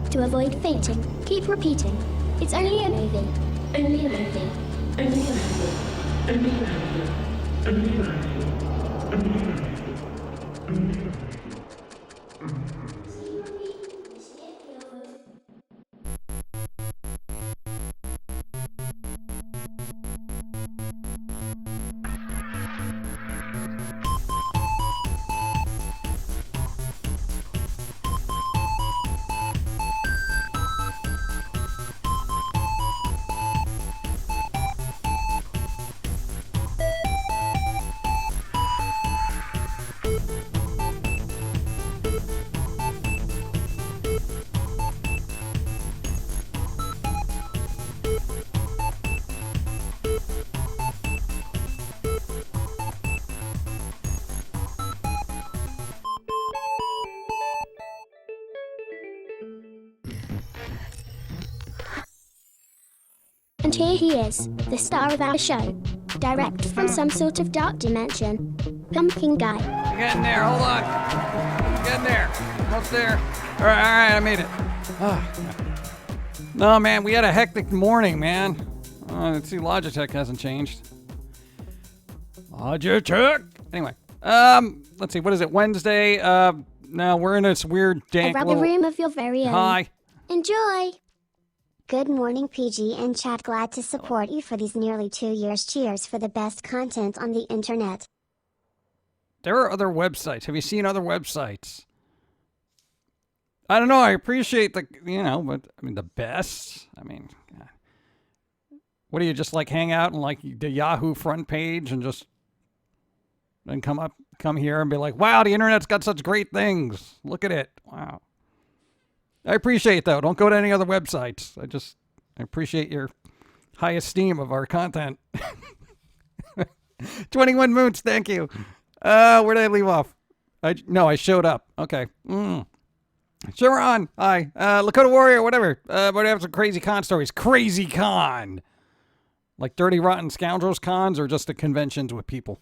To avoid fainting, keep repeating. It's only a movie. Only a movie. Only a movie. Only a movie. Only a movie. Only a movie. And here he is, the star of our show, direct from some sort of dark dimension, Pumpkin Guy. I'm getting there, hold on. Getting there, almost there. All right, I made it. No, man, we had a hectic morning, man. Let's see, Logitech hasn't changed. Logitech. Anyway, let's see, what is it, Wednesday? Now we're in this weird dank A rubber room of your very own. Hi. Enjoy. Good morning, PG and chat. Glad to support you for these nearly 2 years. Cheers for the best content on the internet. There are other websites. Have you seen other websites? I don't know. I appreciate but I mean, the best. I mean, what do you just like hang out and like the Yahoo front page and just then come here and be like, wow, the internet's got such great things. Look at it. Wow. I appreciate that. Don't go to any other websites. I appreciate your high esteem of our content. 21 Moons, thank you. Where did I leave off? I showed up. Okay. Sharon, hi. Lakota Warrior, whatever. But I have some crazy con stories. Crazy con. Like Dirty Rotten Scoundrels cons or just the conventions with people.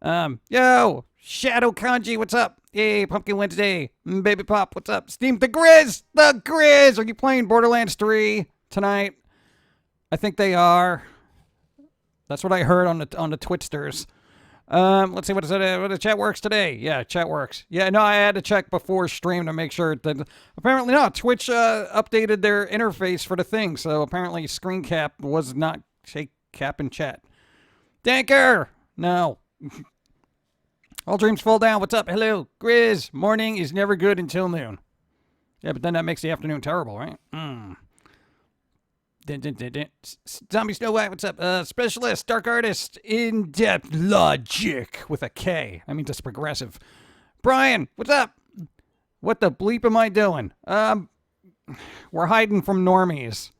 Yo, Shadow Kanji, what's up? Yay, Pumpkin Wednesday. Baby Pop, what's up? Steam the Grizz! The Grizz! Are you playing Borderlands 3 tonight? I think they are. That's what I heard on the Twitsters. Let's see, what is it? The chat works today. Yeah, chat works. Yeah, no, I had to check before stream to make sure that apparently not. Twitch updated their interface for the thing, so apparently screen cap was not cap in chat. Danker! No. All dreams fall down. What's up? Hello. Grizz. Morning is never good until noon. Yeah, but then that makes the afternoon terrible, right? Zombie Snow White, what's up? Specialist, Dark Artist, In-Depth Logic with a K. I mean, just progressive. Brian, what's up? What the bleep am I doing? We're hiding from normies.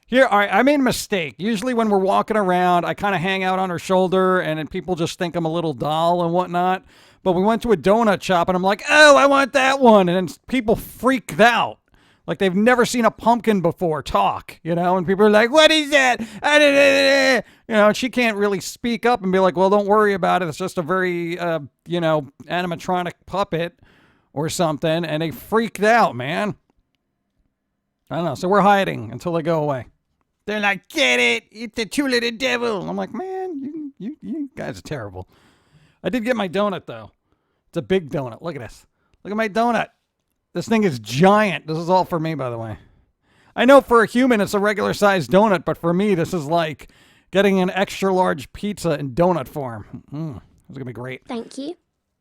Here, all right, I made a mistake. Usually when we're walking around, I kind of hang out on her shoulder, and then people just think I'm a little doll and whatnot. But we went to a donut shop, and I'm like, oh, I want that one. And then people freaked out. Like they've never seen a pumpkin before talk, and people are like, what is that? And she can't really speak up and be like, well, don't worry about it. It's just a very, animatronic puppet or something. And they freaked out, man. I don't know. So we're hiding until they go away. They're like, get it. It's the tool of the devil. I'm like, man, you guys are terrible. I did get my donut, though. It's a big donut. Look at this. Look at my donut. This thing is giant. This is all for me, by the way. I know for a human it's a regular sized donut, but for me this is like getting an extra large pizza in donut form. This is going to be great. Thank you.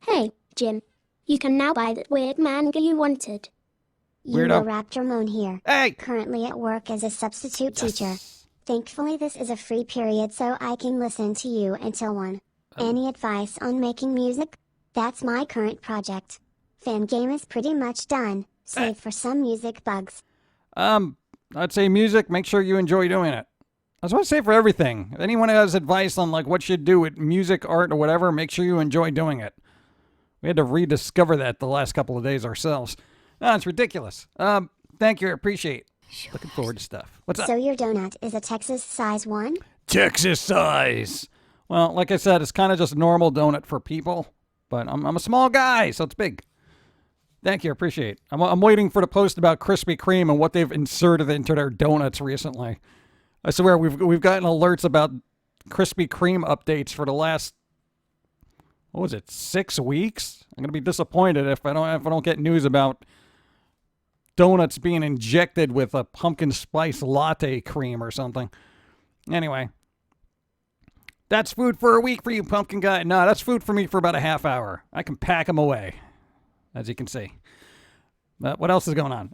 Hey, Jim. You can now buy that weird manga you wanted. Weirdo. Raptor Moan here. Hey! Currently at work as a substitute teacher. Thankfully this is a free period so I can listen to you until 1. Any advice on making music? That's my current project. Fan game is pretty much done, save for some music bugs. I'd say music, make sure you enjoy doing it. That's what I say for everything. If anyone has advice on like what you do with music, art, or whatever, make sure you enjoy doing it. We had to rediscover that the last couple of days ourselves. No, it's ridiculous. Thank you, I appreciate. Looking forward to stuff. What's up? So your donut is a Texas size one? Texas size. Well, like I said, it's kind of just a normal donut for people, but I'm a small guy, so it's big. Thank you, appreciate it. I'm waiting for the post about Krispy Kreme and what they've inserted into their donuts recently. I swear we've gotten alerts about Krispy Kreme updates for the last, what was it, 6 weeks? I'm gonna be disappointed if I don't get news about donuts being injected with a pumpkin spice latte cream or something. Anyway, that's food for a week for you, pumpkin guy. No, that's food for me for about a half hour. I can pack them away, as you can see. But what else is going on?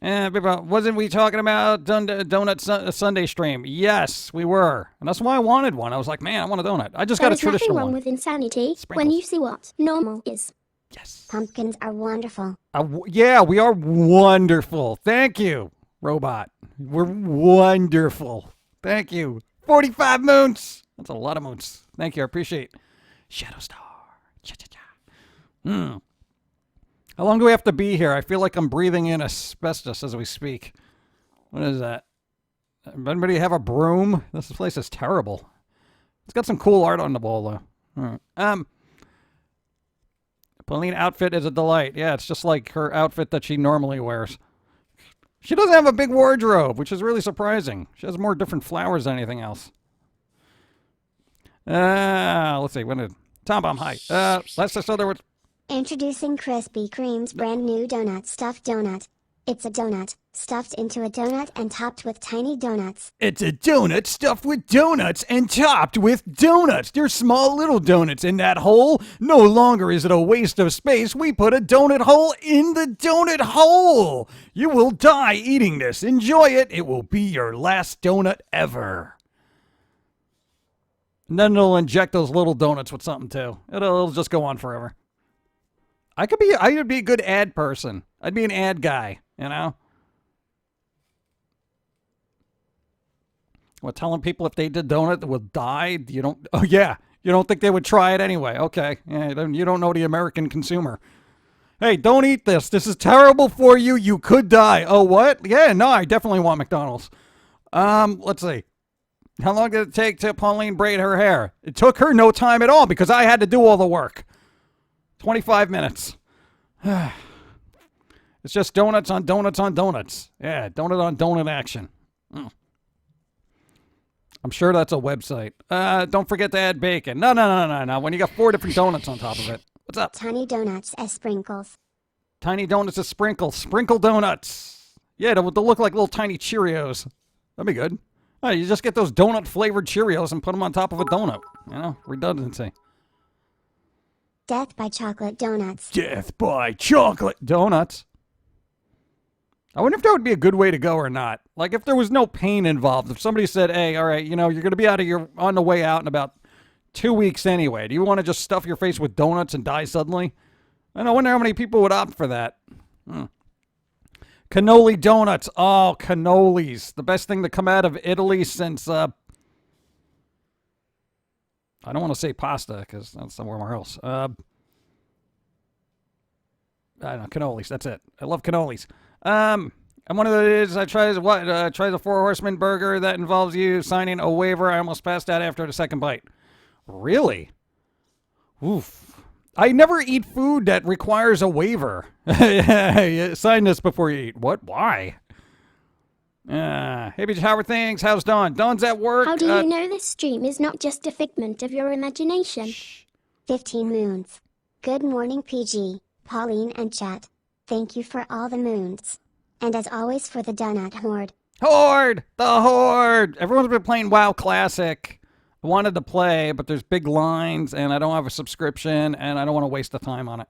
Wasn't we talking about Donut Sunday stream? Yes, we were. And that's why I wanted one. I was like, man, I want a donut. I just got a traditional one. There's nothing wrong with insanity Sprinkles. when you see what normal is. Yes. Pumpkins are wonderful. Yeah, we are wonderful. Thank you, robot. We're wonderful. Thank you. 45 moons. That's a lot of moons. Thank you. I appreciate it. Shadow Star. Cha-cha-cha. How long do we have to be here? I feel like I'm breathing in asbestos as we speak. What is that? Anybody have a broom? This place is terrible. It's got some cool art on the wall, though. All right. Pauline outfit is a delight. Yeah, it's just like her outfit that she normally wears. She doesn't have a big wardrobe, which is really surprising. She has more different flowers than anything else. Let's see. Tom Bomb, hi. Last I saw there was... Introducing Krispy Kreme's brand new donut stuffed donut. It's a donut, stuffed into a donut and topped with tiny donuts. It's a donut stuffed with donuts and topped with donuts. They're small little donuts in that hole. No longer is it a waste of space. We put a donut hole in the donut hole. You will die eating this. Enjoy it. It will be your last donut ever. And then they'll inject those little donuts with something too. It'll just go on forever. I would be a good ad person. I'd be an ad guy, you know? What, telling people if they did donut that would die? You don't think they would try it anyway. Okay. Yeah, then you don't know the American consumer. Hey, don't eat this. This is terrible for you. You could die. Oh, what? Yeah, no, I definitely want McDonald's. Let's see. How long did it take to Pauline braid her hair? It took her no time at all because I had to do all the work. 25 minutes. It's just donuts on donuts on donuts. Yeah, donut on donut action. I'm sure that's a website. Don't forget to add bacon. No. When you got 4 different donuts on top of it. What's up? Tiny donuts as sprinkles. Tiny donuts as sprinkles. Sprinkle donuts. Yeah, they'll look like little tiny Cheerios. That'd be good. You just get those donut-flavored Cheerios and put them on top of a donut. You know, redundancy. Death by chocolate donuts. Death by chocolate donuts. I wonder if that would be a good way to go or not. Like, if there was no pain involved. If somebody said, hey, all right, you know, you're going to be on the way out in about 2 weeks anyway. Do you want to just stuff your face with donuts and die suddenly? And I wonder how many people would opt for that. Cannoli donuts. Oh, cannolis. The best thing to come out of Italy since, I don't want to say pasta because that's somewhere else. I don't know, cannolis. That's it. I love cannolis. And one of those, I tried the 4 Horsemen burger that involves you signing a waiver. I almost passed out after the second bite. Really? Oof. I never eat food that requires a waiver. Sign this before you eat. What? Why? Hey, bitch, how are things? How's Dawn? Dawn's at work. How do you know this stream is not just a figment of your imagination? 15 moons. Good morning, PG, Pauline, and chat. Thank you for all the moons. And as always for the donut horde. Horde! The Horde! Everyone's been playing WoW Classic. I wanted to play, but there's big lines, and I don't have a subscription, and I don't want to waste the time on it.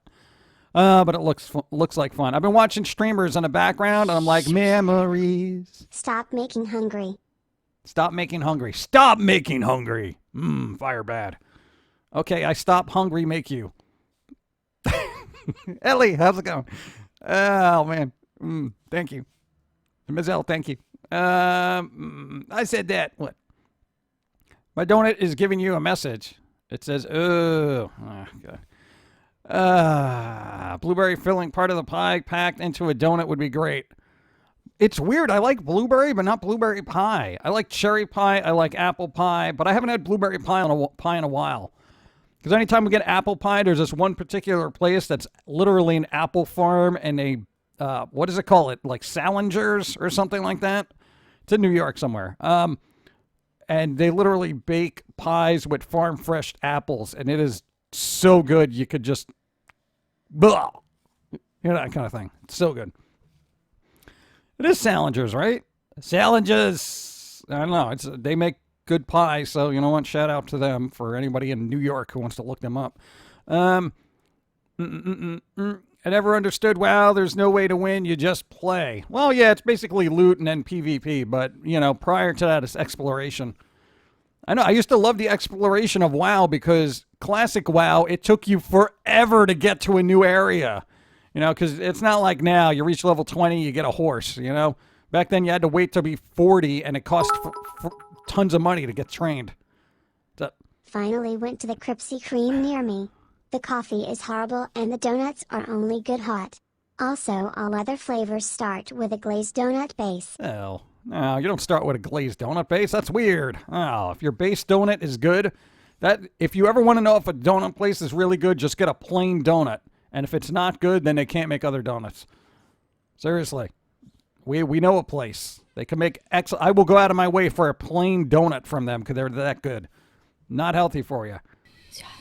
But it looks like fun. I've been watching streamers in the background, and I'm like, memories. Stop making hungry. Stop making hungry. Stop making hungry. Fire bad. Okay, I stop hungry, make you. Ellie, how's it going? Oh, man. Thank you. Ms. L, thank you. I said that. What? My donut is giving you a message. It says, oh God. Blueberry filling part of the pie packed into a donut would be great. It's weird. I like blueberry, but not blueberry pie. I like cherry pie. I like apple pie, but I haven't had blueberry pie in a while. Because anytime we get apple pie, there's this one particular place that's literally an apple farm and a, what does it call it? Like Salinger's or something like that. It's in New York somewhere. And they literally bake pies with farm fresh apples, and it is so good you could just, blah, that kind of thing. It's so good. It is Salinger's, right? Salinger's. I don't know. They make good pie, so you know what? Shout out to them for anybody in New York who wants to look them up. I never understood, wow, there's no way to win, you just play. Well, yeah, it's basically loot and then PvP, but, prior to that, it's exploration. I know, I used to love the exploration of WoW because classic WoW, it took you forever to get to a new area. Because it's not like now, you reach level 20, you get a horse, Back then, you had to wait to be 40, and it cost tons of money to get trained. Finally went to the Krispy Kreme near me. The coffee is horrible and the donuts are only good hot. Also, all other flavors start with a glazed donut base. Oh, no, you don't start with a glazed donut base. That's weird. Oh, if your base donut is good, if you ever want to know if a donut place is really good, just get a plain donut. And if it's not good, then they can't make other donuts. Seriously. We know a place. They can make I will go out of my way for a plain donut from them because they're that good. Not healthy for you.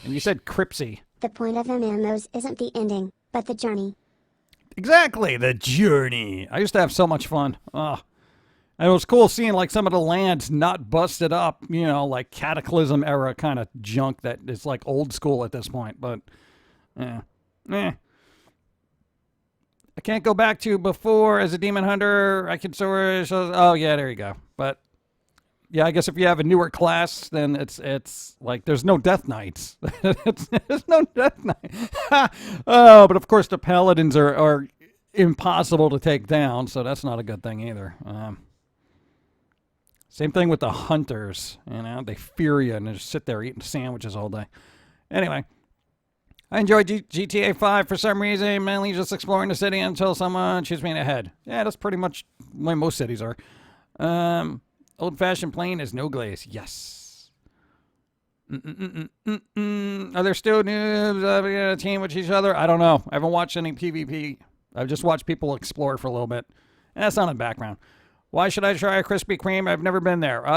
And you said Cripsy. The point of MMOs isn't the ending, but the journey. Exactly, the journey. I used to have so much fun. And it was cool seeing like some of the lands not busted up, like Cataclysm era kind of junk that is like old school at this point. But, I can't go back to before as a demon hunter. I can source. Oh, yeah, there you go. But, yeah, I guess if you have a newer class, then it's like there's no death knights. There's no death knight. Oh, but of course the paladins are impossible to take down, so that's not a good thing either. Same thing with the hunters. They fear you and they just sit there eating sandwiches all day. Anyway, I enjoy GTA 5 for some reason, mainly just exploring the city until someone shoots me in the head. Yeah, that's pretty much the way most cities are. Old-fashioned plain is no glaze. Yes. Are there still noobs team with each other? I don't know. I haven't watched any PvP. I've just watched people explore for a little bit. And that's on the background. Why should I try a Krispy Kreme? I've never been there.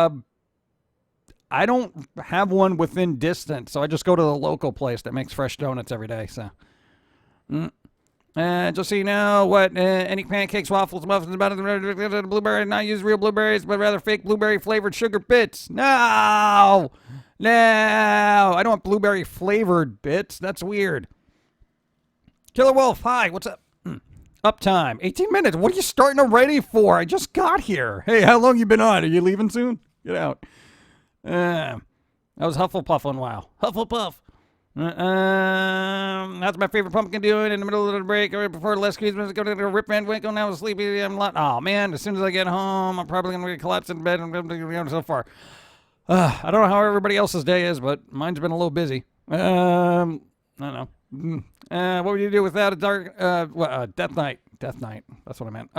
I don't have one within distance, so I just go to the local place that makes fresh donuts every day. So, just so you know, any pancakes, waffles, muffins, about the blueberry, not use real blueberries, but rather fake blueberry flavored sugar bits. No, I don't want blueberry flavored bits. That's weird. Killer Wolf, hi, what's up? Uptime, 18 minutes. What are you starting already for? I just got here. Hey, how long you been on? Are you leaving soon? Get out. That was Hufflepuff on WoW. Hufflepuff. That's my favorite Pum'Kin doing in the middle of the break right before the last Christmas. Go to the Rip Van Winkle. Now I'm sleepy. Oh man, as soon as I get home, I'm probably going to collapse in bed and so far. I don't know how everybody else's day is, but mine's been a little busy. I don't know. What would you do without a Death Knight? Death Knight. That's what I meant.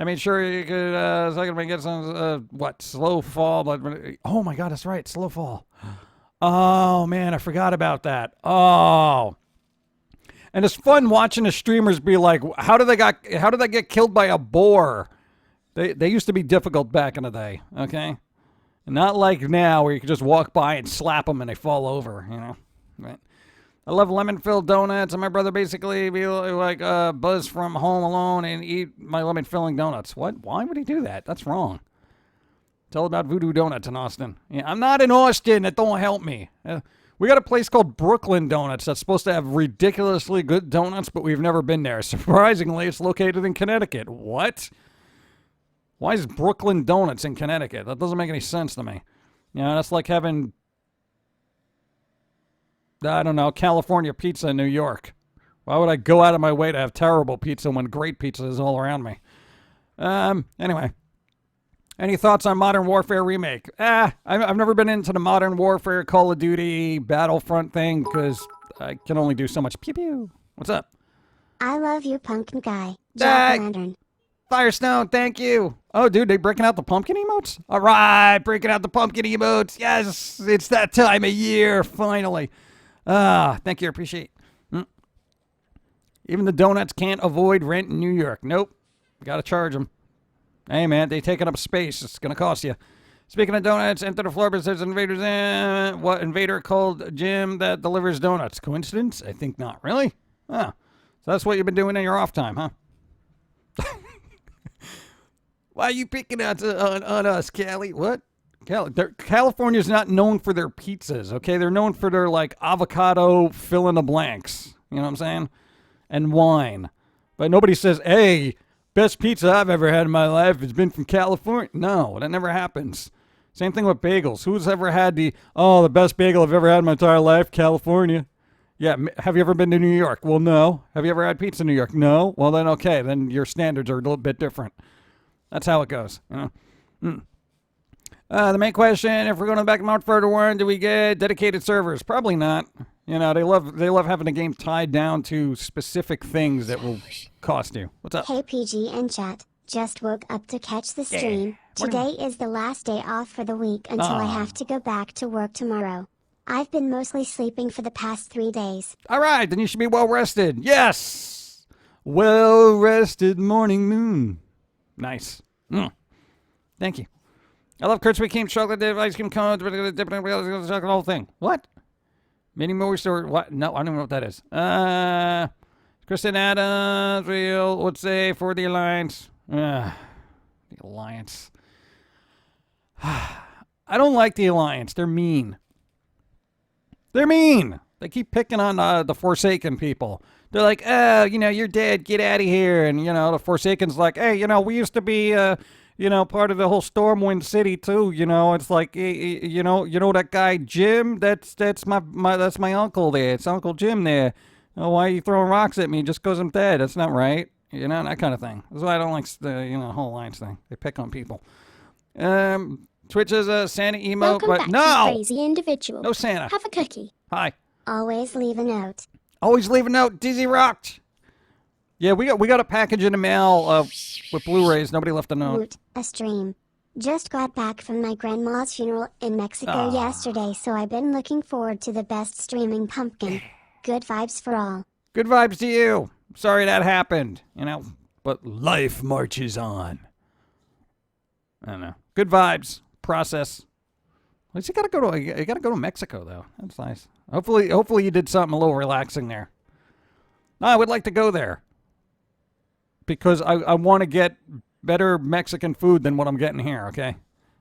I made sure you could, so I can get some, slow fall. But, oh my God, that's right, slow fall. Oh man, I forgot about that. Oh. And it's fun watching the streamers be like, how did they get killed by a boar? They used to be difficult back in the day, okay? Not like now where you can just walk by and slap them and they fall over, Right? I love lemon-filled donuts, and my brother basically be like Buzz from Home Alone and eat my lemon-filling donuts. What? Why would he do that? That's wrong. Tell about Voodoo Donuts in Austin. Yeah, I'm not in Austin. That don't help me. We got a place called Brooklyn Donuts that's supposed to have ridiculously good donuts, but we've never been there. Surprisingly, it's located in Connecticut. What? Why is Brooklyn Donuts in Connecticut? That doesn't make any sense to me. That's like having, I don't know, California pizza in New York. Why would I go out of my way to have terrible pizza when great pizza is all around me? Anyway. Any thoughts on Modern Warfare Remake? I've never been into the Modern Warfare Call of Duty Battlefront thing because I can only do so much pew-pew. What's up? I love you, Pum'Kin guy. Jack Lantern. Firestone, thank you. Oh, dude, they breaking out the pumpkin emotes? All right, breaking out the pumpkin emotes. Yes, it's that time of year, finally. Thank you, appreciate it. Even the donuts can't avoid rent in New York. Nope, gotta charge them. Hey, man, they taking up space. It's gonna cost you. Speaking of donuts, enter the floor, but there's invaders in. What invader called Jim that delivers donuts? Coincidence? I think not. Really? Oh, so that's what you've been doing in your off time, huh? Why are you picking on us, Cali? What? California's not known for their pizzas, okay? They're known for their, like, avocado fill in the blanks. You know what I'm saying? And wine. But nobody says, hey, best pizza I've ever had in my life has been from California. No, that never happens. Same thing with bagels. Who's ever had the best bagel I've ever had in my entire life? California. Yeah, have you ever been to New York? Well, no. Have you ever had pizza in New York? No. Well, then, okay. Then your standards are a little bit different. That's how it goes, you know. The main question, if we're going back to Mount Further One, do we get dedicated servers? Probably not. You know, they love having the game tied down to specific things that will cost you. What's up? Hey PG and chat, just woke up to catch the stream. Today is the last day off for the week until I have to go back to work tomorrow. I've been mostly sleeping for the past 3 days. All right, then you should be well rested. Yes! Well rested morning moon. Nice. Thank you. I love Krispy Kreme chocolate dip ice cream cones, the whole thing. What? Mini movie store? What? No, I don't know what that is. Kristen Adams, real. What's say for the Alliance? The Alliance. I don't like the Alliance. They're mean. They're mean. They keep picking on the Forsaken people. They're like, oh, you know, you're dead. Get out of here. And, you know, the Forsaken's like, hey, you know, we used to be, you know, part of the whole Stormwind City, too. You know, it's like, you know that guy Jim? That's my uncle there. It's Uncle Jim there. Oh, why are you throwing rocks at me just because I'm dead? That's not right. You know, that kind of thing. That's why I don't like the, whole Alliance thing. They pick on people. Twitch is a Santa emote, Welcome but back, no! you crazy individual. No Santa. Have a cookie. Hi. Always leave a note. Always leave a note. Dizzy rocked. Yeah, we got a package in the mail with Blu-rays. Nobody left a note. Woot, a stream. Just got back from my grandma's funeral in Mexico yesterday, so I've been looking forward to the best streaming Pum'Kin. Good vibes for all. Good vibes to you. Sorry that happened, but life marches on. I don't know. Good vibes. Process. At least you gotta go to Mexico though. That's nice. Hopefully you did something a little relaxing there. No, I would like to go there because I want to get better Mexican food than what I'm getting here. Okay,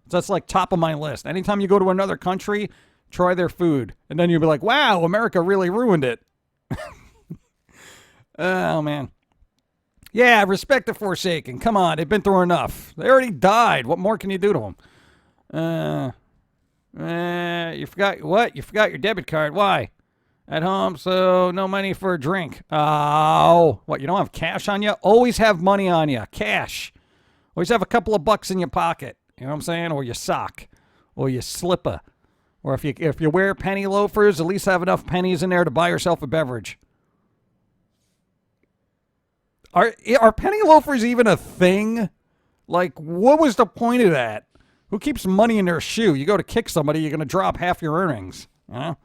so that's like top of my list. Anytime you go to another country, try their food, and then you'll be like, "Wow, America really ruined it." Oh man. Yeah, respect the Forsaken. Come on, they've been through enough. They already died. What more can you do to them? You forgot what? You forgot your debit card. Why? At home, so no money for a drink. Oh, what? You don't have cash on you? Always have money on you. Cash. Always have a couple of bucks in your pocket. You know what I'm saying? Or your sock, or your slipper, or if you wear penny loafers, at least have enough pennies in there to buy yourself a beverage. Are penny loafers even a thing? Like, what was the point of that? Who keeps money in their shoe? You go to kick somebody, you're going to drop half your earnings. You know?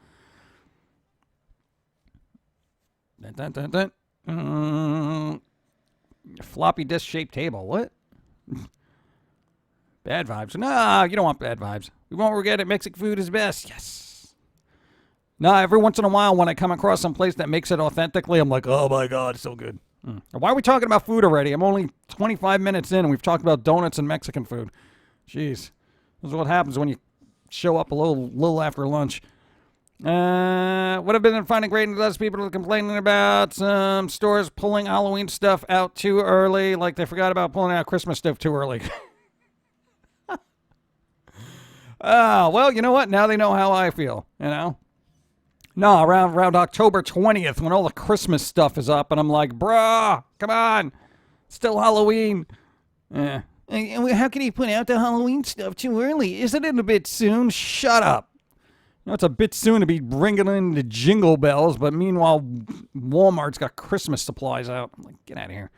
Floppy disk shaped table. What? Bad vibes. No, you don't want bad vibes. We won't forget it. Mexican food is best. Yes. No, every once in a while when I come across some place that makes it authentically, I'm like, oh my God, it's so good. Why are we talking about food already? I'm only 25 minutes in and we've talked about donuts and Mexican food. Jeez. This is what happens when you show up a little after lunch. What I've been finding great and less people are complaining about some stores pulling Halloween stuff out too early, like they forgot about pulling out Christmas stuff too early. Oh, well, you know what? Now they know how I feel, No, around October 20th when all the Christmas stuff is up and I'm like, bruh, come on. It's still Halloween. Yeah. How can he put out the Halloween stuff too early? Isn't it a bit soon? Shut up. It's a bit soon to be ringing in the jingle bells, but meanwhile, Walmart's got Christmas supplies out. I'm like, get out of here.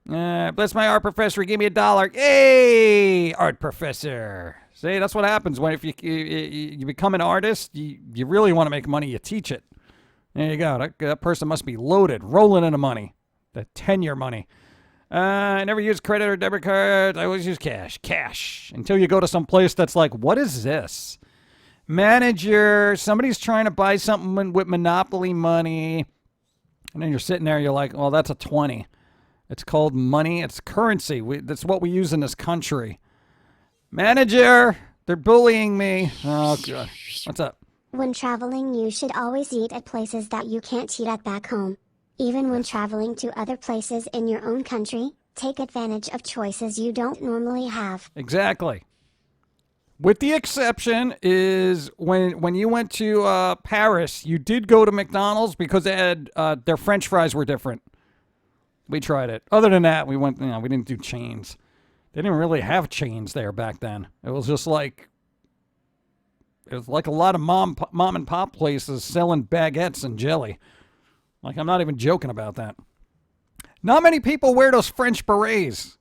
Bless my art professor. Give me $1. Yay, art professor. See, that's what happens when if you become an artist, you really want to make money, you teach it. There you go. That person must be loaded, rolling into money. The tenure money. I never use credit or debit cards. I always use cash. Cash. Until you go to some place that's like, what is this? Manager, somebody's trying to buy something with Monopoly money. And then you're sitting there, you're like, well, that's a 20. It's called money. It's currency. That's what we use in this country. Manager, they're bullying me. Oh, God. What's up? When traveling, you should always eat at places that you can't eat at back home. Even when traveling to other places in your own country, take advantage of choices you don't normally have. Exactly. With the exception is when you went to Paris, you did go to McDonald's because they had, their French fries were different. We tried it. Other than that, we didn't do chains. They didn't really have chains there back then. It was just like, it was like a lot of mom and pop places selling baguettes and jelly. Like, I'm not even joking about that. Not many people wear those French berets.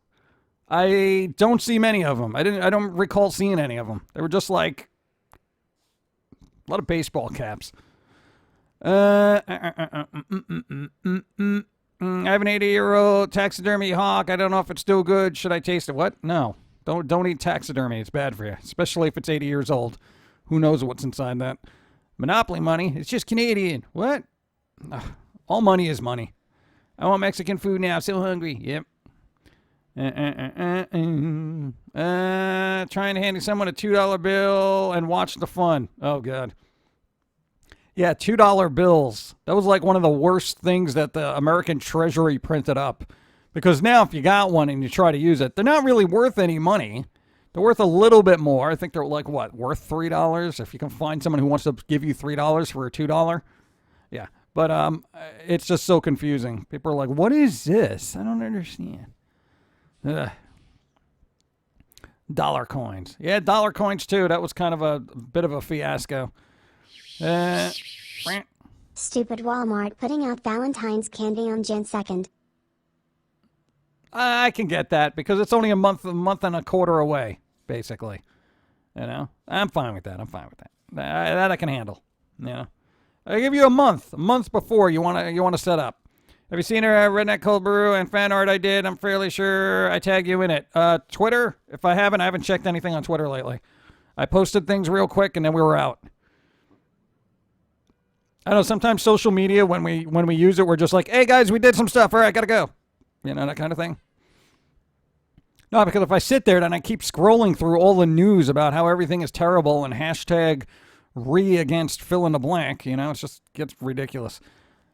I don't see many of them. I don't recall seeing any of them. They were just like a lot of baseball caps. I have an 80-year-old taxidermy hawk. I don't know if it's still good. Should I taste it? What? No. Don't eat taxidermy. It's bad for you, especially if it's 80 years old. Who knows what's inside that? Monopoly money. It's just Canadian. What? Ugh. All money is money. I want Mexican food now. I'm so hungry. Yep. Trying to hand someone a $2 bill and watch the fun. Oh, God. Yeah, $2 bills. That was like one of the worst things that the American Treasury printed up. Because now if you got one and you try to use it, they're not really worth any money. They're worth a little bit more. I think they're like, what, worth $3? If you can find someone who wants to give you $3 for a $2. Yeah. But it's just so confusing. People are like, what is this? I don't understand. Ugh. Dollar coins. Yeah, dollar coins too. That was kind of a bit of a fiasco. Stupid Walmart putting out Valentine's candy on Jan 2nd. I can get that because it's only a month and a quarter away, basically. You know, I'm fine with that. That I can handle. You know, I give you a month before you want to set up. Have you seen her Redneck Cold Brew and fan art I did? I'm fairly sure I tag you in it. Twitter? If I haven't checked anything on Twitter lately. I posted things real quick and then we were out. I know sometimes social media, when we use it, we're just like, hey guys, we did some stuff. All right, gotta go. You know, that kind of thing. No, because if I sit there and I keep scrolling through all the news about how everything is terrible and hashtag against fill in the blank, you know, it just gets ridiculous.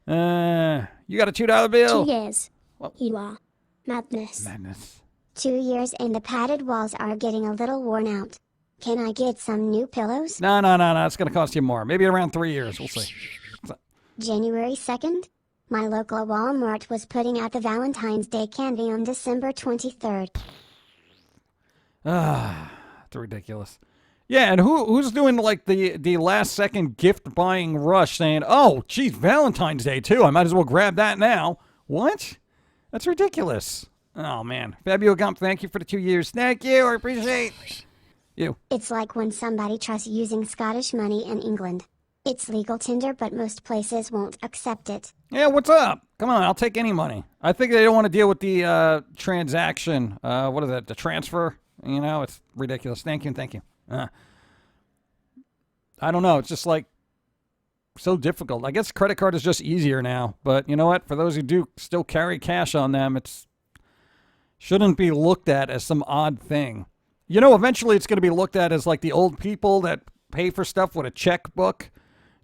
You got a $2 bill? 2 years. Well, You are. Madness. 2 years and the padded walls are getting a little worn out. Can I get some new pillows? No. It's going to cost you more. Maybe around 3 years. We'll see. January 2nd? My local Walmart was putting out the Valentine's Day candy on December 23rd. It's ridiculous. Yeah, and who's doing like the last second gift buying rush saying, oh, geez, Valentine's Day too. I might as well grab that now. What? That's ridiculous. Oh, man. Fabio Gump, thank you for the 2 years. Thank you. I appreciate you. It's like when somebody tries using Scottish money in England. It's legal tender, but most places won't accept it. Yeah, what's up? Come on, I'll take any money. I think they don't want to deal with the transaction. What is that? The transfer? You know, it's ridiculous. Thank you. I don't know. It's just like so difficult. I guess credit card is just easier now. But you know what? For those who do still carry cash on them, it's shouldn't be looked at as some odd thing. You know, eventually it's going to be looked at as like the old people that pay for stuff with a checkbook.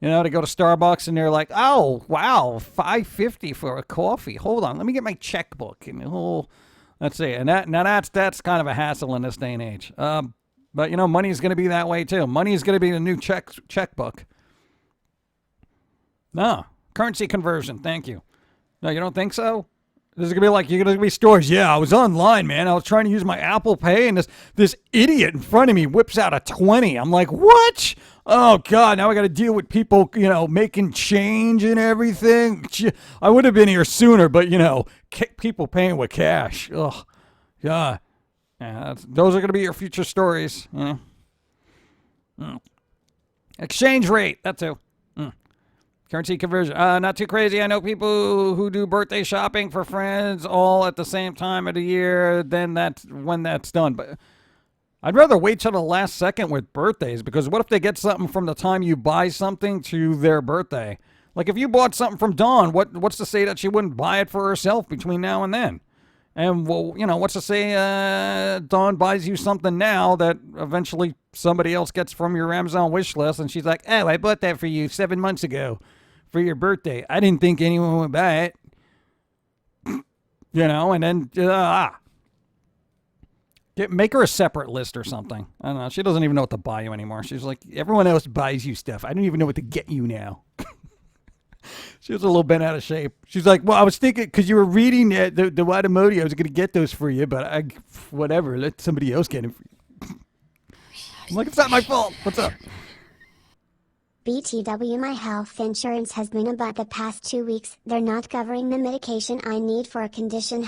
You know, to go to Starbucks and they're like, oh, wow, $5.50 for a coffee. Hold on, let me get my checkbook. And let's see. And that's kind of a hassle in this day and age. But, you know, money is going to be that way, too. Money is going to be the new checkbook. No. Currency conversion. Thank you. No, you don't think so? There's gonna be like, you're gonna be stores. Yeah, I was online, man. I was trying to use my Apple Pay, and this idiot in front of me whips out a 20. I'm like, what? Oh God! Now I got to deal with people, making change and everything. I would have been here sooner, but people paying with cash. Ugh, yeah. Those are gonna be your future stories. Exchange rate. That too. Currency conversion. Not too crazy. I know people who do birthday shopping for friends all at the same time of the year. Then that's when that's done. But I'd rather wait till the last second with birthdays, because what if they get something from the time you buy something to their birthday? Like if you bought something from Dawn, what's to say that she wouldn't buy it for herself between now and then? And well, what's to say Dawn buys you something now that eventually somebody else gets from your Amazon wish list, and she's like, oh, I bought that for you 7 months ago for your birthday. I didn't think anyone would buy it. And then make her a separate list or something. I don't know. She doesn't even know what to buy you anymore. She's like, everyone else buys you stuff. I don't even know what to get you now. She was a little bent out of shape. She's like, well, I was thinking, because you were reading the Wadamodio, I was going to get those for you, but whatever, let somebody else get them for you. I'm like, it's not my fault. What's up? BTW, my health insurance has been about the past 2 weeks. They're not covering the medication I need for a condition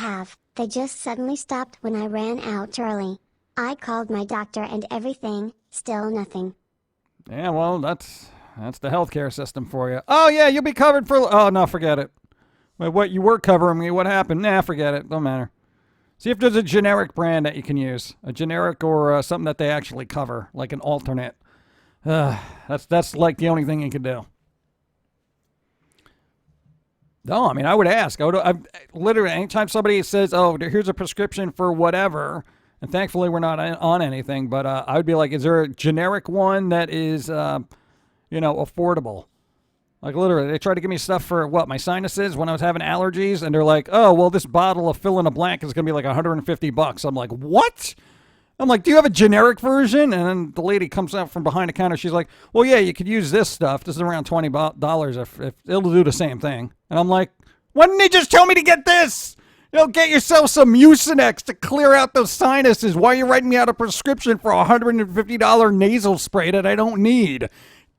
they just suddenly stopped when I ran out early. I called my doctor and everything, still nothing. Yeah, well, that's the healthcare system for you. Oh, yeah, you'll be covered for... Oh, no, forget it. Wait, what, you were covering me. What happened? Nah, forget it. Don't matter. See if there's a generic brand that you can use. A generic or something that they actually cover, like an alternate. That's like the only thing you can do. No, I mean, I would ask. I literally, anytime somebody says, oh, here's a prescription for whatever, and thankfully we're not on anything, but I would be like, is there a generic one that is, affordable? Like, literally, they tried to give me stuff for, my sinuses when I was having allergies, and they're like, oh, well, this bottle of fill in a blank is going to be like $150. I'm like, what? I'm like, do you have a generic version? And then the lady comes out from behind the counter. She's like, well, yeah, you could use this stuff. This is around $20 if it'll do the same thing. And I'm like, why didn't they just tell me to get this? Get yourself some Mucinex to clear out those sinuses. Why are you writing me out a prescription for a $150 nasal spray that I don't need?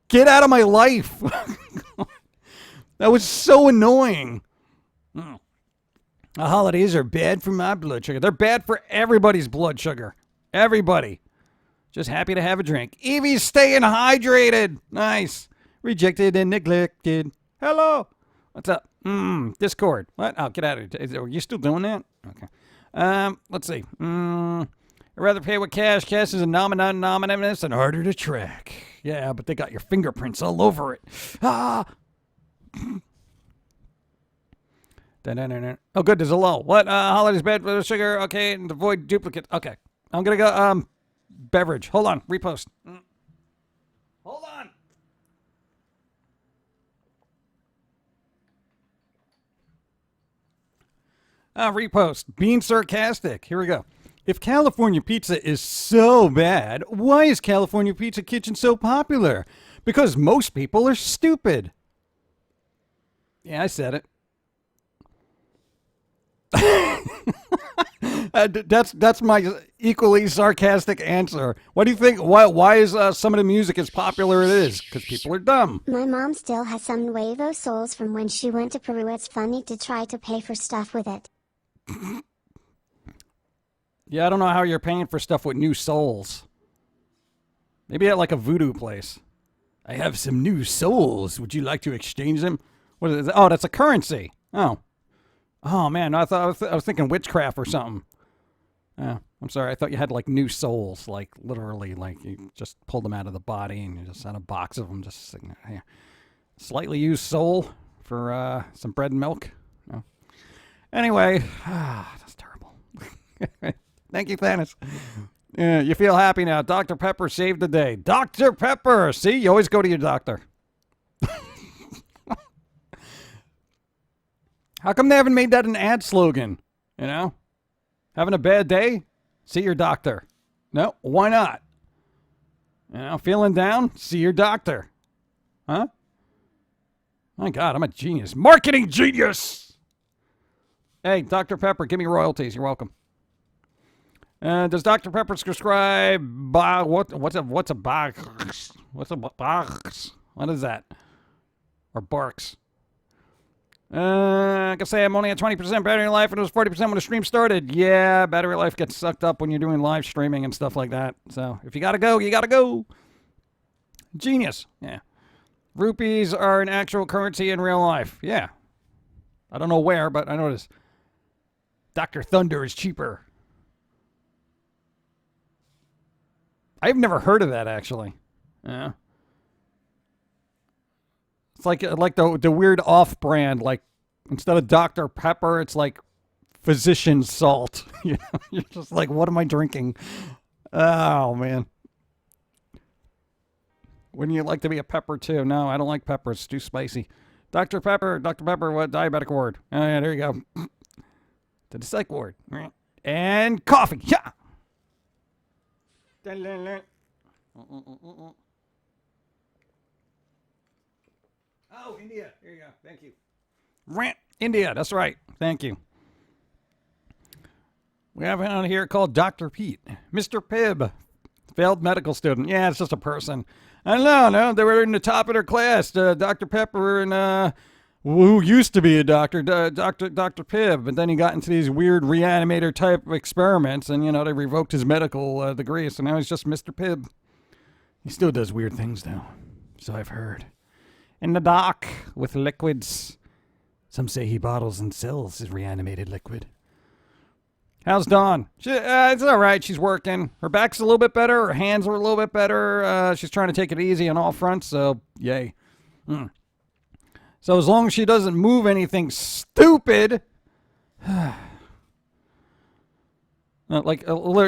Get out of my life. That was so annoying. The holidays are bad for my blood sugar. They're bad for everybody's blood sugar. Everybody. Just happy to have a drink. Evie's staying hydrated. Nice. Rejected and neglected. Hello. What's up? Discord. What? Oh, get out of it. Are you still doing that? Okay. Let's see. I'd rather pay with cash. Cash is anonymous and harder to track. Yeah, but they got your fingerprints all over it. Ah. Oh, good. There's a lull. What? Holidays bad for sugar. Okay. And avoid duplicate. Okay. I'm going to go, beverage. Hold on. Repost. Hold on. Repost. Being sarcastic. Here we go. If California pizza is so bad, why is California Pizza Kitchen so popular? Because most people are stupid. Yeah, I said it. That's my equally sarcastic answer. What do you think? Why is some of the music as popular as it is? Because people are dumb. My mom still has some Nuevo Souls from when she went to Peru. It's funny to try to pay for stuff with it. Yeah, I don't know how you're paying for stuff with new souls. Maybe at like a voodoo place. I have some new souls. Would you like to exchange them? What is it? Oh, that's a currency. Oh man, I was thinking witchcraft or something. I'm sorry. I thought you had like new souls, like literally, like you just pulled them out of the body and you just had a box of them just sitting there. Slightly used soul for some bread and milk. No. Anyway, that's terrible. Thank you, Thanos. Yeah, you feel happy now. Dr. Pepper saved the day. Dr. Pepper! See, you always go to your doctor. How come they haven't made that an ad slogan? Having a bad day? See your doctor. No, why not? Feeling down? See your doctor. Huh? My God, I'm a genius. Marketing genius! Hey, Dr. Pepper, give me royalties. You're welcome. Does Dr. Pepper prescribe what's a box? What's a box? What is that? Or barks? I can say I'm only at 20% battery life and it was 40% when the stream started. Yeah, battery life gets sucked up when you're doing live streaming and stuff like that. So if you gotta go, you gotta go. Genius. Yeah. Rupees are an actual currency in real life. Yeah. I don't know where, but I noticed. Dr. Thunder is cheaper. I've never heard of that, actually. Yeah. It's like the weird off-brand, like instead of Dr. Pepper, it's like physician salt. You know, you're just like, what am I drinking? Oh man. Wouldn't you like to be a pepper too? No, I don't like pepper. It's too spicy. Dr. Pepper, what diabetic ward? Oh yeah, there you go. To the psych ward. And coffee. Yeah. Oh, India. Here you go. Thank you. Rant. India. That's right. Thank you. We have one on here called Dr. Pete. Mr. Pibb. Failed medical student. Yeah, it's just a person. I don't know. No, they were in the top of their class. Dr. Pepper and who used to be a doctor, Dr. Pibb, but then he got into these weird reanimator type experiments, and they revoked his medical degree, so now he's just Mr. Pibb. He still does weird things though, so I've heard. In the dock with liquids. Some say he bottles and sells his reanimated liquid. How's Dawn? It's all right. She's working. Her back's a little bit better. Her hands are a little bit better. She's trying to take it easy on all fronts, so yay. So as long as she doesn't move anything stupid,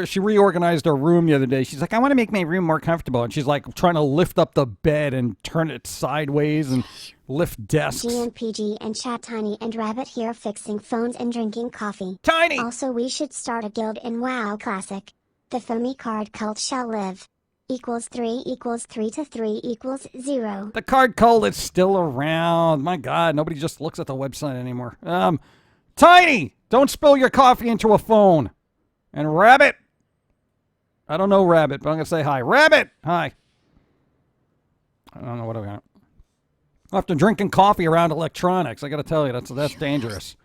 she reorganized her room the other day. She's like, I want to make my room more comfortable. And she's like trying to lift up the bed and turn it sideways and lift desks. GNPG and Chat Tiny and Rabbit here fixing phones and drinking coffee. Tiny! Also, we should start a guild in WoW Classic. The foamy card cult shall live. Equals 3 equals 3 to 3 equals 0. The card cult is still around. My God, nobody just looks at the website anymore. Tiny! Don't spill your coffee into a phone. And Rabbit. I don't know Rabbit, but I'm going to say hi. Rabbit! Hi. I don't know what I got. After drinking coffee around electronics, I got to tell you, that's dangerous.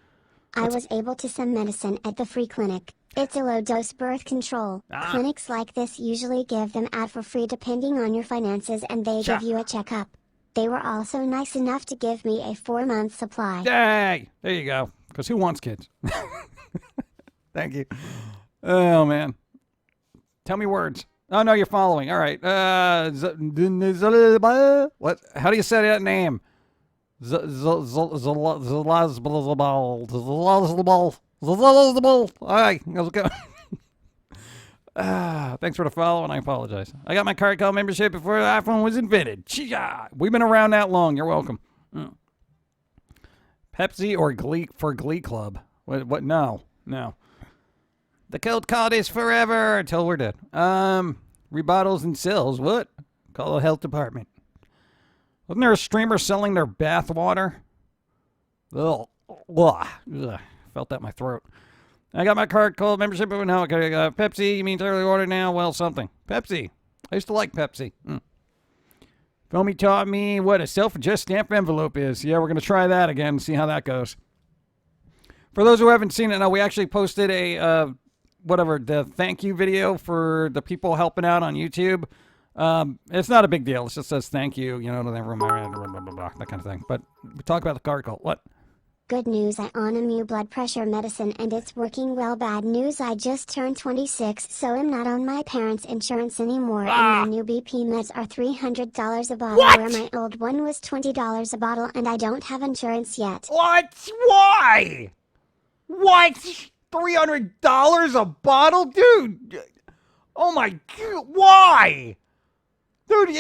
I was able to send medicine at the free clinic. It's a low-dose birth control. Clinics like this usually give them out for free depending on your finances, and they give you a checkup. They were also nice enough to give me a 4-month supply. Hey! There you go. Because who wants kids? Thank you. Oh, man. Tell me words. Oh, no, you're following. All right. What? How do you say that name? Hi. How's it going? Thanks for the follow, and I apologize. I got my card call membership before the iPhone was invented. We've been around that long. You're welcome. Pepsi or Glee for Glee Club? What? No. The code card is forever until we're dead. Rebottles and sells. What? Call the health department. Wasn't there a streamer selling their bath water? Ugh. Felt that in my throat. I got my card called membership. No, okay. Pepsi. You mean early order now? Well, something. Pepsi. I used to like Pepsi. Foamy taught me what a self-adjust stamp envelope is. Yeah, we're going to try that again and see how that goes. For those who haven't seen it, now we actually posted a the thank you video for the people helping out on YouTube. It's not a big deal. It just says thank you, to everyone, that kind of thing. But we talk about the card cult. What? Good news, I on a new blood pressure medicine and it's working well. Bad news, I just turned 26, so I'm not on my parents' insurance anymore, and my new BP meds are $300 a bottle, where my old one was $20 a bottle, and I don't have insurance yet. What? Why? What? $300 a bottle? Dude! Oh my God, why? Dude,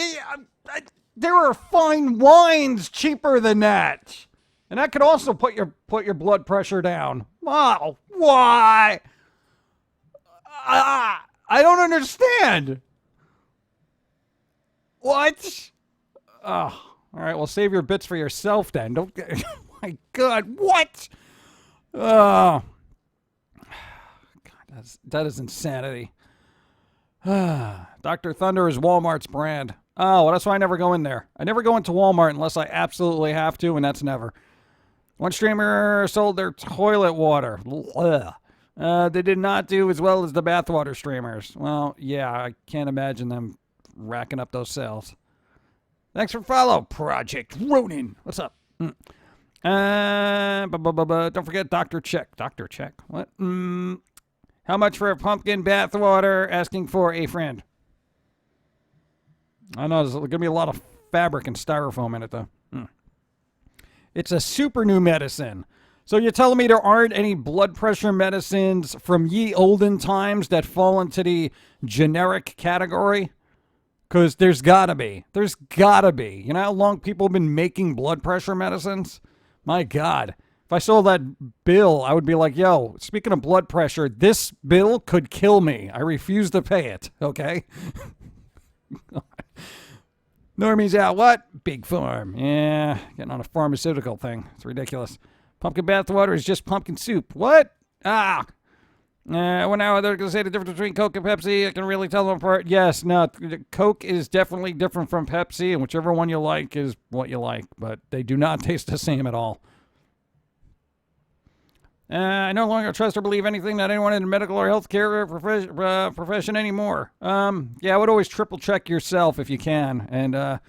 there are fine wines cheaper than that. And that could also put your blood pressure down. Wow, why? I don't understand. What? Oh, all right, well, save your bits for yourself then. Don't. Oh my God, what? Oh, God, that is insanity. Dr. Thunder is Walmart's brand. Oh, well, that's why I never go in there. I never go into Walmart unless I absolutely have to, and that's never. One streamer sold their toilet water. They did not do as well as the bathwater streamers. Well, yeah, I can't imagine them racking up those sales. Thanks for follow, Project Ronin. What's up? Don't forget Dr. Check. Dr. Check? What? How much for a pumpkin bathwater? Asking for a friend. I know there's going to be a lot of fabric and styrofoam in it, though. It's a super new medicine. So you're telling me there aren't any blood pressure medicines from ye olden times that fall into the generic category? Because there's gotta be. There's gotta be. You know how long people have been making blood pressure medicines? My God. If I saw that bill, I would be like, yo, speaking of blood pressure, this bill could kill me. I refuse to pay it, okay? Normie's out. What? Big farm. Yeah, getting on a pharmaceutical thing. It's ridiculous. Pumpkin bathwater is just pumpkin soup. What? Well, now they're going to say the difference between Coke and Pepsi. I can really tell them apart. Yes, no, Coke is definitely different from Pepsi, and whichever one you like is what you like, but they do not taste the same at all. I no longer trust or believe anything that anyone in the medical or healthcare profession anymore. Yeah, I would always triple check yourself if you can. And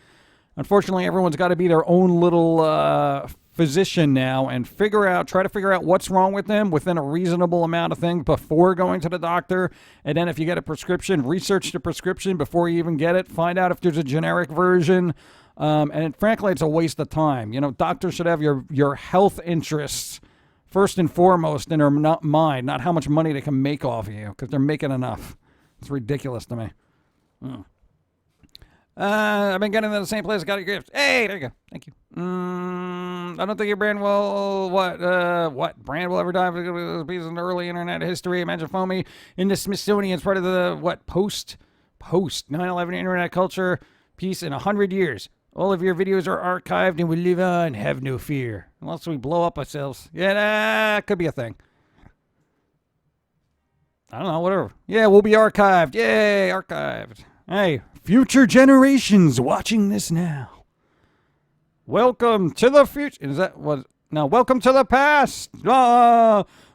unfortunately, everyone's got to be their own little physician now and try to figure out what's wrong with them within a reasonable amount of things before going to the doctor. And then if you get a prescription, research the prescription before you even get it. Find out if there's a generic version. And frankly, it's a waste of time. You know, doctors should have your health interests first and foremost in their mind, not how much money they can make off of you, because they're making enough. It's ridiculous to me. I've been getting to the same place I got your gift. Hey, there you go. Thank you. I don't think your brand will, what brand will ever die of pieces in early internet history? Imagine Foamy in the Smithsonian as part of the, post 9/11 internet culture piece in 100 years. All of your videos are archived and will live on. Have no fear. Unless we blow up ourselves. Yeah, that could be a thing. I don't know, whatever. Yeah, we'll be archived. Yay, archived. Hey, future generations watching this now. Welcome to the future. Is that what? No, welcome to the past.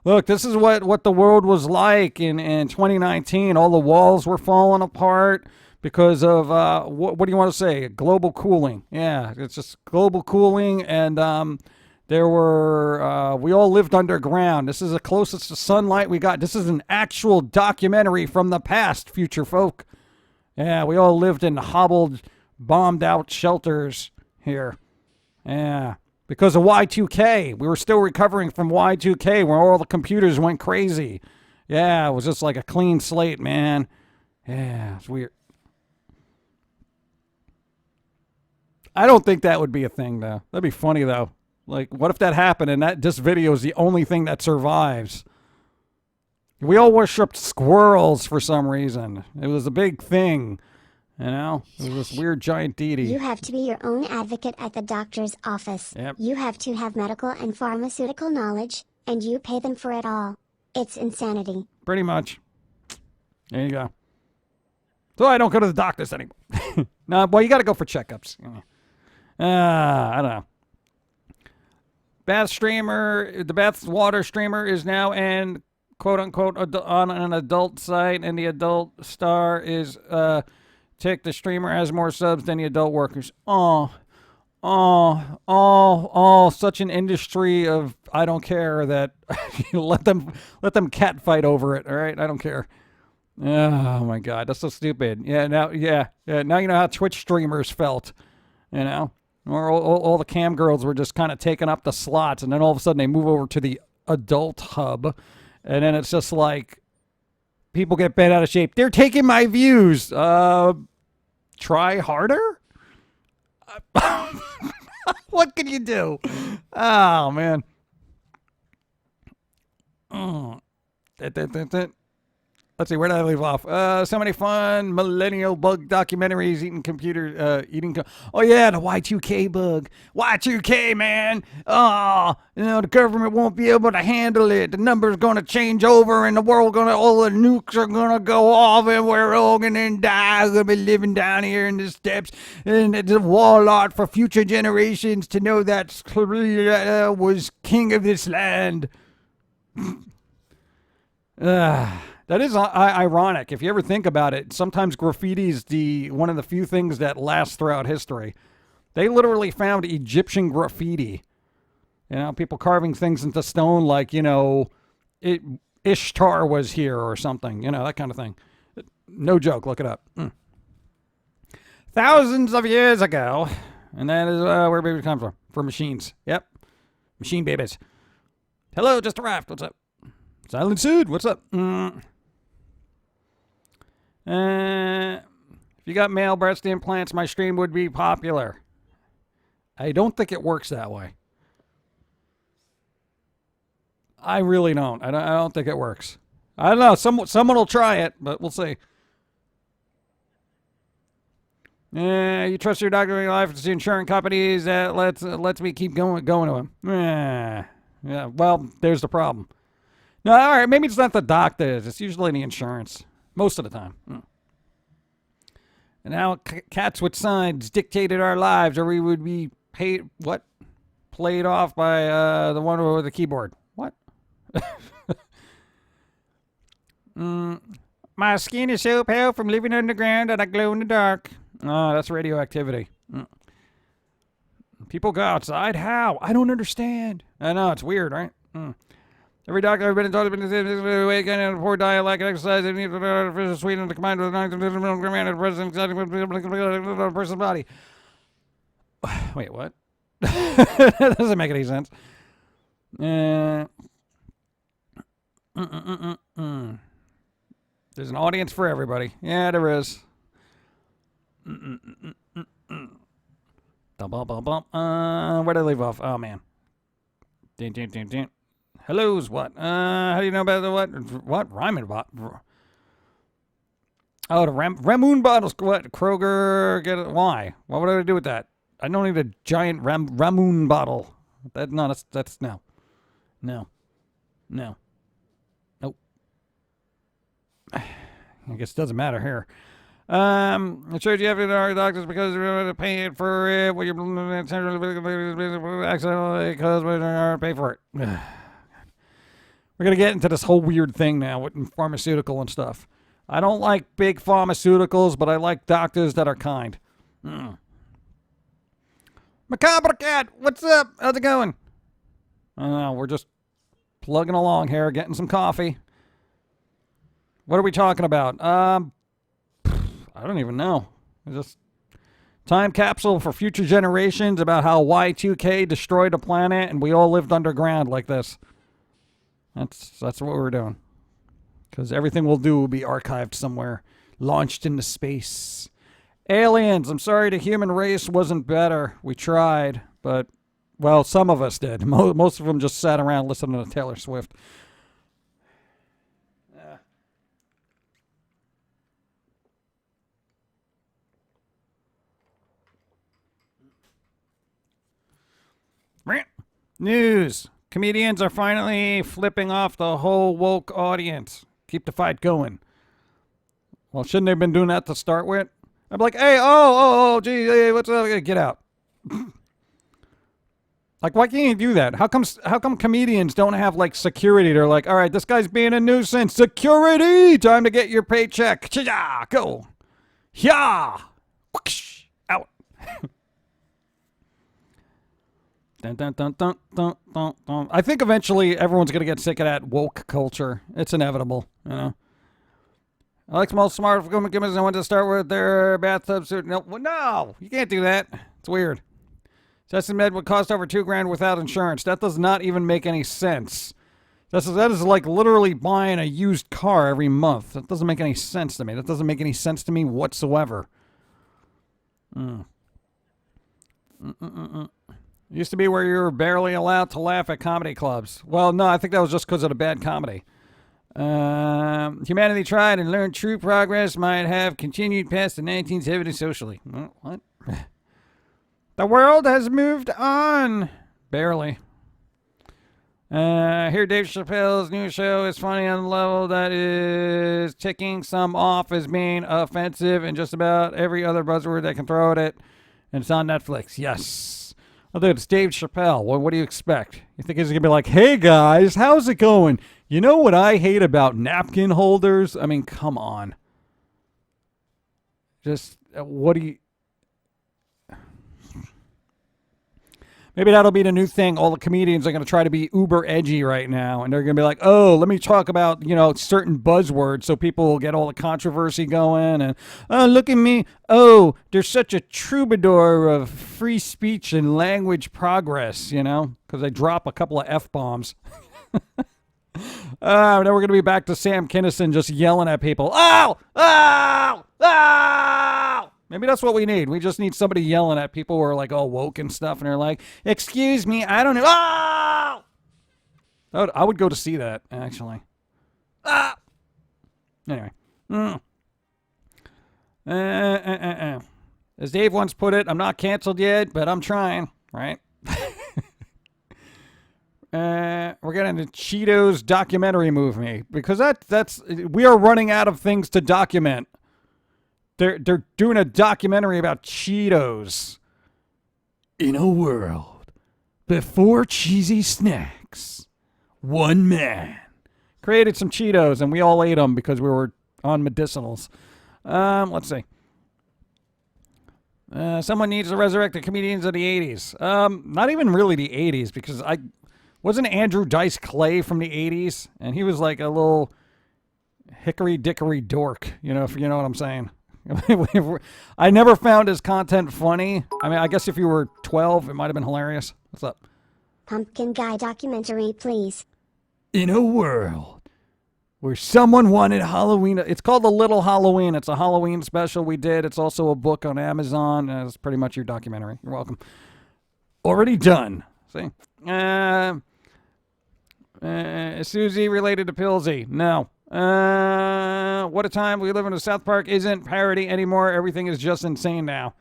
Look, this is what the world was like in 2019. All the walls were falling apart. Because of, what do you want to say? Global cooling. Yeah, it's just global cooling. And we all lived underground. This is the closest to sunlight we got. This is an actual documentary from the past, future folk. Yeah, we all lived in hobbled, bombed out shelters here. Yeah, because of Y2K. We were still recovering from Y2K where all the computers went crazy. Yeah, it was just like a clean slate, man. Yeah, it's weird. I don't think that would be a thing, though. That'd be funny, though. Like, what if that happened and this video is the only thing that survives? We all worshipped squirrels for some reason. It was a big thing, you know? It was this weird giant deity. You have to be your own advocate at the doctor's office. Yep. You have to have medical and pharmaceutical knowledge, and you pay them for it all. It's insanity. Pretty much. There you go. So I don't go to the doctors anymore. No, boy, you got to go for checkups. I don't know. The bath water streamer is now in quote unquote on an adult site, and the adult star is tick. The streamer has more subs than the adult workers. Such an industry of I don't care that let them cat fight over it. All right, I don't care. Oh my God, that's so stupid. Now you know how Twitch streamers felt, you know. Or all the cam girls were just kind of taking up the slots, and then all of a sudden they move over to the adult hub, and then it's just like people get bent out of shape. They're taking my views. Try harder? What can you do? Oh, man. Let's see, where did I leave off? So many fun millennial bug documentaries oh yeah, the Y2K bug. Y2K, man. Oh, the government won't be able to handle it. The number's gonna change over and all the nukes are gonna go off and we're all gonna die. We're gonna be living down here in the steppes and it's a wall art for future generations to know that was king of this land. That is ironic. If you ever think about it, sometimes graffiti is one of the few things that lasts throughout history. They literally found Egyptian graffiti. People carving things into stone like, Ishtar was here or something, that kind of thing. No joke, look it up. Thousands of years ago, and that is where babies come from. For machines. Yep. Machine babies. Hello, just arrived. What's up? Silent Sid, what's up? If you got male breast implants, my stream would be popular. I don't think it works that way. I really don't. I don't think it works. I don't know. Someone will try it, but we'll see. You trust your doctor in your life? It's the insurance companies that lets me keep going to them. Yeah. Well, there's the problem. No, all right. Maybe it's not the doctors. It's usually the insurance. Most of the time. And now cats with signs dictated our lives, or we would be played off by the one with the keyboard. What? My skin is so pale from living underground that I glow in the dark. Oh, that's radioactivity. People go outside? How? I don't understand. I know, it's weird, right? Every doctor I've been told has been weight gain and poor diet, lack of exercise, and need artificial sweetener to combine with 9 milligram of the person's body. Wait, what? That doesn't make any sense. There's an audience for everybody. Yeah, there is. Where did I leave off? Oh, man. Hello's what? How do you know about the what? What? Rhyming bot? Oh, the Ramoon bottles. What? Kroger, get it? Why? What would I do with that? I don't need a giant Ramoon bottle. That's no. Nope. I guess it doesn't matter here. It shows you have to our doctors because we're paying for it. Well, you're accidentally because we don't pay for it. We're going to get into this whole weird thing now with pharmaceutical and stuff. I don't like big pharmaceuticals, but I like doctors that are kind. Macabre Cat, what's up? How's it going? I don't know, we're just plugging along here, getting some coffee. What are we talking about? I don't even know. It's just time capsule for future generations about how Y2K destroyed the planet and we all lived underground like this. That's what we're doing. Because everything we'll do will be archived somewhere. Launched into space. Aliens, I'm sorry the human race wasn't better. We tried, but, well, some of us did. Most of them just sat around listening to Taylor Swift. News. Comedians are finally flipping off the whole woke audience. Keep the fight going. Well, shouldn't they have been doing that to start with? I'm like, hey, gee, hey, what's up? Get out. Like, why can't you do that? How come comedians don't have, like, security? They're like, all right, this guy's being a nuisance. Security! Time to get your paycheck. Cha-ya! Go. Yeah! Whoosh! Out. Dun, dun, dun, dun, dun, dun, dun. I think eventually everyone's going to get sick of that woke culture. It's inevitable, you know. I like small, smart women. I want to start with their bathtub suit. No, you can't do that. It's weird. Testing med would cost over $2,000 without insurance. That does not even make any sense. That is like literally buying a used car every month. That doesn't make any sense to me. That doesn't make any sense to me whatsoever. It used to be where you were barely allowed to laugh at comedy clubs. Well, no, I think that was just because of the bad comedy. Humanity tried and learned true progress might have continued past the 1970s socially. What? The world has moved on. Barely. Here Dave Chappelle's new show is funny on the level that is ticking some off as being offensive and just about every other buzzword that can throw at it. And it's on Netflix. Yes. Oh, dude, it's Dave Chappelle. What do you expect? You think he's going to be like, hey, guys, how's it going? You know what I hate about napkin holders? I mean, come on. Just, what do you... Maybe that'll be the new thing. All the comedians are going to try to be uber edgy right now. And they're going to be like, oh, let me talk about, certain buzzwords so people will get all the controversy going. And, oh, look at me. Oh, there's such a troubadour of free speech and language progress, because I drop a couple of F-bombs. Then we're going to be back to Sam Kinison just yelling at people. Ow! Ow! Ow! Maybe that's what we need. We just need somebody yelling at people who are like all woke and stuff, and they're like, excuse me, I don't know. Oh! I would go to see that, actually. Ah! Anyway. As Dave once put it, I'm not canceled yet, but I'm trying, right? We're getting a Cheetos documentary movie, because we are running out of things to document. They're doing a documentary about Cheetos. In a world before cheesy snacks, one man created some Cheetos, and we all ate them because we were on medicinals. Let's see. Someone needs to resurrect the comedians of the 80s. Not even really the 80s, because wasn't Andrew Dice Clay from the 80s? And he was like a little hickory-dickory dork, if you know what I'm saying. I never found his content funny. I mean, I guess if you were 12, it might have been hilarious. What's up? Pumpkin Guy documentary, please. In a world where someone wanted Halloween. It's called The Little Halloween. It's a Halloween special we did. It's also a book on Amazon. It's pretty much your documentary. You're welcome. Already done. See? Susie related to Pillsy? No. What a time we live in. A South Park isn't parody anymore. Everything is just insane now.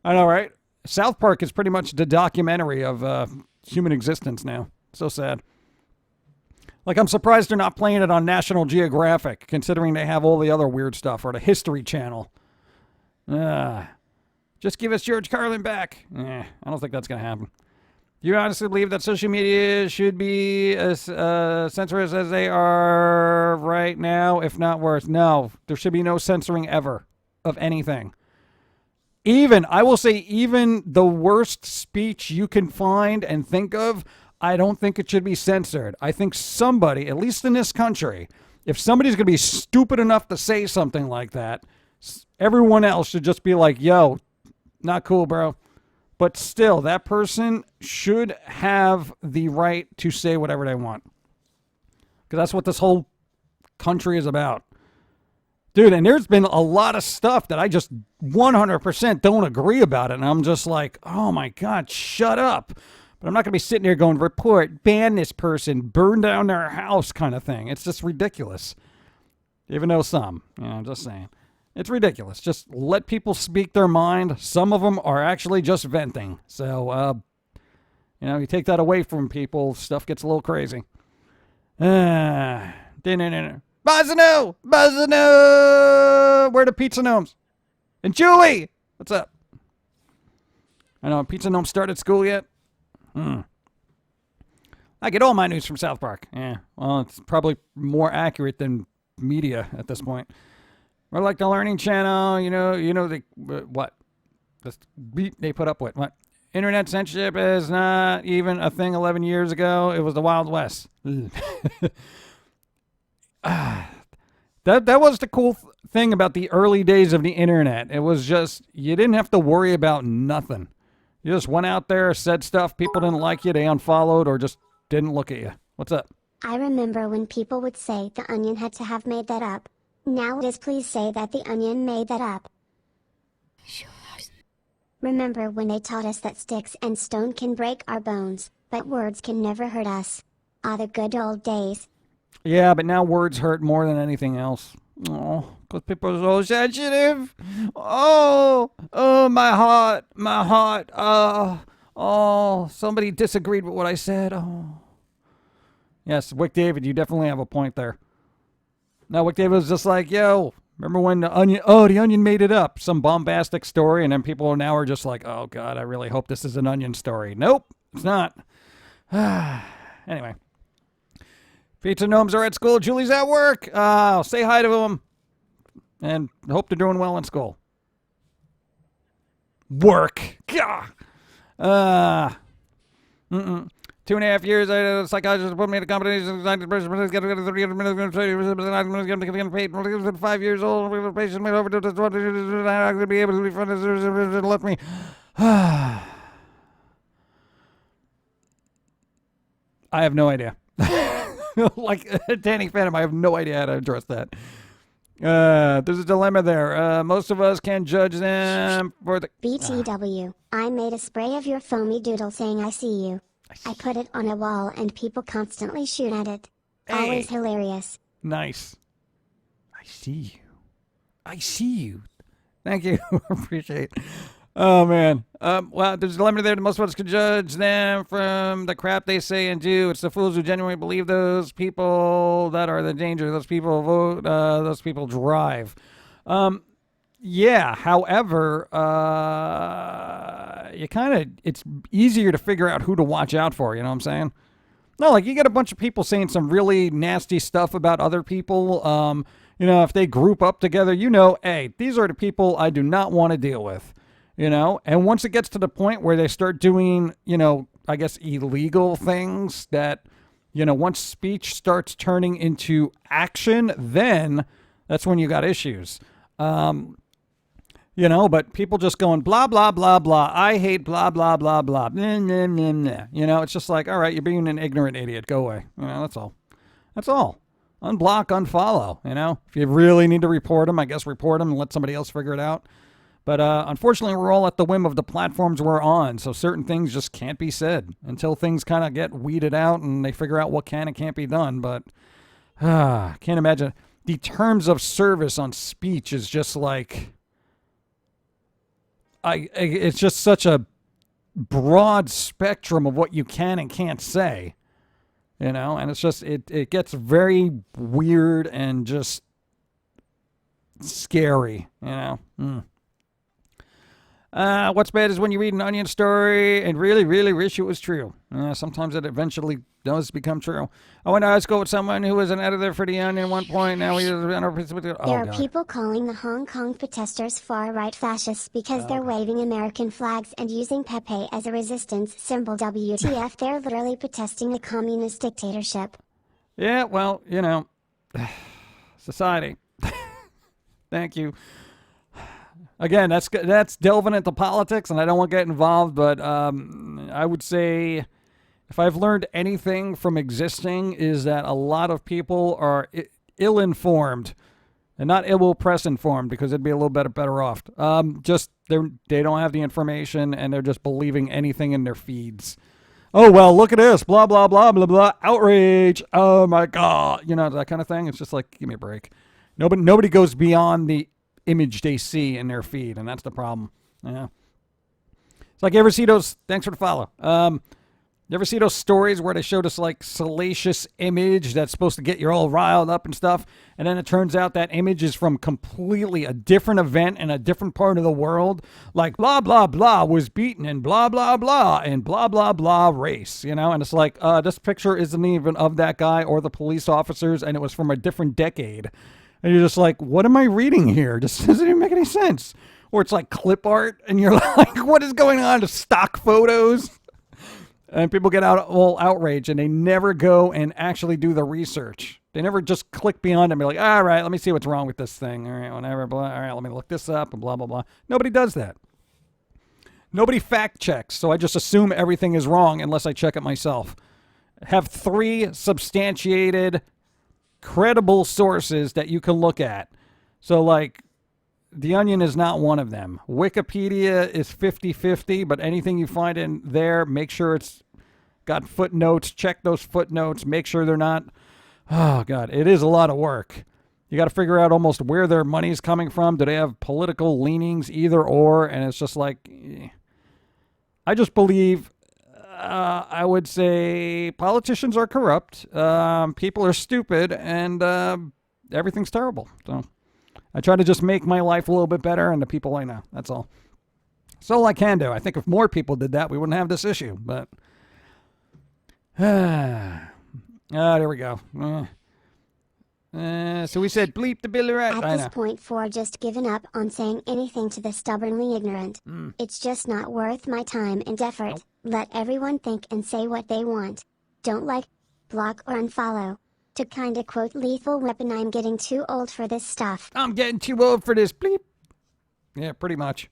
I know, right? South Park is pretty much the documentary of human existence now. So sad. Like, I'm surprised they're not playing it on National Geographic, considering they have all the other weird stuff, or the History Channel. Just give us George Carlin back. I don't think that's going to happen. Do you honestly believe that social media should be as censorous as they are right now, if not worse? No, there should be no censoring ever of anything. I will say, even the worst speech you can find and think of, I don't think it should be censored. I think somebody, at least in this country, if somebody's going to be stupid enough to say something like that, everyone else should just be like, yo, not cool, bro. But still, that person should have the right to say whatever they want. Because that's what this whole country is about. Dude, and there's been a lot of stuff that I just 100% don't agree about it. And I'm just like, oh my God, shut up. But I'm not going to be sitting here going, report, ban this person, burn down their house kind of thing. It's just ridiculous. Even though some, I'm just saying. It's ridiculous. Just let people speak their mind. Some of them are actually just venting. So, you take that away from people, stuff gets a little crazy. Buzzino! Buzzino! Where are the pizza gnomes? And Julie! What's up? I know, pizza gnome started school yet? I get all my news from South Park. Yeah, well, it's probably more accurate than media at this point. Or like the Learning Channel, what? This beat they put up with. What? Internet censorship is not even a thing 11 years ago. It was the Wild West. That was the cool thing about the early days of the internet. It was just, you didn't have to worry about nothing. You just went out there, said stuff, people didn't like you, they unfollowed or just didn't look at you. What's up? I remember when people would say the Onion had to have made that up. Now it is please say that the Onion made that up. Remember when they taught us that sticks and stone can break our bones, but words can never hurt us. Ah, the good old days. Yeah, but now words hurt more than anything else. Oh, because people are so sensitive. Oh, my heart. Oh, somebody disagreed with what I said. Oh. Yes, Wick David, you definitely have a point there. Now, Wick David was just like, yo, remember when the Onion made it up, some bombastic story, and then people now are just like, oh, God, I really hope this is an Onion story. Nope, it's not. Anyway. Pizza Gnomes are at school. Julie's at work. Say hi to them. And hope they're doing well in school. Work. Gah. 2.5 years, a psychologist put me in a competition. 5 years old. Patient made over to the I'm going to be able to be funded. Left me. I have no idea. Like Danny Phantom, I have no idea how to address that. There's a dilemma there. Most of us can judge them for the... BTW, I made a spray of your foamy doodle saying I see you. I put it on a wall and people constantly shoot at it. Always hilarious. Nice. I see you. I see you. Thank you. Appreciate it. Oh, man. Well, there's a dilemma there. Most of us can judge them from the crap they say and do. It's the fools who genuinely believe those people that are the danger. Those people vote. Those people drive. Yeah. However, it's easier to figure out who to watch out for. You know what I'm saying? No, like you get a bunch of people saying some really nasty stuff about other people. If they group up together, hey, these are the people I do not want to deal with. And once it gets to the point where they start doing, I guess illegal things that, once speech starts turning into action, then that's when you got issues. But people just going blah, blah, blah, blah. I hate blah, blah, blah, blah. Nah, nah, nah, nah. It's just like, all right, you're being an ignorant idiot. Go away. That's all. That's all. Unblock, unfollow. If you really need to report them, I guess report them and let somebody else figure it out. But unfortunately, we're all at the whim of the platforms we're on, so certain things just can't be said until things kind of get weeded out and they figure out what can and can't be done. But can't imagine. The terms of service on speech is just like... it's just such a broad spectrum of what you can and can't say, and it's just, it gets very weird and just scary, What's bad is when you read an Onion story and really, really wish it was true. Sometimes it eventually does become true. I went to high school with someone who was an editor for The Onion at one point. Now he's There are people calling the Hong Kong protesters far-right fascists because they're waving American flags and using Pepe as a resistance symbol. WTF, they're literally protesting the communist dictatorship. Yeah, well, society. Thank you. Again, that's delving into politics, and I don't want to get involved, but I would say if I've learned anything from existing is that a lot of people are ill-informed, and not ill-press informed, because it'd be a little bit better off. Just they don't have the information, and they're just believing anything in their feeds. Oh, well, look at this, blah, blah, blah, blah, blah, outrage, oh my God, that kind of thing. It's just like, give me a break. Nobody goes beyond the image they see in their feed, and that's the problem. Yeah. It's like, you ever see those, thanks for the follow. You ever see those stories where they show this like salacious image that's supposed to get you all riled up and stuff, and then it turns out that image is from completely a different event in a different part of the world, like blah blah blah was beaten in blah blah blah and blah blah blah race, and it's like, this picture isn't even of that guy or the police officers, and it was from a different decade. And you're just like, what am I reading here? This doesn't even make any sense. Or it's like clip art, and you're like, what is going on? Stock photos? And people get all outraged, and they never go and actually do the research. They never just click beyond it and be like, all right, let me see what's wrong with this thing. All right, whatever, blah. All right, let me look this up, and blah, blah, blah. Nobody does that. Nobody fact checks, so I just assume everything is wrong unless I check it myself. Have 3 substantiated credible sources that you can look at. So like The Onion is not one of them. Wikipedia is 50-50, but anything you find in there, make sure it's got footnotes. Check those footnotes. Make sure they're not Oh, God, it is a lot of work. You got to figure out almost where their money's coming from. Do they have political leanings, either or? And it's just like, I just believe, I would say politicians are corrupt, people are stupid, and everything's terrible. So I try to just make my life a little bit better and the people I know. That's all. That's all I can do. I think if more people did that, we wouldn't have this issue. But, there we go. So we said bleep the bill right. At this point, for just given up on saying anything to the stubbornly ignorant. It's just not worth my time and effort. Nope. Let everyone think and say what they want. Don't like, block or unfollow. To kinda quote Lethal Weapon, I'm getting too old for this stuff. I'm getting too old for this bleep. Yeah, pretty much.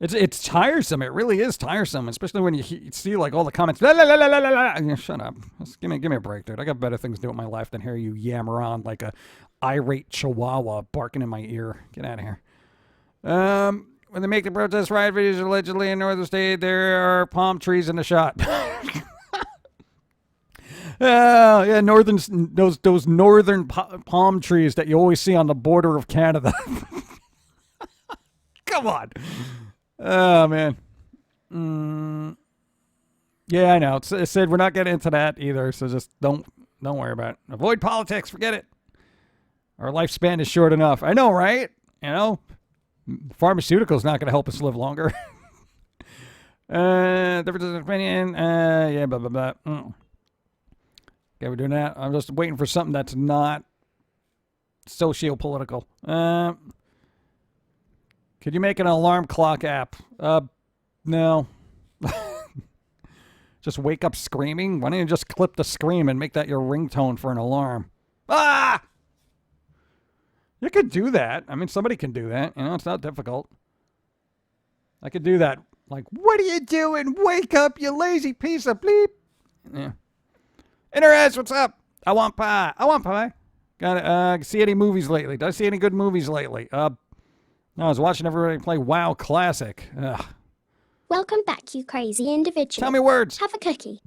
It's tiresome. It really is tiresome, especially when you see like all the comments. La, la, la, la, la, la. Yeah, shut up. Just give me a break, dude. I got better things to do with my life than hear you yammer on like a irate chihuahua barking in my ear. Get out of here. When they make the protest riot videos allegedly in northern state, there are palm trees in the shot. Yeah, those northern palm trees that you always see on the border of Canada. Come on. Oh, man. Yeah, I know. It said we're not getting into that either, so just don't worry about it. Avoid politics. Forget it. Our lifespan is short enough. I know, right? You know? Pharmaceuticals not going to help us live longer. Difference of opinion. Yeah, blah, blah, blah. Okay, we're doing that. I'm just waiting for something that's not socio-political. Could you make an alarm clock app? No. Just wake up screaming? Why don't you just clip the scream and make that your ringtone for an alarm? Ah! You could do that. I mean, somebody can do that. You know, it's not difficult. I could do that. Like, what are you doing? Wake up, you lazy piece of bleep. Yeah. Interest, what's up? I want pie. I want pie. Got it. See any movies lately? Did I see any good movies lately? No, I was watching everybody play WoW Classic. Ugh. Welcome back, you crazy individual. Tell me words. Have a cookie.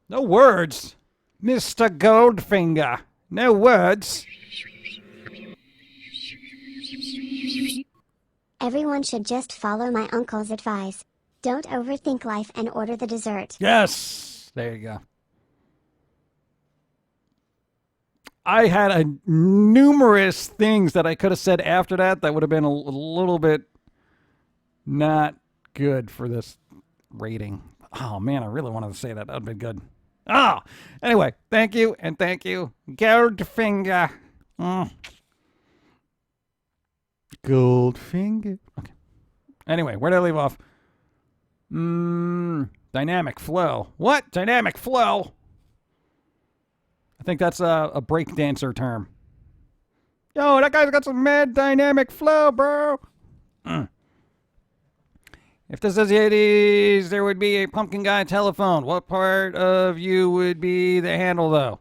No words. Mr. Goldfinger. No words. Everyone should just follow my uncle's advice. Don't overthink life and order the dessert. Yes. There you go. I had numerous things that I could have said after that would have been a little bit not good for this rating. Oh, man, I really wanted to say that. That would have been good. Oh, anyway, thank you, and thank you. Goldfinger. Goldfinger. Okay. Anyway, where did I leave off? Dynamic flow. What? Dynamic flow? I think that's a break dancer term. Yo, that guy's got some mad dynamic flow, bro. If this is the 80s, there would be a Pum'Kin guy telephone. What part of you would be the handle, though?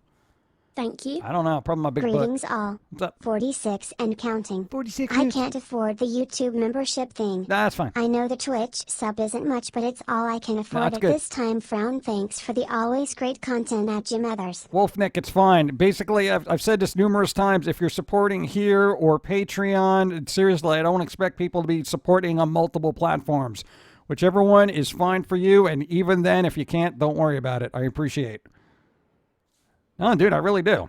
Thank you. I don't know. Probably my big Greetings butt. all. What's up? 46 and counting. 46 I minutes. can't afford the YouTube membership thing. That's fine. I know the Twitch sub isn't much, but it's all I can afford That's at good. this time. Frown. Thanks for the always great content at Jim Others. Wolfnick, it's fine. Basically, I've said this numerous times. If you're supporting here or Patreon, seriously, I don't expect people to be supporting on multiple platforms. Whichever one is fine for you, and even then, if you can't, don't worry about it. I appreciate. No, dude, I really do.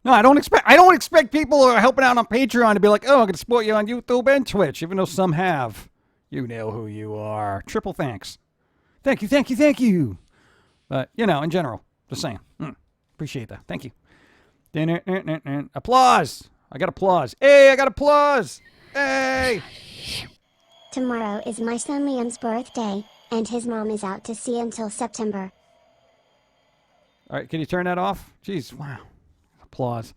No, I don't expect people who are helping out on Patreon to be like, oh, I can support you on YouTube and Twitch, even though some have. You know who you are. Triple thanks. Thank you, thank you, thank you. But, you know, in general, just saying. Appreciate that. Thank you. Applause. I got applause. Hey, I got applause. Hey. Tomorrow is my son Liam's birthday, and his mom is out to sea until September. All right, can you turn that off? Jeez, wow. Applause.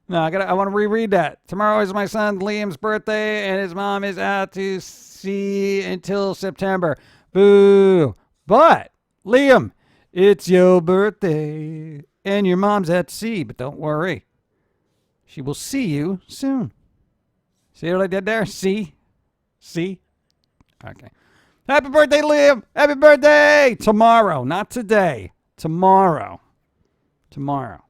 No, I want to reread that. Tomorrow is my son Liam's birthday, and his mom is out to sea until September. Boo. But, Liam, it's your birthday, and your mom's at sea, but don't worry. She will see you soon. See what I did there? See? Okay. Happy birthday, Liam! Happy birthday! Tomorrow, not today. Tomorrow. tomorrow.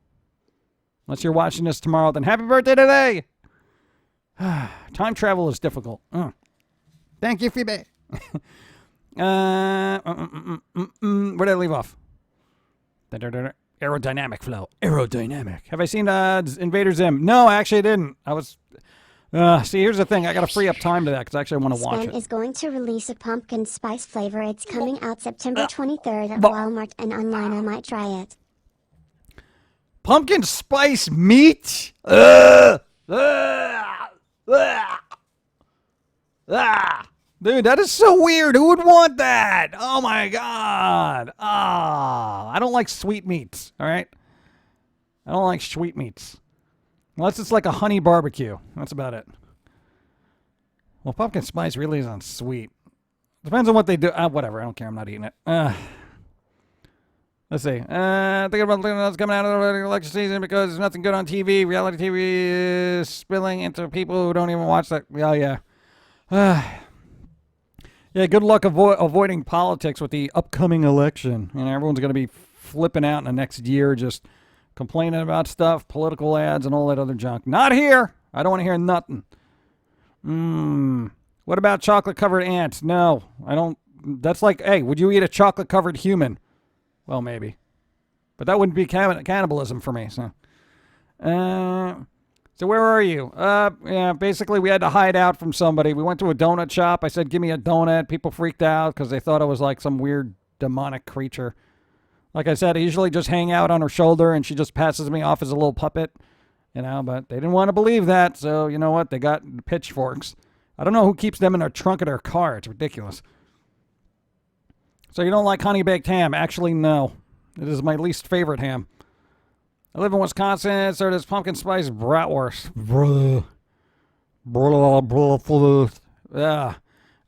Unless you're watching this tomorrow, then happy birthday today. Time travel is difficult. Thank you, Phoebe. Where did I leave off? Aerodynamic flow. Aerodynamic. Have I seen Invader Zim? No, actually I didn't. I was... see, here's the thing. I got to free up time to that because I actually want to watch Sven it. is going to release a pumpkin spice flavor. It's coming out September 23rd at Walmart and online. I might try it. Pumpkin spice meat? Dude, that is so weird. Who would want that? Oh my god. I don't like sweet meats, all right? I don't like sweet meats. Unless it's like a honey barbecue. That's about it. Well, pumpkin spice really isn't sweet. Depends on what they do. Whatever, I don't care. I'm not eating it. Let's see. Thinking about what's coming out of the election season because there's nothing good on TV. Reality TV is spilling into people who don't even watch that. Oh, yeah. Yeah, good luck avoiding politics with the upcoming election. You know, everyone's going to be flipping out in the next year just complaining about stuff, political ads, and all that other junk. Not here. I don't want to hear nothing. What about chocolate-covered ants? No, I don't. That's like, hey, would you eat a chocolate-covered human? Well, maybe. But that wouldn't be cannibalism for me, so. So where are you? Yeah, basically we had to hide out from somebody. We went to a donut shop. I said, give me a donut. People freaked out because they thought I was like some weird demonic creature. Like I said, I usually just hang out on her shoulder and she just passes me off as a little puppet. You know, but they didn't want to believe that. So, you know what? They got pitchforks. I don't know who keeps them in their trunk of their car. It's ridiculous. So you don't like honey baked ham? Actually, no. It is my least favorite ham. I live in Wisconsin, so there's pumpkin spice bratwurst. Yeah.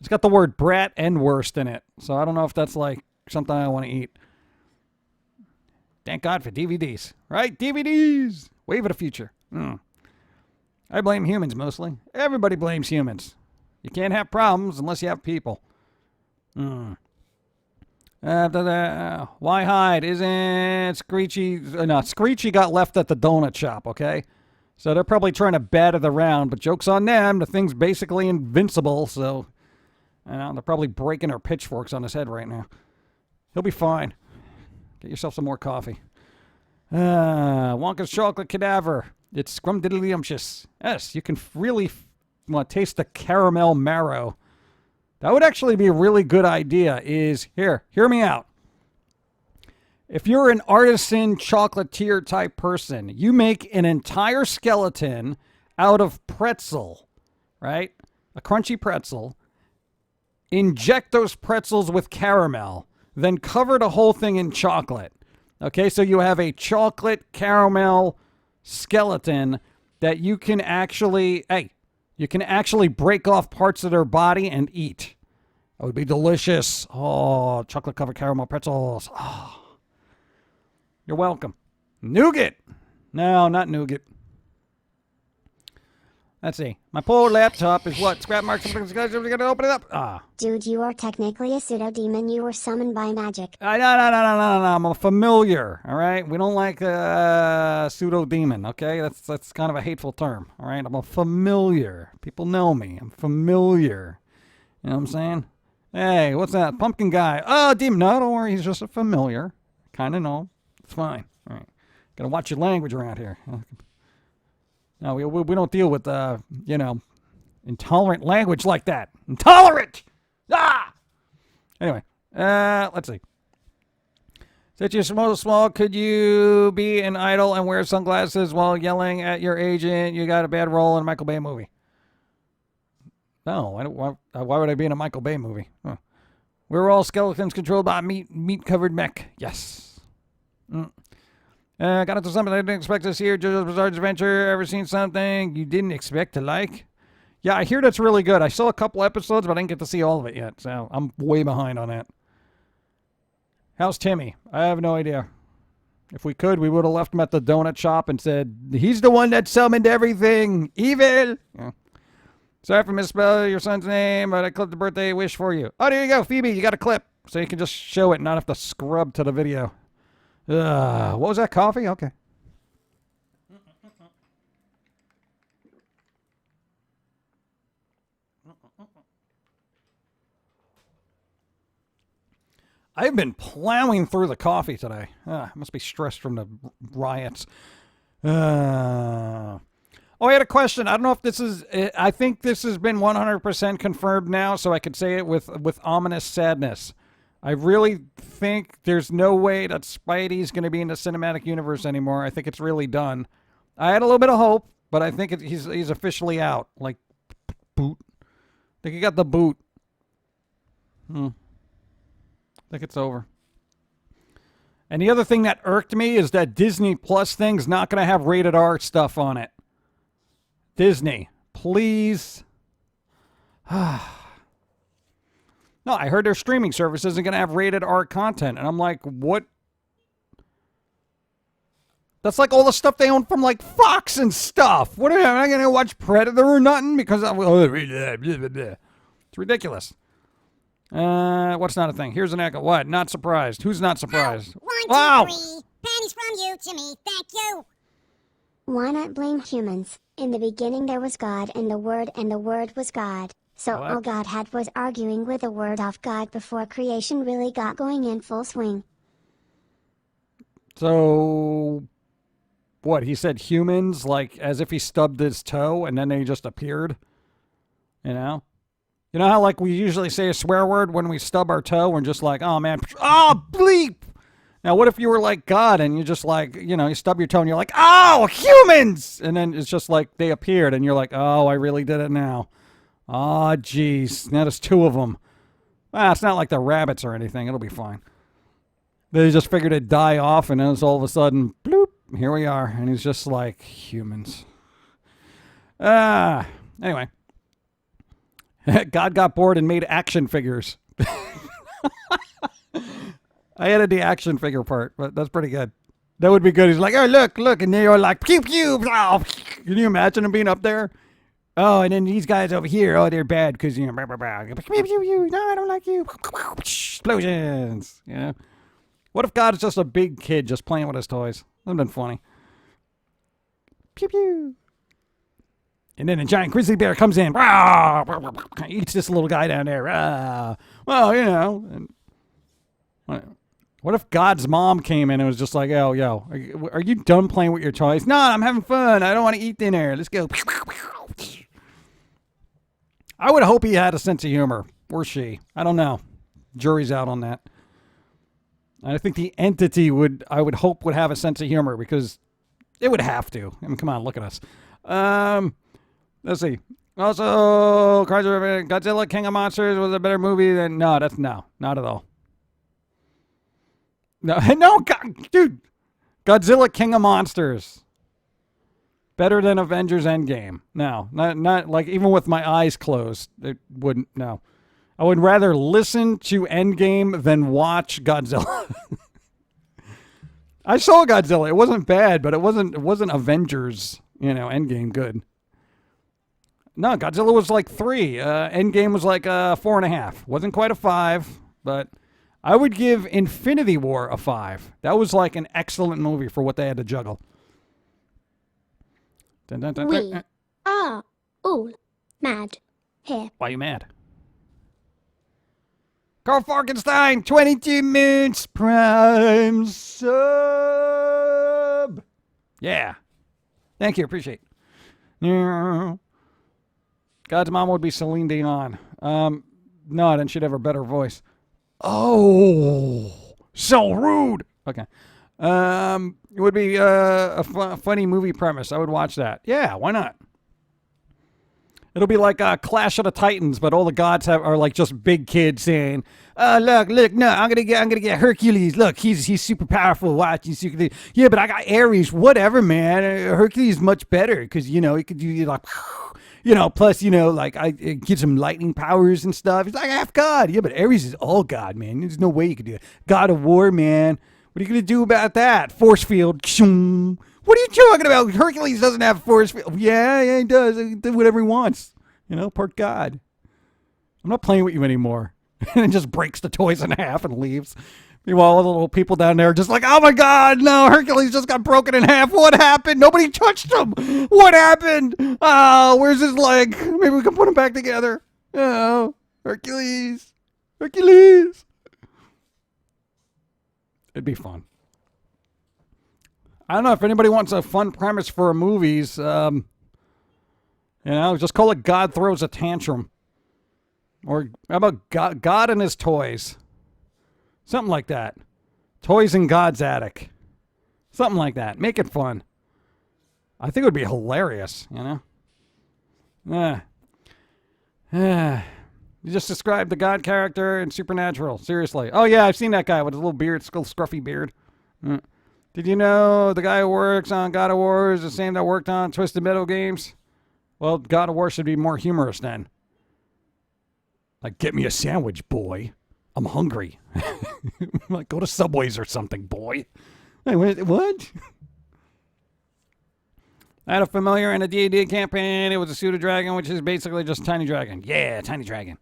It's got the word brat and wurst in it. So I don't know if that's like something I want to eat. Thank God for DVDs. Right? DVDs! Wave of the future. I blame humans mostly. Everybody blames humans. You can't have problems unless you have people. Why hide? Isn't Screechy... No, Screechy got left at the donut shop, okay? So they're probably trying to bat it around, but joke's on them. The thing's basically invincible, so... You know, they're probably breaking their pitchforks on his head right now. He'll be fine. Get yourself some more coffee. Wonka's chocolate cadaver. It's scrumdiddlyumptious. Yes, you can really taste the caramel marrow. That would actually be a really good idea is, hear me out. If you're an artisan chocolatier type person, you make an entire skeleton out of pretzel, right? A crunchy pretzel. Inject those pretzels with caramel, then cover the whole thing in chocolate. Okay, so you have a chocolate caramel skeleton that you can actually, you can actually break off parts of their body and eat. That would be delicious. Oh, chocolate-covered caramel pretzels. Oh. You're welcome. Nougat. No, not nougat. Let's see. My poor laptop is what? Scrap marks. We're going to open it up. Dude, you are technically a pseudo-demon. You were summoned by magic. No. I'm a familiar, all right? We don't like pseudo-demon, okay? That's kind of a hateful term, all right? I'm a familiar. People know me. I'm familiar. You know what I'm saying? Hey, what's that? Pumpkin guy. Oh, demon. No, don't worry. He's just a familiar. Kind of know. It's fine. All right. Got to watch your language around here. No, we don't deal with, intolerant language like that. Intolerant! Anyway, let's see. Since you're small, could you be an idol and wear sunglasses while yelling at your agent you got a bad role in a Michael Bay movie? No, why would I be in a Michael Bay movie? Huh. We're all skeletons controlled by meat-covered mech. Yes. Got into something I didn't expect this year. JoJo's Bizarre Adventure. Ever seen something you didn't expect to like? Yeah, I hear that's really good. I saw a couple episodes, but I didn't get to see all of it yet. So I'm way behind on that. How's Timmy? I have no idea. If we could, we would have left him at the donut shop and said, he's the one that summoned everything. Evil! Yeah. Sorry for misspelling your son's name, but I clipped the birthday wish for you. Oh, there you go, Phoebe. You got a clip. So you can just show it and not have to scrub to the video. What was that, coffee? Okay. I've been plowing through the coffee today. Must be stressed from the riots. Oh, I had a question. I don't know if this is... I think this has been 100% confirmed now, so I could say it with ominous sadness. I really think there's no way that Spidey's going to be in the cinematic universe anymore. I think it's really done. I had a little bit of hope, but I think he's officially out. Like, boot. I think he got the boot. I think it's over. And the other thing that irked me is that Disney Plus thing's not going to have rated R stuff on it. Disney, please. No, I heard their streaming service isn't going to have rated R content. And I'm like, what? That's like all the stuff they own from like Fox and stuff. What am I going to watch Predator or nothing? Because it's ridiculous. What's not a thing? Here's an echo. What? Not surprised. Who's not surprised? One, two, three. Pennies from you to me. Thank you. Why not blame humans? In the beginning there was God and the Word was God. So What? all God had was arguing with the Word of God before creation really got going in full swing. So, what? He said humans, like as if he stubbed his toe and then they just appeared? You know? You know how like we usually say a swear word when we stub our toe? We're just like, oh man, oh bleep. Now what if you were like God and you just like, you know, you stub your toe and you're like, oh, humans! And then it's just like they appeared and you're like, oh, I really did it now. Oh, jeez. Now there's two of them. It's not like the rabbits or anything. It'll be fine. They just figured it'd die off and then it's all of a sudden, bloop, here we are. And he's just like, humans. Anyway. God got bored and made action figures. I added the action figure part, but that's pretty good. That would be good. He's like, oh, look. And they're like, pew, pew. Blah. Can you imagine him being up there? Oh, and then these guys over here, oh, they're bad because, you know, blah, blah, blah. Pew, pew, pew. No, I don't like you. Explosions. Yeah. What if God is just a big kid just playing with his toys? That would have been funny. Pew, pew. And then a giant grizzly bear comes in, eats this little guy down there. Well, you know. And what if God's mom came in and was just like, oh, yo, are you done playing with your toys? No, I'm having fun. I don't want to eat dinner. Let's go. I would hope he had a sense of humor. Or she. I don't know. Jury's out on that. I think the entity I would hope would have a sense of humor because it would have to. I mean, come on, look at us. Let's see. Also, Godzilla King of Monsters was a better movie than... No, not at all. No, God, dude. Godzilla King of Monsters. Better than Avengers Endgame. No, not like even with my eyes closed, it wouldn't. No, I would rather listen to Endgame than watch Godzilla. I saw Godzilla. It wasn't bad, but it wasn't Avengers. You know, Endgame good. No, Godzilla was like 3. Endgame was like 4.5. Wasn't quite a 5, but I would give Infinity War a 5. That was like an excellent movie for what they had to juggle. Dun, dun, dun, We dun. are all mad here. Why are you mad? Carl Falkenstein, 22 months prime sub. Yeah. Thank you. Appreciate it. Yeah. God's mom would be Celine Dion. No, then she'd have a better voice. Oh, so rude. Okay. It would be a funny movie premise. I would watch that. Yeah, why not? It'll be like Clash of the Titans, but all the gods are like just big kids saying, look, no, I'm gonna get Hercules. Look, he's super powerful. Watch, he's super. Yeah, but I got Ares. Whatever, man. Hercules is much better because you know he could do like. You know, plus, you know, like, it gives him lightning powers and stuff. He's like half God. Yeah, but Ares is all God, man. There's no way you could do it. God of War, man. What are you going to do about that? Force field. What are you talking about? Hercules doesn't have a force field. Yeah, he does. He can do whatever he wants. You know, part God. I'm not playing with you anymore. And just breaks the toys in half and leaves. Meanwhile, all the little people down there are just like, oh my God, no, Hercules just got broken in half. What happened? Nobody touched him. What happened? Oh, where's his leg? Maybe we can put him back together. Oh, Hercules. Hercules. It'd be fun. I don't know if anybody wants a fun premise for movies. Just call it God Throws a Tantrum. Or how about God and His Toys? Something like that. Toys in God's Attic. Something like that. Make it fun. I think it would be hilarious, You just described the God character in Supernatural. Seriously. Oh, yeah, I've seen that guy with his little beard, little scruffy beard. Did you know the guy who works on God of War is the same that worked on Twisted Metal games? Well, God of War should be more humorous then. Like, get me a sandwich, boy. I'm hungry. Like, go to Subways or something, boy. Hey, what? I had a familiar in a D&D campaign. It was a pseudo dragon, which is basically just tiny dragon. Yeah, tiny dragon.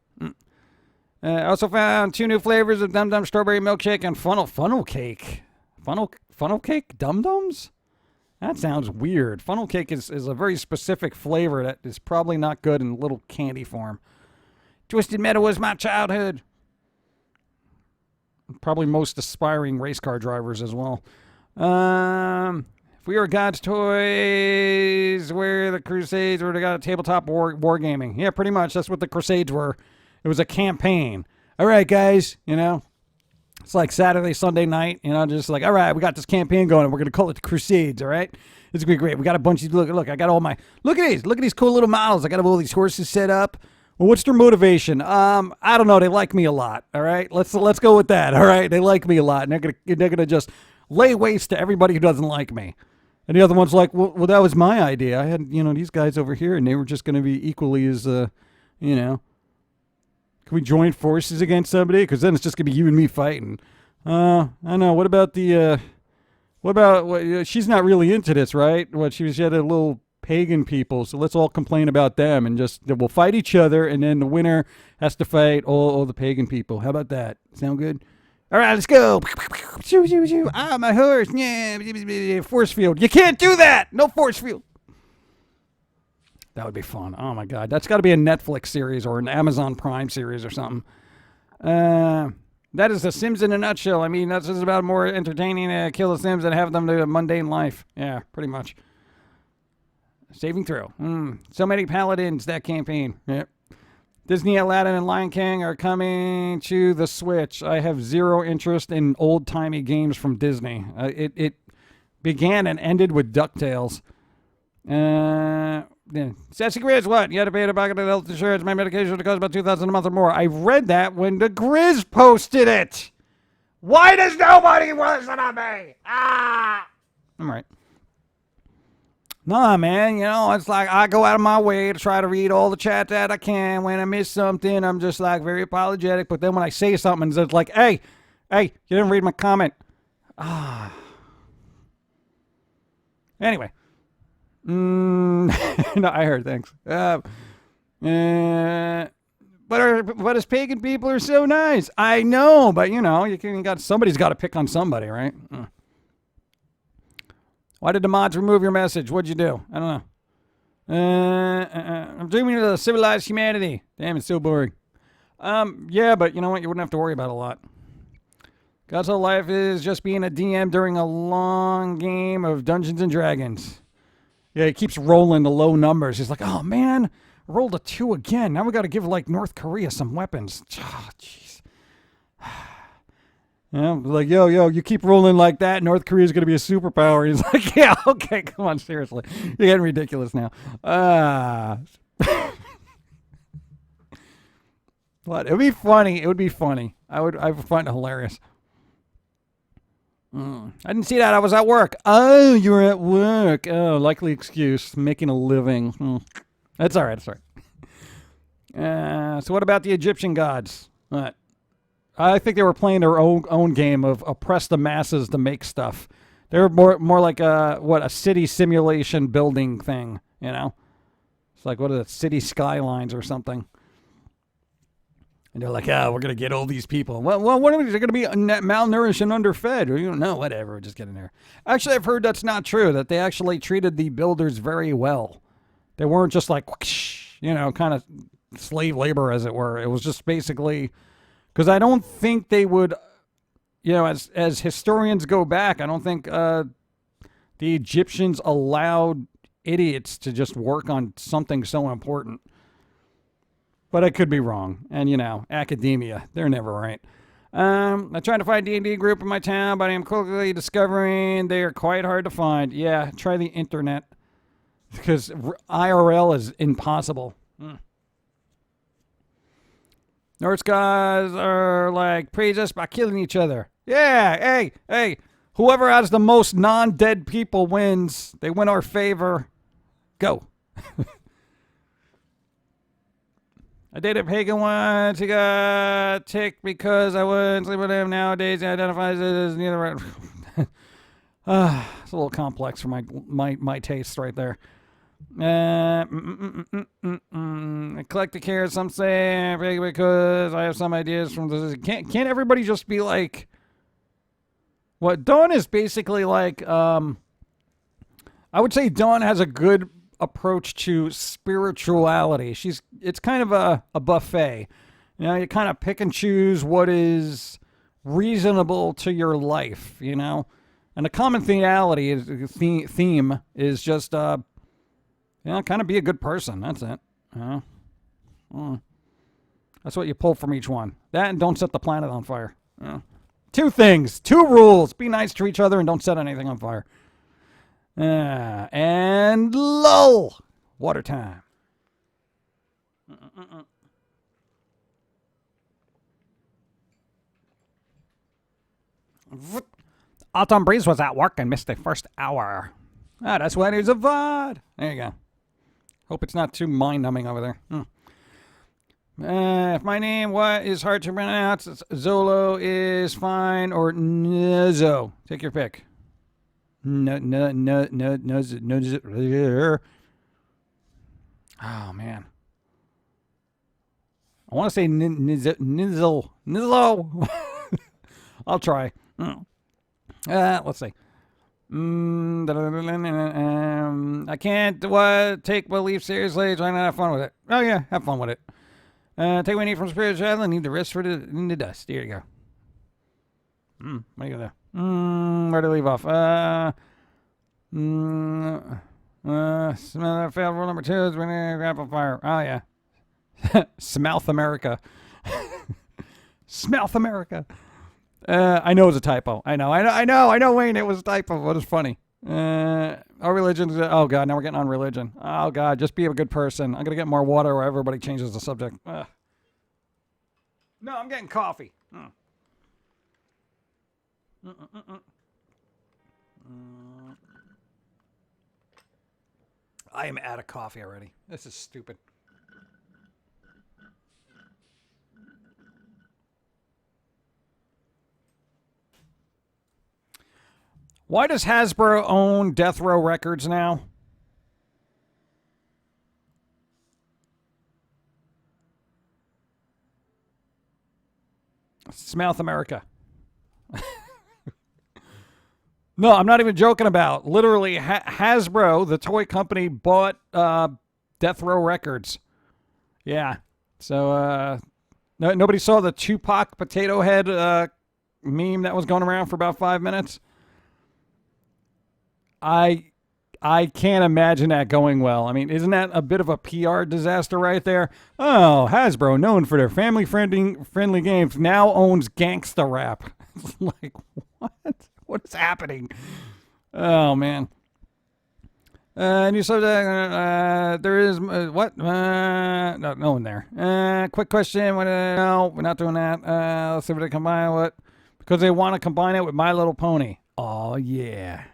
I also found 2 new flavors of Dum Dum strawberry milkshake and funnel cake. Funnel cake Dum Dums? That sounds weird. Funnel cake is a very specific flavor that is probably not good in little candy form. Twisted Metal was my childhood. Probably most aspiring race car drivers as well. If we were God's toys, where the Crusades were, they got a tabletop wargaming. Yeah, pretty much. That's what the Crusades were. It was a campaign. All right, guys, It's like Saturday, Sunday night, just like, all right, we got this campaign going, and we're going to call it the Crusades, all right? It's going to be great. We got a bunch of, look, I got all my, look at these cool little models. I got all these horses set up. Well, what's their motivation? I don't know. They like me a lot, all right? Let's go with that, all right? They like me a lot, and they're gonna just lay waste to everybody who doesn't like me. And the other one's like, well, that was my idea. I had, these guys over here, and they were just going to be equally as, Can we join forces against somebody? Because then it's just going to be you and me fighting. I don't know. What about she's not really into this, right? She had a little pagan people, so let's all complain about them and just, we'll fight each other, and then the winner has to fight all the pagan people. How about that? Sound good? All right, let's go. Ah, my horse. Yeah, force field. You can't do that. No force field. That would be fun. Oh, my God. That's got to be a Netflix series or an Amazon Prime series or something. That is The Sims in a nutshell. I mean, that's just about more entertaining to kill the Sims than have them live a mundane life. Yeah, pretty much. Saving throw. So many paladins, that campaign. Yep. Disney, Aladdin, and Lion King are coming to the Switch. I have zero interest in old-timey games from Disney. It began and ended with DuckTales. Sassy Grizz, what? You had to pay to pocket health insurance. My medication would cost about $2,000 a month or more. I read that when the Grizz posted it. Why does nobody listen to me? I'm right. Nah, man, it's like I go out of my way to try to read all the chat that I can. When I miss something, I'm just like very apologetic. But then when I say something, it's like, hey, you didn't read my comment. Anyway. No, I heard, thanks. But us pagan people are so nice. I know, but somebody's got to pick on somebody, right? Why did the mods remove your message? What'd you do? I don't know. I'm dreaming of a civilized humanity. Damn, it's so boring. Yeah, but you know what? You wouldn't have to worry about a lot. God's whole life is just being a DM during a long game of Dungeons and Dragons. Yeah, he keeps rolling the low numbers. He's like, oh, man, I rolled a 2 again. Now we got to give, North Korea some weapons. Oh, jeez. Like, yo, you keep rolling like that, North Korea's going to be a superpower. He's like, yeah, okay, come on, seriously. You're getting ridiculous now. What? It would be funny. I would find it hilarious. I didn't see that. I was at work. Oh, you were at work. Oh, likely excuse. Making a living. That's all right. So what about the Egyptian gods? What? I think they were playing their own game of oppress the masses to make stuff. They were more like a city simulation building thing, It's like, what are the city skylines or something? And they're like, we're going to get all these people. Well, what are they going to be malnourished and underfed? Or, you don't know, whatever, just get in there. Actually, I've heard that's not true, that they actually treated the builders very well. They weren't just like, whoosh, kind of slave labor, as it were. It was just basically, because I don't think they would, as historians go back, I don't think the Egyptians allowed idiots to just work on something so important. But I could be wrong. And, academia, they're never right. I tried to find a D&D group in my town, but I am quickly discovering they are quite hard to find. Yeah, try the internet. Because IRL is impossible. Norse gods are like, praise us by killing each other. Yeah, hey. Whoever has the most non-dead people wins. They win our favor. Go. I dated a pagan once. He got ticked because I wouldn't sleep with him. Nowadays, he identifies it as neither. It's a little complex for my taste right there. Eclectic here, some say, because I have some ideas from this. Can't everybody just be like, what? Dawn is basically like, I would say Dawn has a good approach to spirituality. It's kind of a buffet. You kind of pick and choose what is reasonable to your life, And a common theme is just, kind of be a good person. That's it. That's what you pull from each one. That and don't set the planet on fire. Two things, two rules. Be nice to each other and don't set anything on fire. And lull. Water time. Autumn Breeze was at work and missed the first hour. That's why there's a VOD. There you go. Hope it's not too mind-numbing over there. If my name is hard to pronounce, Zolo is fine, or Nzo. Take your pick. No. Oh, man. I want to say Nizzle. I'll try. Let's see. I can't take belief seriously. Trying to have fun with it. Oh, yeah. Have fun with it. Take what I need from spirituality. I need the rest for the dust. Here you go. What are you going to do? Where to leave off? Smell that failed rule number 2 is when you grab a fire. Oh, yeah. Smouth America. Smouth America. I know it's a typo. I know, Wayne, it was a typo. What is funny? Our religion is, oh, God, now we're getting on religion. Oh, God, just be a good person. I'm going to get more water where everybody changes the subject. No, I'm getting coffee. I am out of coffee already. This is stupid. Why does Hasbro own Death Row Records now? Smouth America. No, I'm not even joking about. Literally, Hasbro, the toy company, bought Death Row Records. Yeah. So, nobody saw the Tupac potato head meme that was going around for about 5 minutes? I can't imagine that going well. I mean, isn't that a bit of a PR disaster right there? Oh, Hasbro, known for their family-friendly games, now owns gangsta rap. It's like, what? What's happening? Oh, man. New subject, there is, what? No one there. Quick question. No, we're not doing that. Let's see what they combine with. Because they want to combine it with My Little Pony. Oh, yeah.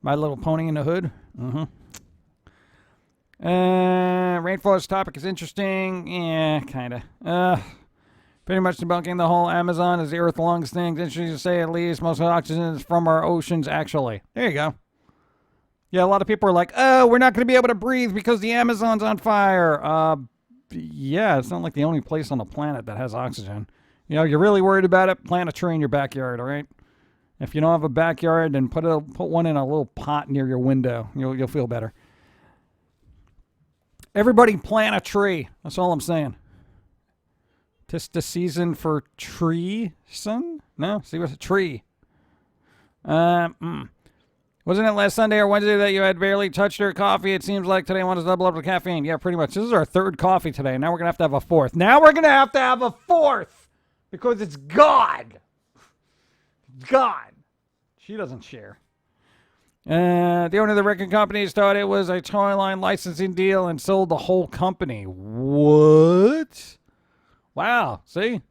My Little Pony in the Hood. Rainforest topic is interesting. Yeah, kind of. Pretty much debunking the whole Amazon is the earth lungs thing. Interesting to say at least. Most of the oxygen is from our oceans, actually. There you go. Yeah, a lot of people are like, oh, we're not going to be able to breathe because the Amazon's on fire. yeah, it's not like the only place on the planet that has oxygen. You know, you're really worried about it, plant a tree in your backyard, all right? If you don't have a backyard, then put one in a little pot near your window. You'll feel better. Everybody plant a tree. That's all I'm saying. Tis the season for tree, son? No? See what's a tree? Wasn't it last Sunday or Wednesday that you had barely touched your coffee? It seems like today I want to double up the caffeine. Yeah, pretty much. This is our third coffee today. Now we're going to have a fourth. Now we're going to have a fourth. Because it's God. God. She doesn't share. The owner of the record companies thought it was a toy line licensing deal and sold the whole company. What? Wow. See?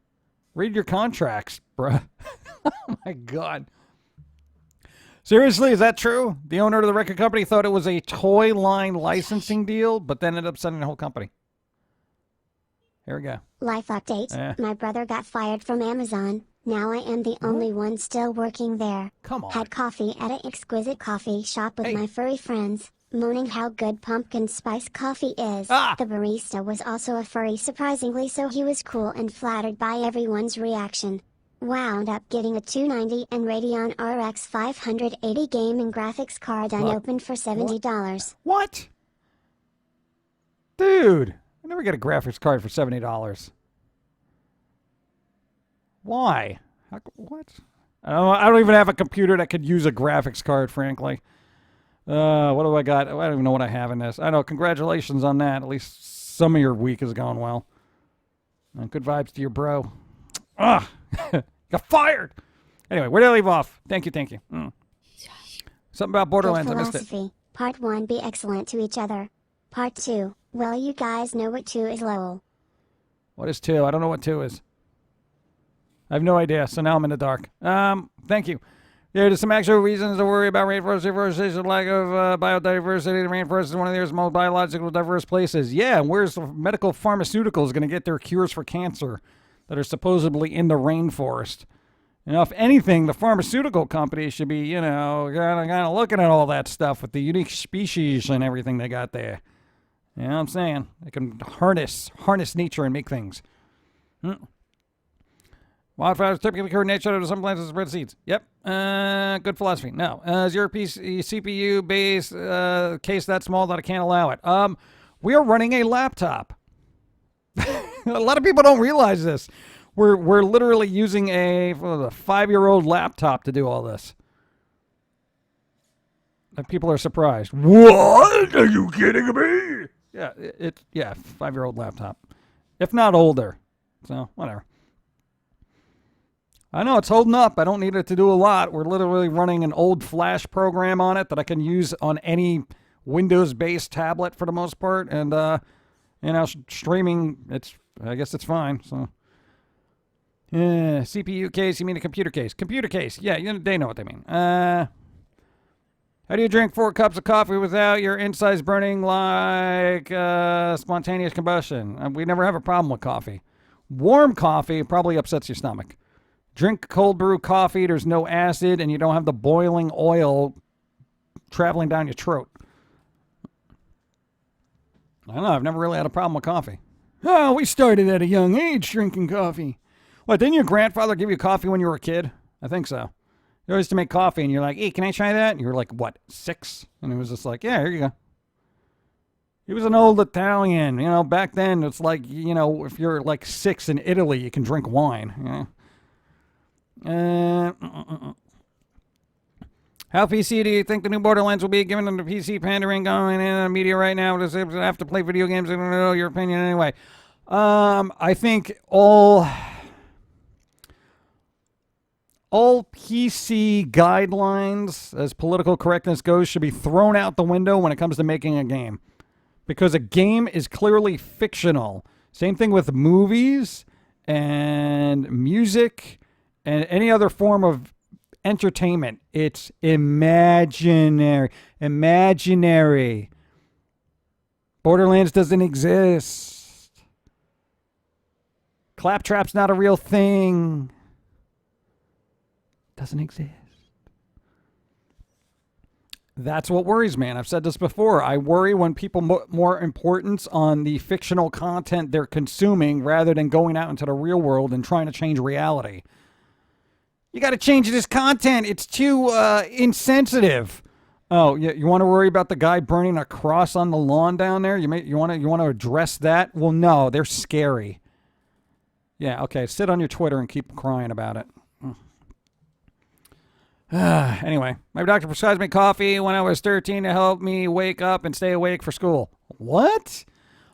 Read your contracts, bruh. Oh, my God. Seriously, is that true? The owner of the record company thought it was a toy line licensing deal, but then ended up selling the whole company. Here we go. Life update. My brother got fired from Amazon. Now I am the only one still working there. Come on. Had coffee at an exquisite coffee shop with my furry friends, moaning how good pumpkin spice coffee is. The barista was also a furry surprisingly, so he was cool and flattered by everyone's reaction. Wound up getting a 290 and Radeon RX 580 gaming graphics card unopened for $70. What? Dude, I never get a graphics card for $70. Why? What? I don't even have a computer that could use a graphics card, frankly. What do I got? I don't even know what I have in this. I know. Congratulations on that. At least some of your week is going well. Good vibes to your bro. Got fired. Anyway, where did I leave off? Thank you. Something about Borderlands. I missed it. Part 1, be excellent to each other. Part 2, well, you guys know what 2 is, lol. What is 2? I don't know what 2 is. I have no idea, so now I'm in the dark. Thank you. Yeah, there's some actual reasons to worry about rainforest deforestation, lack of biodiversity. The rainforest is one of the Earth's most biologically diverse places. Yeah, and where's the medical pharmaceuticals going to get their cures for cancer that are supposedly in the rainforest? You know, if anything, the pharmaceutical companies should be, kind of looking at all that stuff with the unique species and everything they got there. You know what I'm saying? They can harness nature and make things. Wildfires typically occur in nature. Some plants that spread seeds. Yep. Good philosophy. No. Is your CPU base case that small that I can't allow it? We are running a laptop. A lot of people don't realize this. We're literally using a 5-year-old laptop to do all this. And people are surprised. What? Are you kidding me? Yeah, 5-year-old laptop. If not older. So, whatever. I know it's holding up. I don't need it to do a lot. We're literally running an old Flash program on it that I can use on any Windows-based tablet for the most part. And, streaming, I guess it's fine. So, CPU case, you mean a computer case? Computer case, yeah, they know what they mean. How do you drink 4 cups of coffee without your insides burning like spontaneous combustion? We never have a problem with coffee. Warm coffee probably upsets your stomach. Drink cold brew coffee, there's no acid, and you don't have the boiling oil traveling down your throat. I don't know, I've never really had a problem with coffee. Oh, we started at a young age drinking coffee. What, didn't your grandfather give you coffee when you were a kid? I think so. He always used to make coffee, and you're like, hey, can I try that? And you were like, what, 6? And he was just like, yeah, here you go. He was an old Italian. Back then, it's like, if you're like 6 in Italy, you can drink wine, How PC do you think the new Borderlands will be, given the PC pandering going in the media right now? Does it have to play video games? I don't know your opinion anyway. I think all PC guidelines, as political correctness goes, should be thrown out the window when it comes to making a game. Because a game is clearly fictional. Same thing with movies and music and any other form of entertainment. It's imaginary. Borderlands doesn't exist. Claptrap's not a real thing. Doesn't exist. That's what worries me. And I've said this before. I worry when people more importance on the fictional content they're consuming rather than going out into the real world and trying to change reality. You got to change this content. It's too insensitive. Oh, yeah. You want to worry about the guy burning a cross on the lawn down there? You want to address that? Well, no, they're scary. Yeah. Okay. Sit on your Twitter and keep crying about it. Anyway, my doctor prescribed me coffee when I was 13 to help me wake up and stay awake for school. What?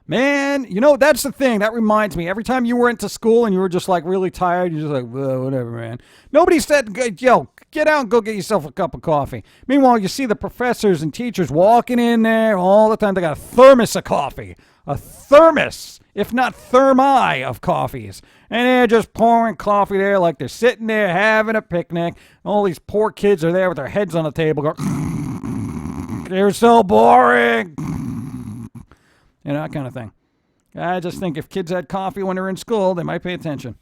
Man, that's the thing. That reminds me. Every time you went to school and you were just like really tired, you're just like, whatever, man. Nobody said, yo, get out and go get yourself a cup of coffee. Meanwhile, you see the professors and teachers walking in there all the time. They got a thermos of coffee. A thermos, if not thermi of coffees. And they're just pouring coffee there like they're sitting there having a picnic. All these poor kids are there with their heads on the table going, they're so boring. That kind of thing. I just think if kids had coffee when they're in school, they might pay attention.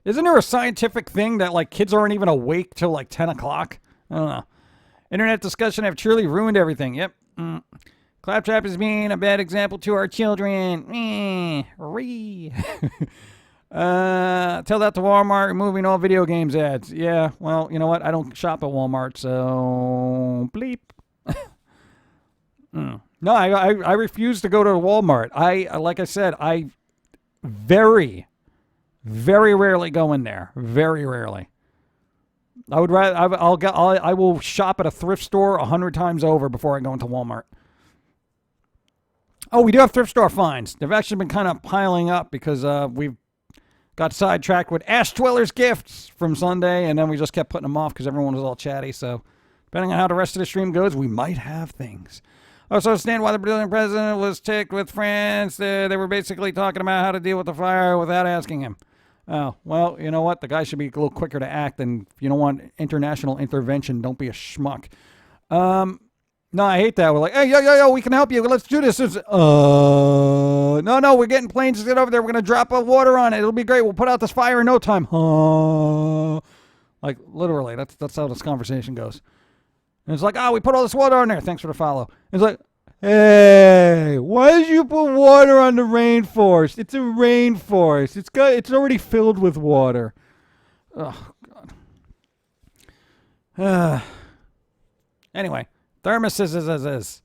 Isn't there a scientific thing that like kids aren't even awake till like 10 o'clock? I don't know. Internet discussion have truly ruined everything. Yep. Claptrap is being a bad example to our children. Tell that to Walmart, removing all video games ads. Yeah, well, you know what? I don't shop at Walmart, so bleep. No, I refuse to go to Walmart. Like I said, I very, very rarely go in there. Very rarely. I would rather I will shop at a thrift store 100 times over before I go into Walmart. Oh, we do have thrift store finds. They've actually been kind of piling up because we've got sidetracked with Ash Dweller's gifts from Sunday, and then we just kept putting them off because everyone was all chatty. So depending on how the rest of the stream goes, we might have things. Also, understand why the Brazilian president was ticked with France. They were basically talking about how to deal with the fire without asking him. Oh, well, you know what? The guy should be a little quicker to act, and if you don't want international intervention, don't be a schmuck. No, I hate that. We're like, hey, yo, we can help you. Let's do this. No, we're getting planes to get over there. We're going to drop water on it. It'll be great. We'll put out this fire in no time. Like, literally, that's how this conversation goes. And it's like, we put all this water on there. Thanks for the follow. It's like, hey, why did you put water on the rainforest? It's a rainforest. It's already filled with water. Oh, God. Anyway. Thermoses.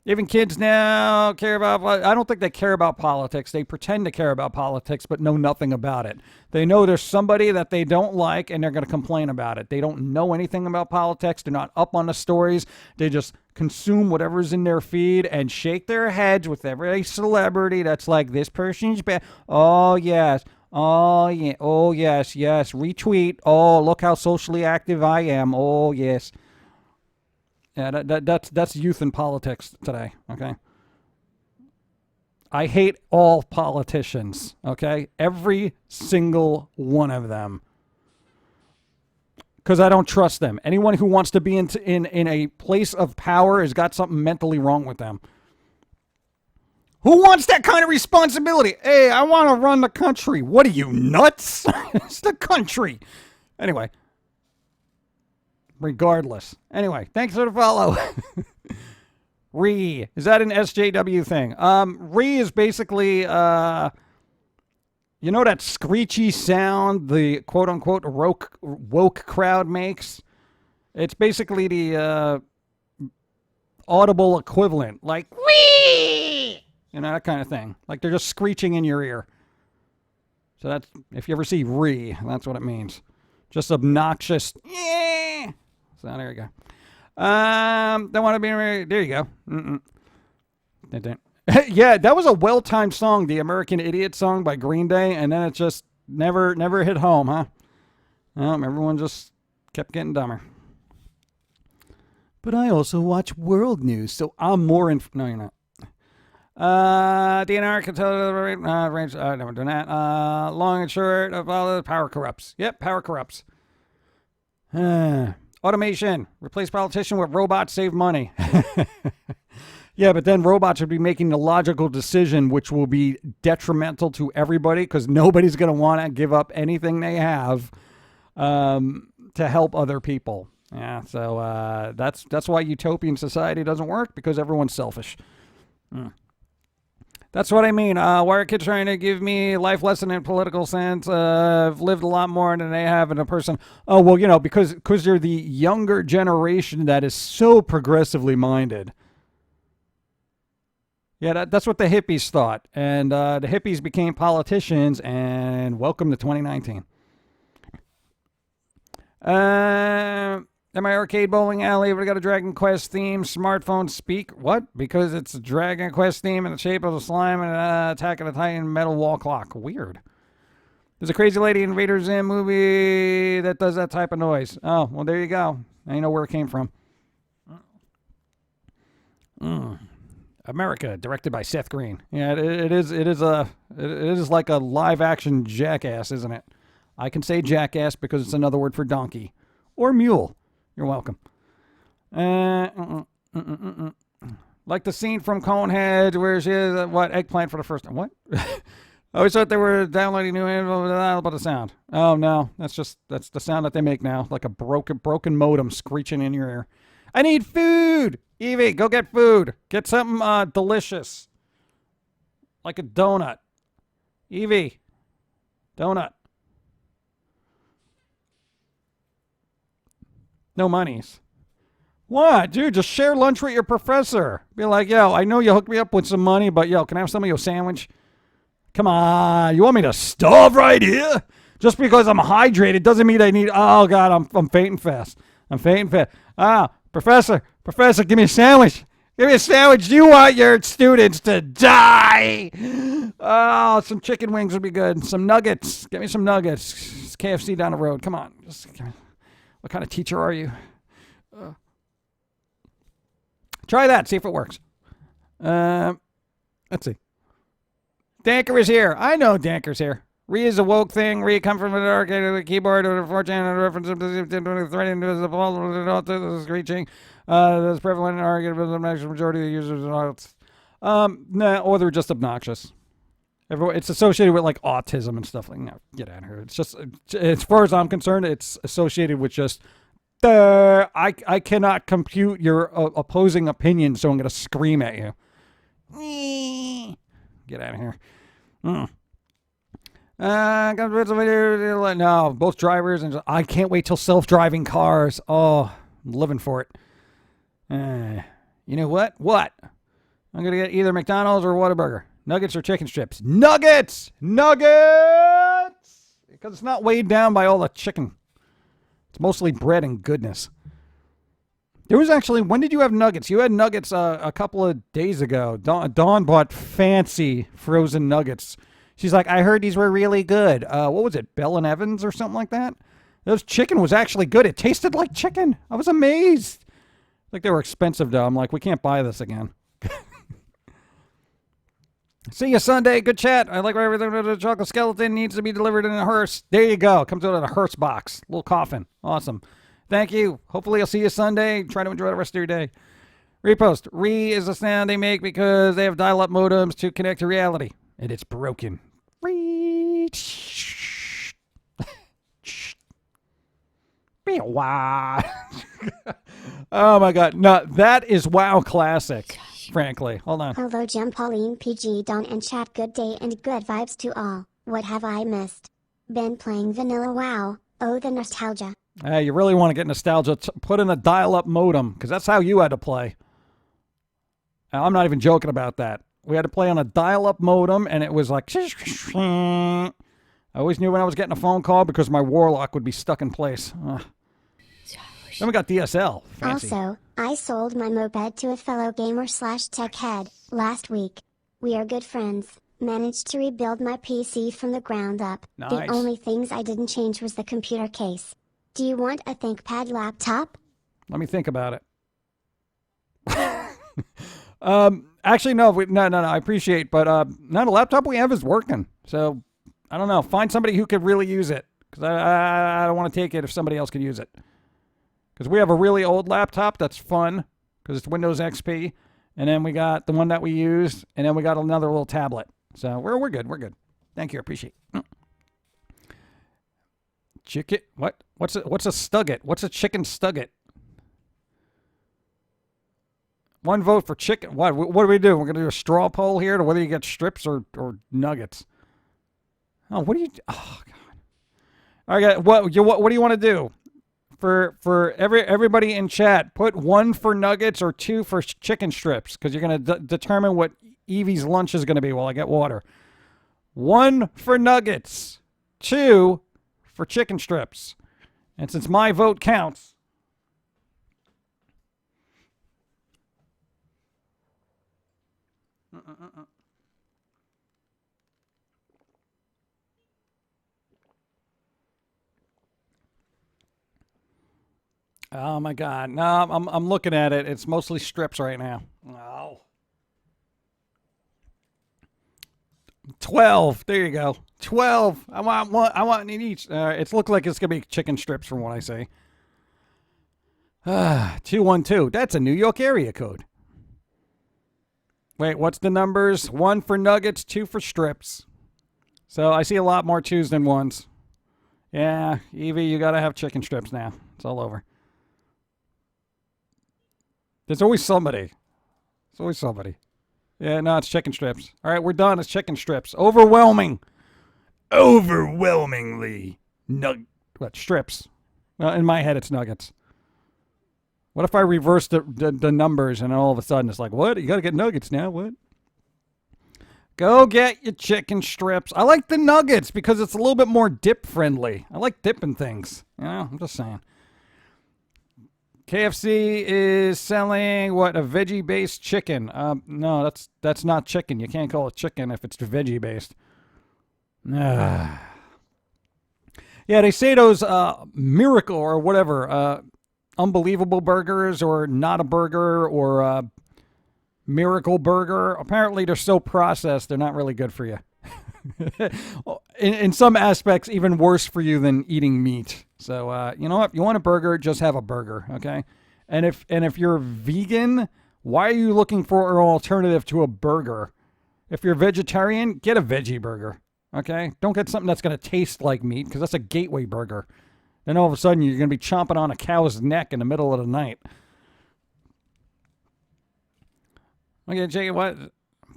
Even kids now care about... I don't think they care about politics. They pretend to care about politics, but know nothing about it. They know there's somebody that they don't like, and they're going to complain about it. They don't know anything about politics. They're not up on the stories. They just consume whatever's in their feed and shake their heads with every celebrity that's like, this person's bad. Oh, yes. Oh, yeah. Oh, yes. Retweet. Oh, look how socially active I am. Oh, yes. Yeah, that's youth in politics today, okay? I hate all politicians, okay? Every single one of them. Because I don't trust them. Anyone who wants to be in a place of power has got something mentally wrong with them. Who wants that kind of responsibility? Hey, I want to run the country. What are you, nuts? It's the country. Anyway. Regardless. Anyway, thanks for the follow. Re. Is that an SJW thing? Re is basically, that screechy sound the quote-unquote woke crowd makes? It's basically the audible equivalent. Like, Re! That kind of thing. Like they're just screeching in your ear. So that's, if you ever see Re, that's what it means. Just obnoxious, yeah. So there you go. Don't want to be... There you go. Yeah, that was a well-timed song, the American Idiot song by Green Day, and then it just never hit home, huh? Everyone just kept getting dumber. But I also watch world news, so I'm more... No, you're not. DNR can tell the range... never done that. Long and short of all the power corrupts. Yep, power corrupts. Automation. Replace politician with robots, save money. Yeah, but then robots would be making the logical decision, which will be detrimental to everybody because nobody's going to want to give up anything they have to help other people. Yeah, so that's why utopian society doesn't work, because everyone's selfish. That's what I mean. Why are kids trying to give me life lesson in political sense? I've lived a lot more than they have in a person. Oh, well, because you're the younger generation that is so progressively minded. Yeah, that's what the hippies thought. And the hippies became politicians, and welcome to 2019. At my arcade bowling alley, we got a Dragon Quest theme smartphone speak. What? Because it's a Dragon Quest theme in the shape of a slime and an Attack of the Titan metal wall clock. Weird. There's a crazy lady in Invader Zim movie that does that type of noise. Oh, well, there you go. Now you know where it came from. America, directed by Seth Green. Yeah, it is like a live action Jackass, isn't it? I can say Jackass because it's another word for donkey or mule. You're welcome. Like the scene from Coneheads where she is eggplant for the first time. What? I always thought they were downloading new info about the sound. Oh no, that's the sound that they make now, like a broken modem screeching in your ear. I need food. Evie, go get food. Get something delicious, like a donut. Evie, donut. No monies. What? Dude, just share lunch with your professor. Be like, yo, I know you hooked me up with some money, but yo, can I have some of your sandwich? Come on. You want me to starve right here? Just because I'm hydrated doesn't mean I need... Oh, God, I'm fainting fast. Professor, give me a sandwich. Give me a sandwich. Do you want your students to die? Oh, some chicken wings would be good. Some nuggets. Get me some nuggets. It's KFC down the road. Come on. What kind of teacher are you? Try that. See if it works. Let's see. Danker is here. I know Danker's here. Re is a woke thing. Re come from the arcade of the keyboard or the 4chan and a reference to the thread into the ball screeching. That's prevalent in argument of the majority of the users. Or they're just obnoxious. It's associated with like autism and stuff like that. No, get out of here. It's just, as far as I'm concerned, it's associated with just, I cannot compute your opposing opinion, so I'm going to scream at you. Get out of here. No, both drivers, and I can't wait till self-driving cars. Oh, I'm living for it. You know what? What? I'm going to get either McDonald's or Whataburger. Nuggets or chicken strips? Nuggets! Because it's not weighed down by all the chicken. It's mostly bread and goodness. There was actually, when did you have nuggets? You had nuggets a couple of days ago. Dawn bought fancy frozen nuggets. She's like, I heard these were really good. What was it, Bell and Evans or something like that? Those chicken was actually good. It tasted like chicken. I was amazed. Like they were expensive though. I'm like, we can't buy this again. See you Sunday. Good chat. I like where everything with a chocolate skeleton needs to be delivered in a hearse. There you go. Comes out in a hearse box. Little coffin. Awesome. Thank you. Hopefully I'll see you Sunday. Try to enjoy the rest of your day. Repost. Re is a sound they make because they have dial-up modems to connect to reality. And it's broken. Re. Wow. Oh my God. No, that is WoW classic. Frankly. Hold on. Hello Jim, Pauline, PG, Don and chat. Good day and good vibes to all. What have I missed? Been playing vanilla WoW. Oh, the nostalgia. Hey, you really want to get nostalgia, put in a dial-up modem, because that's how you had to play. I'm not even joking about that. We had to play on a dial-up modem, and it was like... I always knew when I was getting a phone call because my warlock would be stuck in place. Then we got DSL. Fancy. Also, I sold my moped to a fellow gamer/tech head last week. We are good friends. Managed to rebuild my PC from the ground up. Nice. The only things I didn't change was the computer case. Do you want a ThinkPad laptop? Let me think about it. Actually, no, no. I appreciate, but no, the laptop we have is working. So I don't know. Find somebody who could really use it, because I don't want to take it if somebody else could use it. Because we have a really old laptop that's fun because it's Windows XP, and then we got the one that we used, and then we got another little tablet. So we're good. We're good. Thank you. I appreciate it. Chicken? What? What's a stugget? What's a chicken stugget? One vote for chicken. What do we do? We're going to do a straw poll here to whether you get strips or nuggets. Oh, what do you... Oh, God. All right, what do you want to do? For everybody in chat, put 1 for nuggets or 2 for chicken strips, because you're going to determine what Evie's lunch is going to be while I get water. 1 for nuggets, 2 for chicken strips. And since my vote counts... Oh my God! No, I'm looking at it. It's mostly strips right now. Oh. 12. There you go. 12. I want one. I want in each. It's looked like it's gonna be chicken strips from what I see. 212. That's a New York area code. Wait, what's the numbers? 1 for nuggets, 2 for strips. So I see a lot more 2s than 1s. Yeah, Evie, you gotta have chicken strips now. It's all over. There's always somebody. There's always somebody. Yeah, no, it's chicken strips. All right, we're done. It's chicken strips. Overwhelmingly. What, strips? Well, in my head, it's nuggets. What if I reverse the numbers and all of a sudden it's like, what? You got to get nuggets now? What? Go get your chicken strips. I like the nuggets because it's a little bit more dip friendly. I like dipping things. You know, I'm just saying. KFC is selling, what, a veggie-based chicken. No, that's not chicken. You can't call it chicken if it's veggie-based. Yeah, they say those miracle or whatever, unbelievable burgers or not a burger or miracle burger. Apparently, they're so processed, they're not really good for you. in some aspects, even worse for you than eating meat. So, you know what? If you want a burger, just have a burger, okay? And if you're vegan, why are you looking for an alternative to a burger? If you're vegetarian, get a veggie burger, okay? Don't get something that's going to taste like meat, because that's a gateway burger. Then all of a sudden, you're going to be chomping on a cow's neck in the middle of the night. Okay, Jay, what?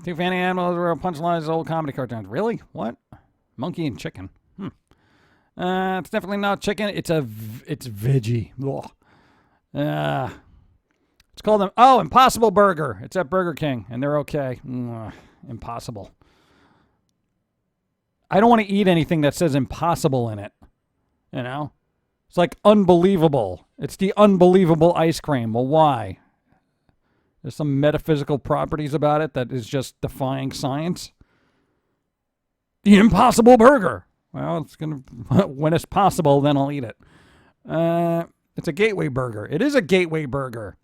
Two fanny animals were punchlines, old comedy cartoons. Really? What? Monkey and chicken. It's definitely not chicken. It's veggie. It's called Impossible Burger. It's at Burger King, and they're okay. Impossible. I don't want to eat anything that says impossible in it. You know? It's like unbelievable. It's the unbelievable ice cream. Well, why? There's some metaphysical properties about it that is just defying science. The Impossible Burger. Well, it's gonna when it's possible, then I'll eat it. It's a gateway burger. It is a gateway burger.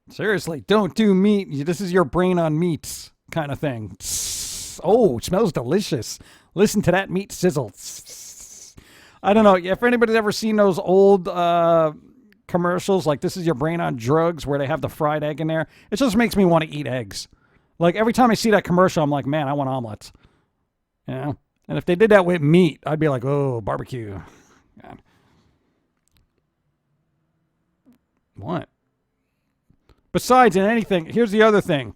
Seriously, don't do meat. This is your brain on meats kind of thing. Oh, it smells delicious. Listen to that meat sizzle. I don't know if anybody's ever seen those old commercials like this is your brain on drugs where they have the fried egg in there. It just makes me want to eat eggs. Like every time I see that commercial, I'm like, man, I want omelets. You know? And if they did that with meat, I'd be like, oh, barbecue. God. What? Besides, in anything, here's the other thing.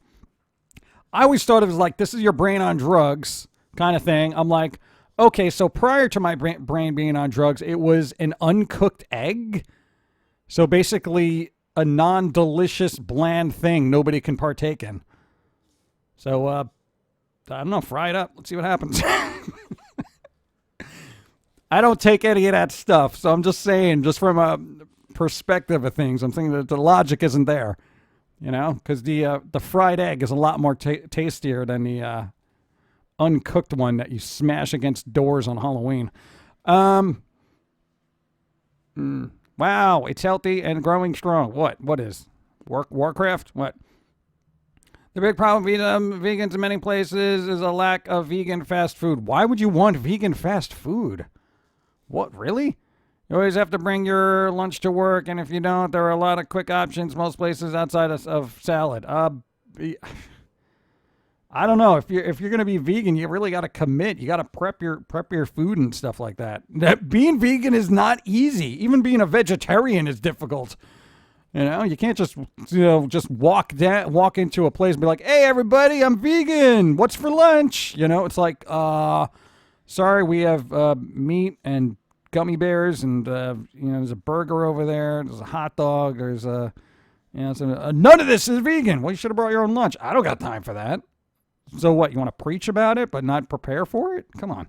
I always thought it was like, this is your brain on drugs kind of thing. I'm like, okay, so prior to my brain being on drugs, it was an uncooked egg. So basically a non-delicious, bland thing nobody can partake in. So, I don't know, fry it up. Let's see what happens. I don't take any of that stuff, so I'm just saying, just from a perspective of things, I'm thinking that the logic isn't there, you know, because the fried egg is a lot more tastier than the uncooked one that you smash against doors on Halloween. Wow, it's healthy and growing strong. What is? Warcraft? What? The big problem with vegans in many places is a lack of vegan fast food. Why would you want vegan fast food? What, really? You always have to bring your lunch to work, and if you don't, there are a lot of quick options most places outside of salad. I don't know. If you're going to be vegan, you really got to commit. You got to prep your food and stuff like that. Being vegan is not easy. Even being a vegetarian is difficult. You know, you can't just, just walk into a place and be like, hey, everybody, I'm vegan. What's for lunch? You know, it's like, sorry, we have meat and gummy bears and, there's a burger over there. There's a hot dog. There's none of this is vegan. Well, you should have brought your own lunch. I don't got time for that. So what, you want to preach about it but not prepare for it? Come on.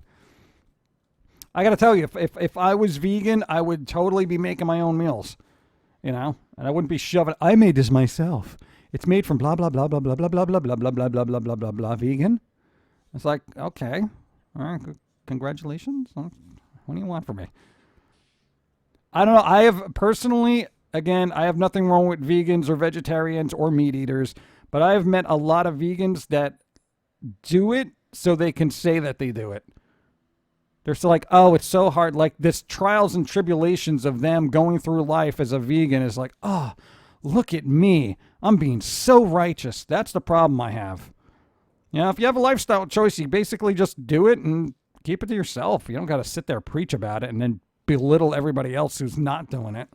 I got to tell you, if I was vegan, I would totally be making my own meals. And I wouldn't be shoving. I made this myself. It's made from blah blah blah blah blah blah blah blah blah blah blah blah blah blah blah blah vegan. It's like, okay, all right, congratulations. What do you want from me? I don't know. I have personally, again, I have nothing wrong with vegans or vegetarians or meat eaters, but I have met a lot of vegans that do it so they can say that they do it. They're still like, oh, it's so hard. Like this trials and tribulations of them going through life as a vegan is like, oh, look at me. I'm being so righteous. That's the problem I have. If you have a lifestyle choice, you basically just do it and keep it to yourself. You don't got to sit there, preach about it, and then belittle everybody else who's not doing it.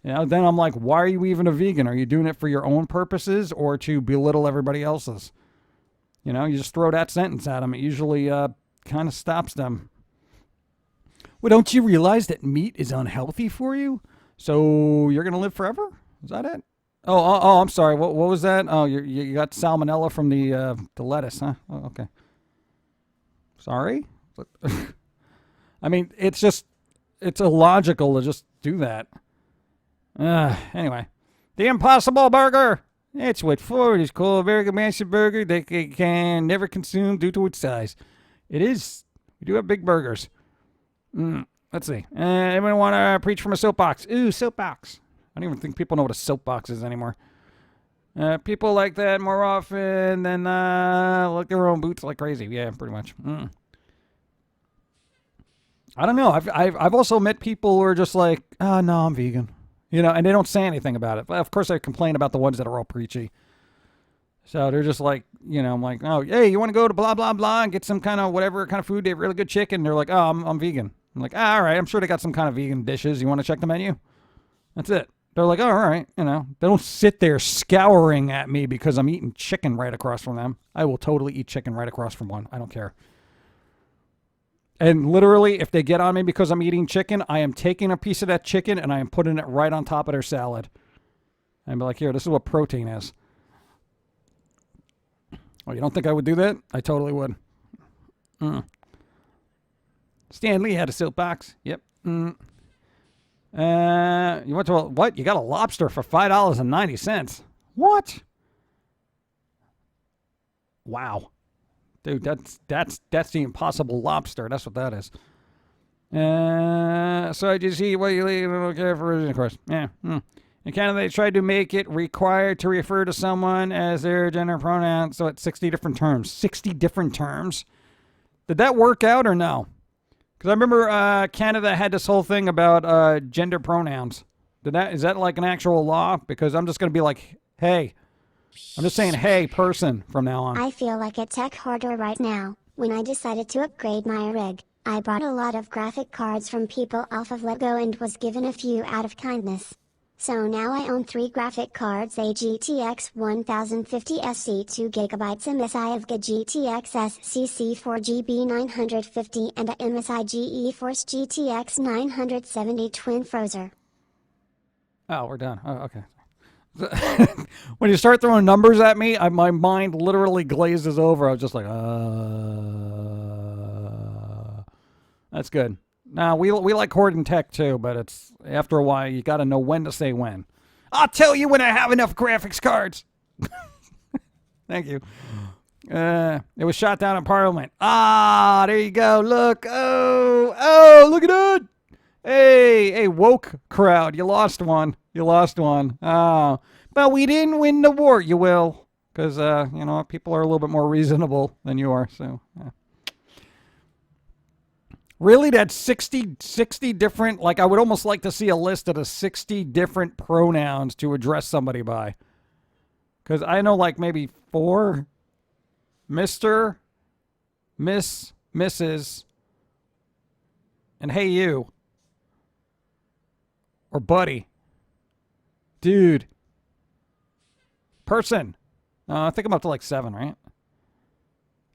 Then I'm like, why are you even a vegan? Are you doing it for your own purposes or to belittle everybody else's? You just throw that sentence at them. It usually kind of stops them. Well, don't you realize that meat is unhealthy for you? So you're going to live forever? Is that it? Oh, I'm sorry. What was that? Oh, you got salmonella from the lettuce, huh? Oh, okay. Sorry? I mean, it's illogical to just do that. Anyway. The Impossible Burger. It's what Ford is called a very good massive burger that they can never consume due to its size. It is. We do have big burgers. Let's see. Anyone want to preach from a soapbox? Ooh, soapbox. I don't even think people know what a soapbox is anymore. People like that more often than lick their own boots like crazy. Yeah, pretty much. I don't know. I've also met people who are just like, oh, no, I'm vegan. And they don't say anything about it. But of course, I complain about the ones that are all preachy. So they're just like, I'm like, oh, hey, you want to go to blah, blah, blah and get some kind of whatever kind of food? They have really good chicken. They're like, oh, I'm vegan. I'm like, all right, I'm sure they got some kind of vegan dishes. You want to check the menu? That's it. They're like, oh, all right. They don't sit there scouring at me because I'm eating chicken right across from them. I will totally eat chicken right across from one. I don't care. And literally, if they get on me because I'm eating chicken, I am taking a piece of that chicken and I am putting it right on top of their salad. And be like, here, this is what protein is. Oh, you don't think I would do that? I totally would. Stan Lee had a soapbox. Yep. You went to what? You got a lobster for $5.90. What? Wow. Dude, that's the Impossible Lobster. That's what that is. So I just eat what you leave. Okay, of course. Yeah. In Canada, they tried to make it required to refer to someone as their gender pronoun. So it's 60 different terms. 60 different terms. Did that work out or no? Because I remember Canada had this whole thing about gender pronouns. Is that like an actual law? Because I'm just going to be like, hey. I'm just saying, hey, person from now on. I feel like a tech hoarder right now. When I decided to upgrade my rig, I bought a lot of graphic cards from people off of Lego and was given a few out of kindness. So now I own 3 graphic cards: a GTX 1050 SC 2GB, a MSI of GTX SCC 4GB 950, and a MSI GeForce GTX 970 Twin Frozer. Oh, we're done. Oh, okay. When you start throwing numbers at me, my mind literally glazes over. I was just like, that's good. Now, we like hoarding tech too, but it's after a while, you got to know when to say when. I'll tell you when I have enough graphics cards. Thank you. It was shot down in Parliament. There you go. Look. Oh, look at that. Hey, woke crowd. You lost one. Oh, but we didn't win the war. You will. Because, people are a little bit more reasonable than you are. So, yeah. Really, that's 60 different, like I would almost like to see a list of the 60 different pronouns to address somebody by. Because I know like maybe 4, Mr., Miss, Mrs., and hey you, or buddy. Dude. Person. I think I'm up to like 7, right?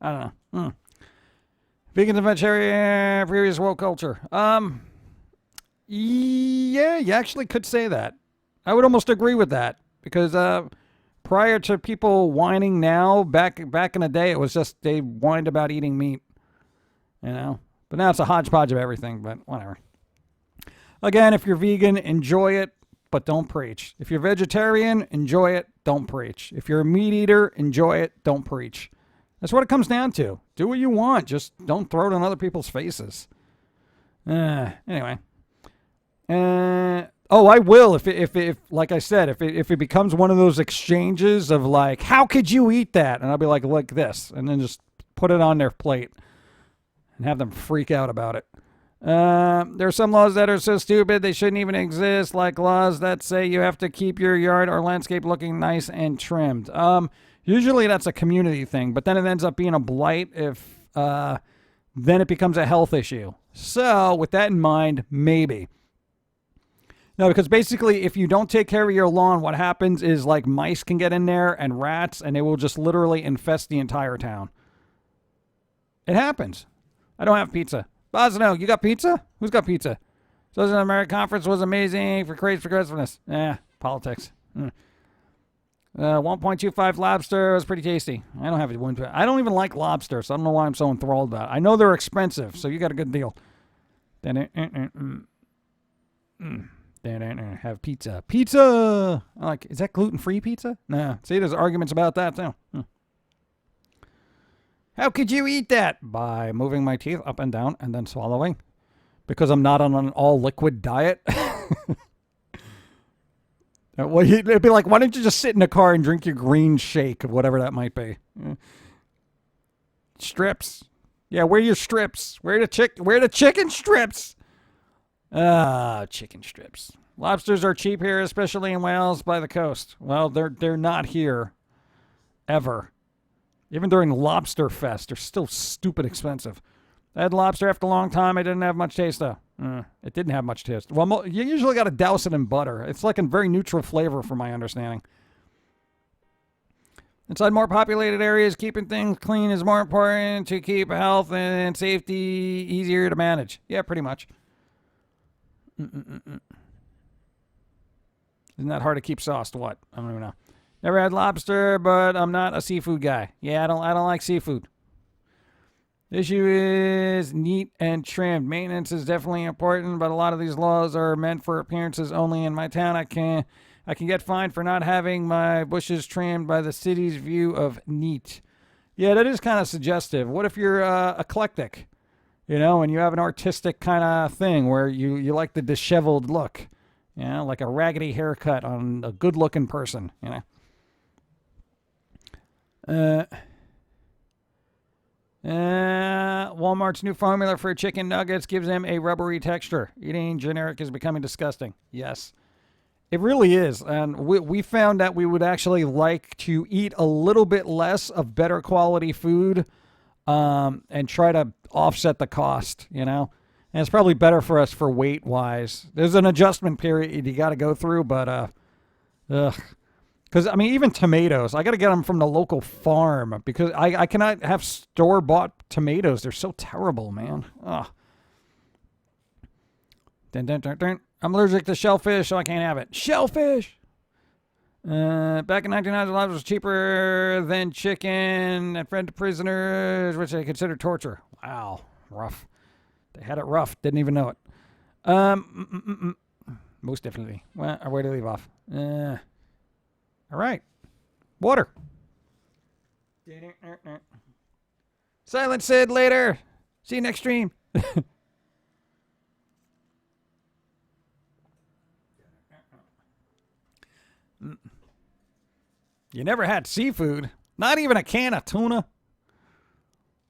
I don't know. Vegans and vegetarian, previous world culture. Yeah, you actually could say that. I would almost agree with that. Because prior to people whining now, back in the day, it was just they whined about eating meat. You know? But now it's a hodgepodge of everything, but whatever. Again, if you're vegan, enjoy it, but don't preach. If you're vegetarian, enjoy it, don't preach. If you're a meat eater, enjoy it, don't preach. That's what it comes down to. Do what you want, just don't throw it in other people's faces. Anyway. Oh, I will if like I said, if it becomes one of those exchanges of like, how could you eat that? And I'll be like this, and then just put it on their plate and have them freak out about it. There are some laws that are so stupid they shouldn't even exist, like laws that say you have to keep your yard or landscape looking nice and trimmed. Usually that's a community thing, but then it ends up being a blight if then it becomes a health issue. So with that in mind, maybe. No, because basically if you don't take care of your lawn, what happens is like mice can get in there and rats, and they will just literally infest the entire town. It happens. I don't have pizza. Bosno, you got pizza? Who's got pizza? So the American conference was amazing for crazy progressiveness. Politics. 1.25 lobster was pretty tasty. I don't have it. I don't even like lobster, so I don't know why I'm so enthralled about it. I know they're expensive, so you got a good deal. Have pizza. Pizza! I'm like, is that gluten-free pizza? Nah. See, there's arguments about that, too. How could you eat that? By moving my teeth up and down and then swallowing. Because I'm not on an all-liquid diet. Well, it'd be like, why don't you just sit in the car and drink your green shake, of whatever that might be. Strips. Yeah, where are your strips? Where are the chicken strips? Chicken strips. Lobsters are cheap here, especially in Wales by the coast. Well, they're not here. Ever. Even during Lobster Fest, they're still stupid expensive. I had lobster after a long time. I didn't have much taste, though. It didn't have much taste. Well, you usually got to douse it in butter. It's like a very neutral flavor, from my understanding. Inside more populated areas, keeping things clean is more important to keep health and safety easier to manage. Yeah, pretty much. Isn't that hard to keep sauced? What? I don't even know. Never had lobster, but I'm not a seafood guy. Yeah, I don't like seafood. The issue is neat and trimmed. Maintenance is definitely important, but a lot of these laws are meant for appearances only. In my town, I can get fined for not having my bushes trimmed by the city's view of neat. Yeah, that is kind of suggestive. What if you're eclectic, and you have an artistic kind of thing where you like the disheveled look, like a raggedy haircut on a good-looking person, Walmart's new formula for chicken nuggets gives them a rubbery texture. Eating generic is becoming disgusting. Yes, it really is. And we found that we would actually like to eat a little bit less of better quality food and try to offset the cost, And it's probably better for us for weight-wise. There's an adjustment period you got to go through, but because, even tomatoes, I got to get them from the local farm because I cannot have store-bought tomatoes. They're so terrible, man. Ugh. I'm allergic to shellfish, so I can't have it. Shellfish! Back in 1990s, lobster was cheaper than chicken and fed to prisoners, which they consider torture. Wow. Rough. They had it rough. Didn't even know it. Most definitely. Well, where to leave off? All right. Water. Silent Sid later. See you next stream. You never had seafood? Not even a can of tuna?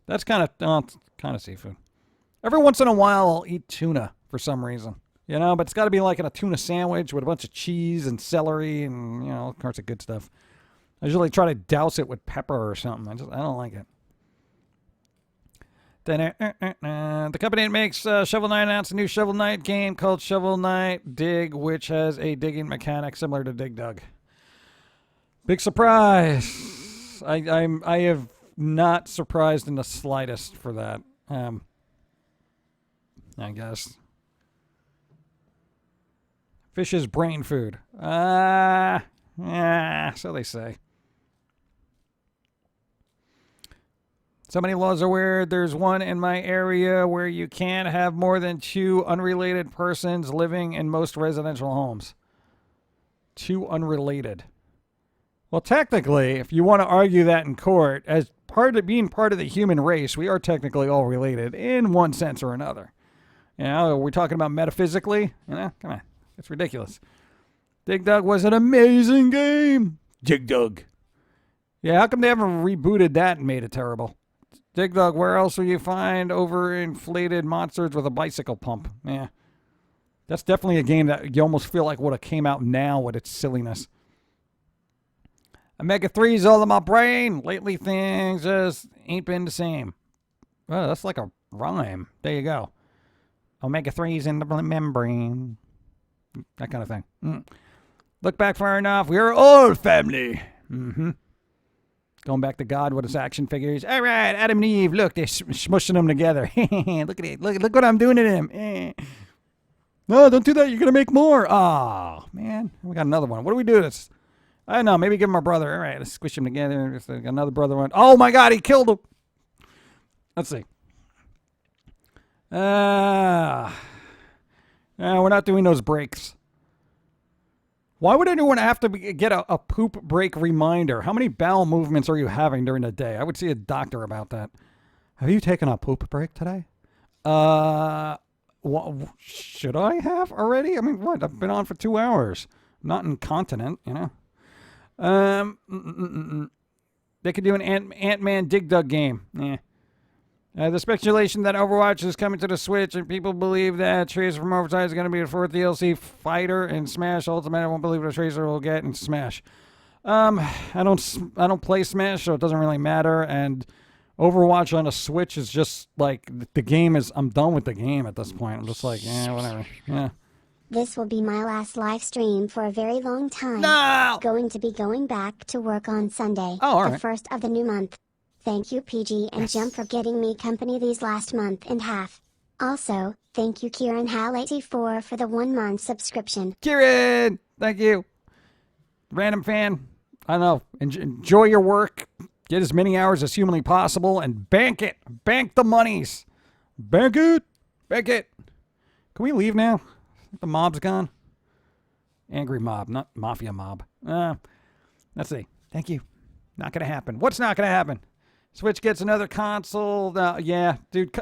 That's kind of seafood. Every once in a while, I'll eat tuna for some reason. But it's got to be like in a tuna sandwich with a bunch of cheese and celery and, all sorts of good stuff. I usually try to douse it with pepper or something. I don't like it. The company that makes Shovel Knight announced a new Shovel Knight game called Shovel Knight Dig, which has a digging mechanic similar to Dig Dug. Big surprise! I have not surprised in the slightest for that. I guess. Fish is brain food. So they say. So many laws are weird. There's one in my area where you can't have more than 2 unrelated persons living in most residential homes. 2 unrelated. Well, technically, if you want to argue that in court, as being part of the human race, we are technically all related in one sense or another. You know, we're talking about metaphysically. You know, come on. It's ridiculous. Dig Dug was an amazing game. Dig Dug. Yeah, how come they haven't rebooted that and made it terrible? Dig Dug, where else will you find overinflated monsters with a bicycle pump? Yeah. That's definitely a game that you almost feel like would have came out now with its silliness. Omega-3's all in my brain. Lately things just ain't been the same. Well, that's like a rhyme. There you go. Omega-3's in the membrane. That kind of thing. Look back far enough. We're all family. Going back to God with his action figures. All right, Adam and Eve. Look, they're smushing them together. Look at it. Look what I'm doing to them. No, don't do that. You're going to make more. Oh, man. We got another one. What do we do this? I don't know. Maybe give him a brother. All right, let's squish them together. Just like another brother one. Oh, my God. He killed him. Let's see. We're not doing those breaks. Why would anyone have to get a poop break reminder? How many bowel movements are you having during the day? I would see a doctor about that. Have you taken a poop break today? Should I have already? I mean, what? I've been on for 2 hours. I'm not incontinent, you know. They could do an Ant-Man Dig Dug game. The speculation that Overwatch is coming to the Switch, and people believe that Tracer from Overwatch is going to be the 4th DLC fighter in Smash Ultimate. I won't believe what Tracer will get in Smash. I don't play Smash, so it doesn't really matter. And Overwatch on a Switch is just like the game is. I'm done with the game at this point. I'm just like, whatever. Yeah. This will be my last live stream for a very long time. No! Going to be going back to work on Sunday, all the right. 1st of the new month. Thank you, PG and Jem, for getting me company these last month and half. Also, thank you, Kieran Hall84 for the 1-month subscription. Kieran, thank you. Random fan. I don't know. Enjoy your work. Get as many hours as humanly possible and bank it. Bank the monies. Bank it. Bank it. Can we leave now? The mob's gone. Angry mob, not mafia mob. Let's see. Thank you. Not going to happen. What's not going to happen? Switch gets another console. Yeah, dude.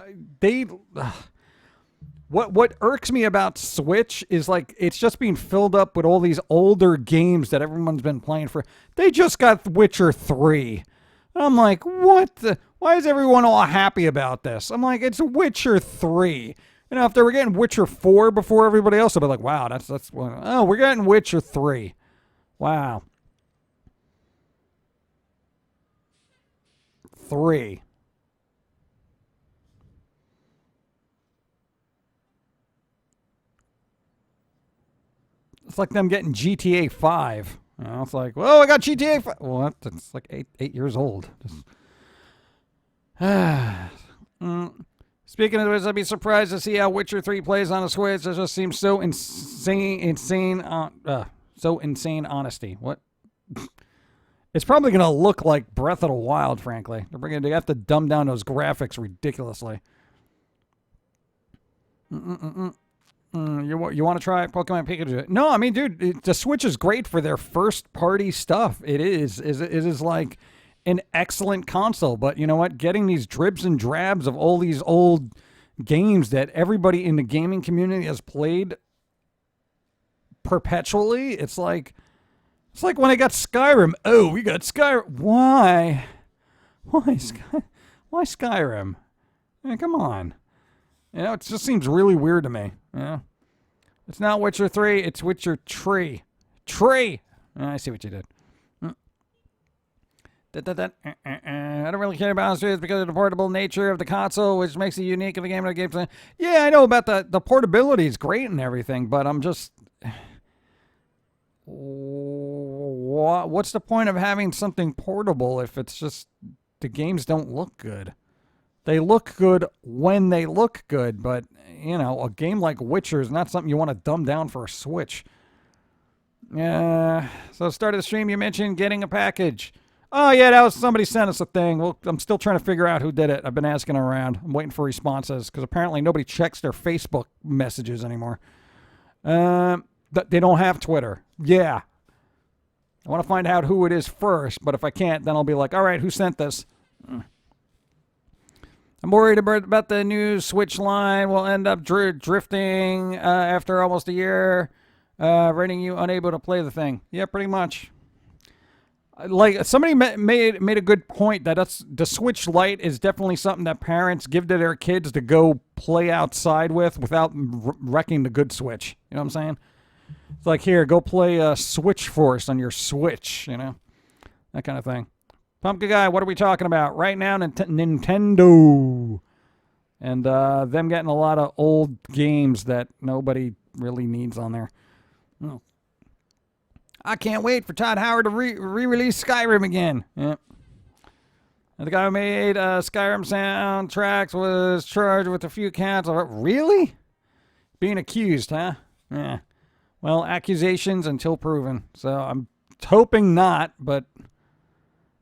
What irks me about Switch is like it's just being filled up with all these older games that everyone's been playing for. They just got Witcher 3. And I'm like, what the? Why is everyone all happy about this? I'm like, it's Witcher 3. You know, if they were getting Witcher 4 before everybody else, I'd be like, wow, that's oh, we're getting Witcher 3. Wow. 3. It's like them getting GTA 5. You know, it's like, well, I got GTA 5. Well, that's like 8 years old. Speaking of which, I'd be surprised to see how Witcher 3 plays on a Switch. It just seems so insane honesty. What? It's probably going to look like Breath of the Wild, frankly. They have to dumb down those graphics ridiculously. You want to try Pokemon Pikachu? No, I mean, dude, the Switch is great for their first-party stuff. It is like an excellent console. But you know what? Getting these dribs and drabs of all these old games that everybody in the gaming community has played perpetually, it's like when I got Skyrim. Oh, we got Skyrim. Why Skyrim? I mean, come on. You know, it just seems really weird to me. You know? It's not Witcher 3, it's Witcher Tree. Tree! I see what you did. I don't really care about it because of the portable nature of the console, which makes it unique in the game. Yeah, I know about the portability is great and everything, but I'm just... What's the point of having something portable if it's just the games don't look good? They look good when they look good, but, you know, a game like Witcher is not something you want to dumb down for a Switch. Yeah. So start of the stream, you mentioned getting a package. Oh, yeah, that was somebody sent us a thing. Well, I'm still trying to figure out who did it. I've been asking around. I'm waiting for responses because apparently nobody checks their Facebook messages anymore. They don't have Twitter. Yeah. I want to find out who it is first, but if I can't, then I'll be like, all right, who sent this? I'm worried about the new Switch line will end up drifting after almost a year, rendering you unable to play the thing. Yeah, pretty much. Like, somebody made a good point that the Switch Lite is definitely something that parents give to their kids to go play outside with without wrecking the good Switch. You know what I'm saying? It's like, here, go play Switch Force on your Switch, you know? That kind of thing. Pumpkin Guy, what are we talking about? Right now, Nintendo. And them getting a lot of old games that nobody really needs on there. Oh. I can't wait for Todd Howard to re-release Skyrim again. Yeah. And the guy who made Skyrim soundtracks was charged with a few counts of... Really? Being accused, huh? Yeah. Well, accusations until proven. So I'm hoping not, but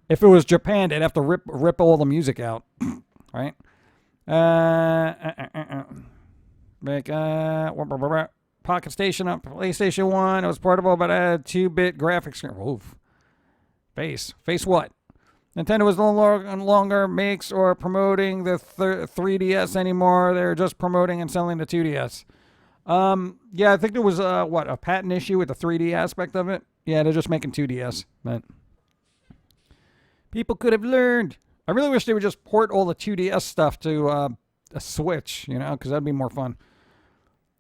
if it was Japan, they'd have to rip all the music out. Right? Pocket Station up PlayStation 1. It was portable, but had 2-bit graphics. Oof. Face what? Nintendo was no longer makes or promoting the 3DS anymore. They're just promoting and selling the 2DS. Yeah, I think there was a patent issue with the 3D aspect of it. Yeah, they're just making 2DS, but people could have learned. I really wish they would just port all the 2DS stuff to a Switch, you know, because that'd be more fun.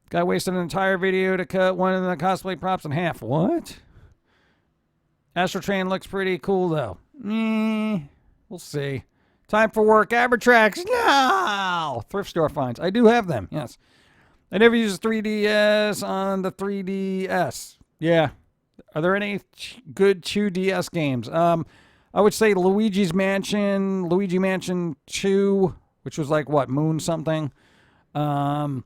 Guy wasted an entire video to cut one of the cosplay props in half. What? Astro Train looks pretty cool, though. We'll see. Time for work. Abertrax. No! Thrift store finds. I do have them, yes. I never used 3DS on the 3DS. Yeah. Are there any good 2DS games? I would say Luigi Mansion 2, which was like, what, Moon something? I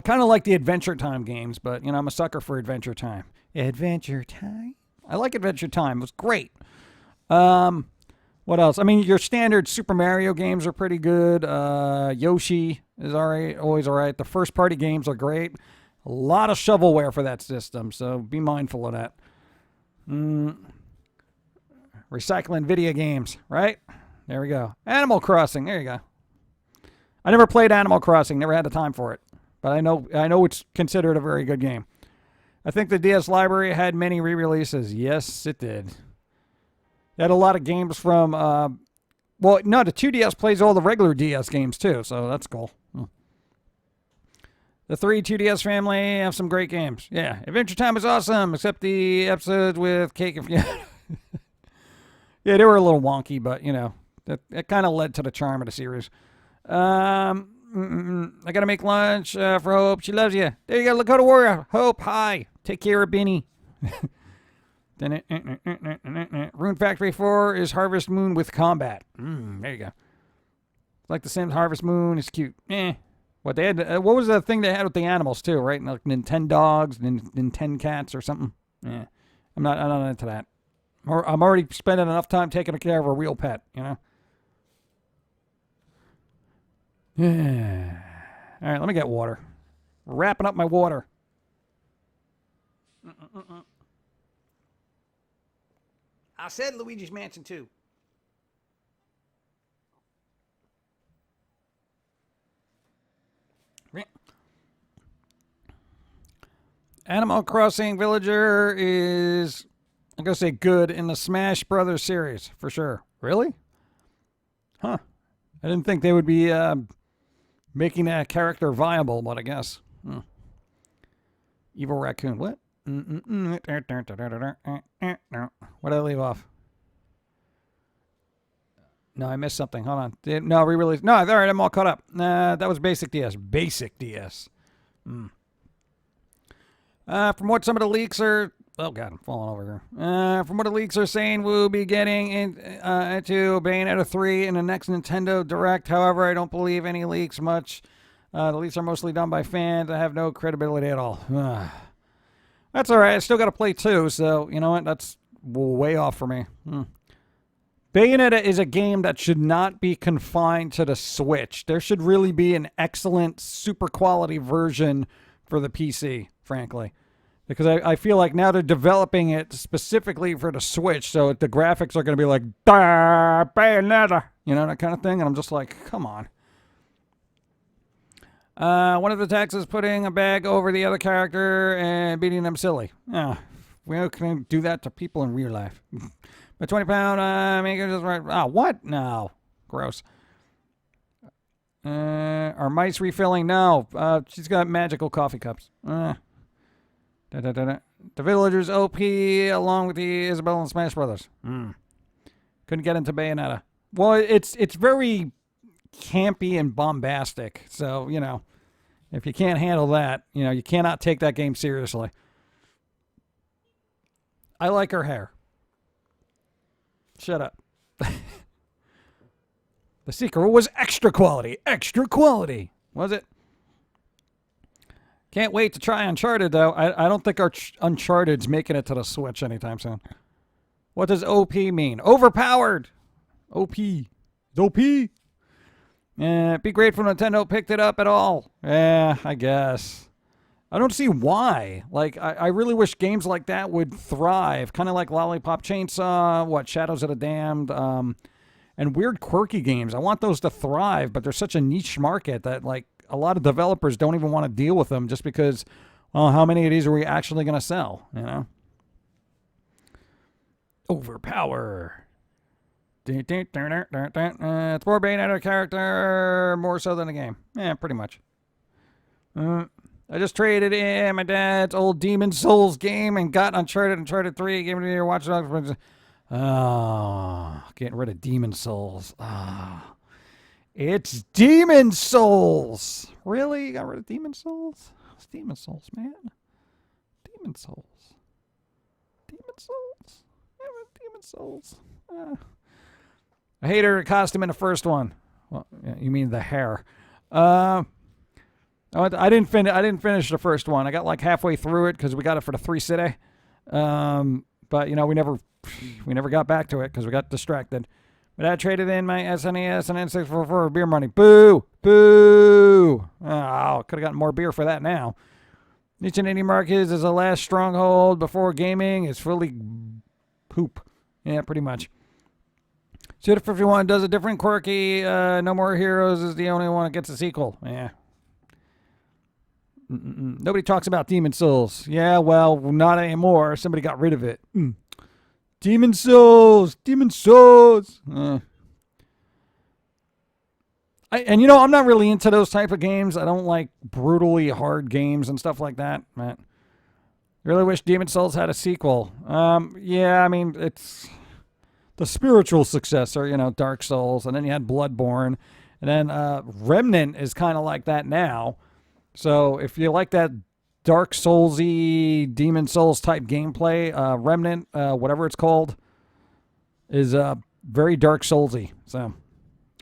kind of like the Adventure Time games, but, you know, I'm a sucker for Adventure Time. Adventure Time? I like Adventure Time. It was great. What else? I mean, your standard Super Mario games are pretty good. Yoshi is all right, always all right. The first-party games are great. A lot of shovelware for that system, so be mindful of that. Recycling video games, right? There we go. Animal Crossing. There you go. I never played Animal Crossing. Never had the time for it. But I know it's considered a very good game. I think the DS library had many re-releases. Yes, it did. It had a lot of games from... well, no, the 2DS plays all the regular DS games, too. So that's cool. The 2DS family have some great games. Yeah, Adventure Time is awesome, except the episodes with Cake and Fiona. Yeah, they were a little wonky, but, you know, it kind of led to the charm of the series. I gotta make lunch for Hope. She loves you. There you go. Look, go to Warrior. Hope, hi. Take care of Benny. Rune Factory 4 is Harvest Moon with combat. There you go. Like the Sims Harvest Moon is cute. What they had? What was the thing they had with the animals too? Right? Like Nintendo dogs, Nintendo cats, or something. Yeah. I'm not into that. I'm already spending enough time taking care of a real pet. You know. Yeah. All right, let me get water. Wrapping up my water. I said Luigi's Mansion 2. Animal Crossing Villager is, I'm going to say, good in the Smash Brothers series, for sure. Really? Huh. I didn't think they would be making that character viable, but I guess. Evil Raccoon. What? What did I leave off? No, I missed something. Hold on. No, re-release. No, all right, I'm all caught up. That was Basic DS. Basic DS. From what some of the leaks are... Oh, God, I'm falling over here. From what the leaks are saying, we'll be getting into Bayonetta 3 in the next Nintendo Direct. However, I don't believe any leaks much. The leaks are mostly done by fans. I have no credibility at all. That's all right. I still got to play 2, so you know what? That's way off for me. Bayonetta is a game that should not be confined to the Switch. There should really be an excellent, super quality version for the PC, frankly. Because I feel like now they're developing it specifically for the Switch, so the graphics are going to be like, Bayonetta, you know, that kind of thing. And I'm just like, come on. One of the attacks is putting a bag over the other character and beating them silly. We can do that to people in real life. But 20 pound, make it just right. What? No. Gross. Are mice refilling? No. She's got magical coffee cups. The villagers OP along with the Isabelle and Smash Brothers. Couldn't get into Bayonetta. Well, it's very campy and bombastic. So, you know, if you can't handle that, you know, you cannot take that game seriously. I like her hair. Shut up. The sequel was extra quality. Extra quality. Was it? Can't wait to try Uncharted, though. I don't think our Uncharted's making it to the Switch anytime soon. What does OP mean? Overpowered. OP. It's OP. Be grateful Nintendo picked it up at all. I guess. I don't see why. Like, I really wish games like that would thrive. Kind of like Lollipop Chainsaw, Shadows of the Damned, and weird quirky games. I want those to thrive, but they're such a niche market that, like, a lot of developers don't even want to deal with them just because, well, how many of these are we actually going to sell, you know? Overpower. It's more Bayonetta character, more so than the game. Yeah, pretty much. I just traded in my dad's old Demon Souls game and got Uncharted 3. Gave it to your Watch Dogs. Oh, getting rid of Demon Souls. It's Demon Souls. Really? You got rid of Demon Souls? It's Demon Souls, man. Demon Souls. Demon Souls. Demon Souls. I hate her costume in the first one. Well, you mean the hair? I didn't finish the first one. I got like halfway through it because we got it for the 3 city. But you know, we never got back to it because we got distracted. But I traded in my SNES and N64 for beer money. Boo! Boo! Oh, could have gotten more beer for that now. Each and any mark is a last stronghold before gaming is fully poop. Yeah, pretty much. Suda 51 does a different quirky. No More Heroes is the only one that gets a sequel. Yeah. Nobody talks about Demon Souls. Yeah, well, not anymore. Somebody got rid of it. Demon Souls. Demon Souls. And you know, I'm not really into those type of games. I don't like brutally hard games and stuff like that. Man, really wish Demon Souls had a sequel. Yeah, I mean, it's the spiritual successor, you know, Dark Souls, and then you had Bloodborne, and then Remnant is kind of like that now. So if you like that Dark Soulsy, Demon Souls type gameplay, Remnant, whatever it's called, is very Dark Soulsy. So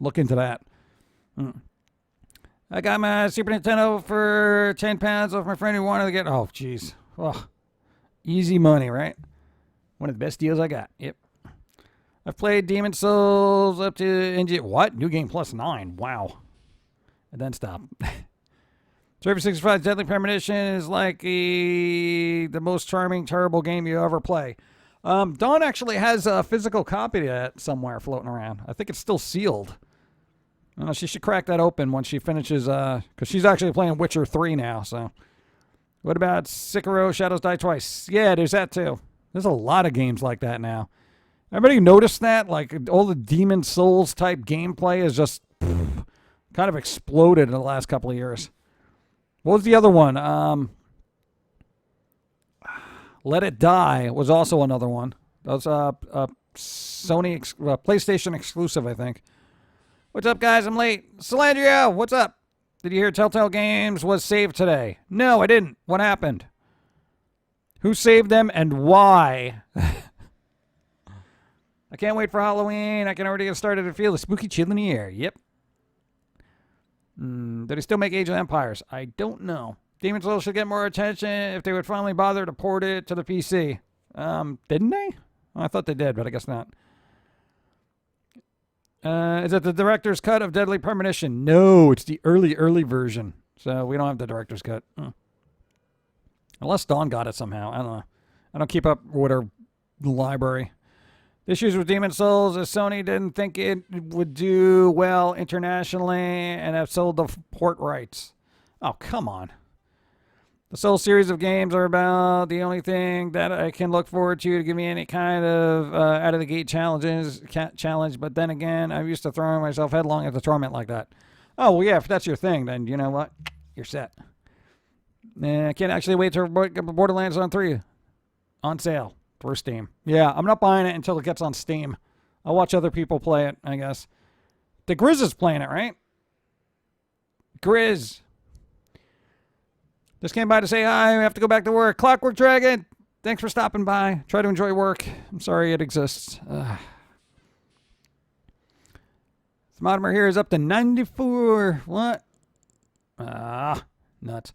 look into that. I got my Super Nintendo for £10 off my friend who wanted to get. Oh, jeez. Oh, easy money, right? One of the best deals I got. Yep. I've played Demon Souls up to what? New Game Plus 9. Wow. And then stop. Survey 65 Deadly Premonition is like the most charming, terrible game you ever play. Dawn actually has a physical copy of that somewhere floating around. I think it's still sealed. She should crack that open once she finishes, because she's actually playing Witcher 3 now, so. What about Sekiro Shadows Die Twice? Yeah, there's that too. There's a lot of games like that now. Everybody noticed that? Like, all the Demon Souls type gameplay has just kind of exploded in the last couple of years. What was the other one? Let It Die was also another one. That was Sony, PlayStation exclusive, I think. What's up, guys? I'm late. Salandrio, what's up? Did you hear Telltale Games was saved today? No, I didn't. What happened? Who saved them and why? I can't wait for Halloween. I can already get started to feel the spooky chill in the air. Yep. Do they still make Age of Empires? I don't know. Demon's Souls should get more attention if they would finally bother to port it to the PC. Didn't they? Well, I thought they did, but I guess not. Is it the director's cut of Deadly Premonition? No, it's the early version. So we don't have the director's cut. Unless Dawn got it somehow. I don't know. I don't keep up with her library. The issues with Demon's Souls is Sony didn't think it would do well internationally and have sold the port rights. Oh, come on. The Souls series of games are about the only thing that I can look forward to give me any kind of out-of-the-gate challenge. But then again, I'm used to throwing myself headlong into torment like that. Oh, well, yeah, if that's your thing, then you know what? You're set. I can't actually wait till Borderlands on 3 on sale for Steam. Yeah, I'm not buying it until it gets on Steam. I'll watch other people play it, I guess. The Grizz is playing it, right? Grizz. Just came by to say hi. I have to go back to work. Clockwork Dragon, thanks for stopping by. Try to enjoy work. I'm sorry it exists. Thermometer here is up to 94. What? Nuts.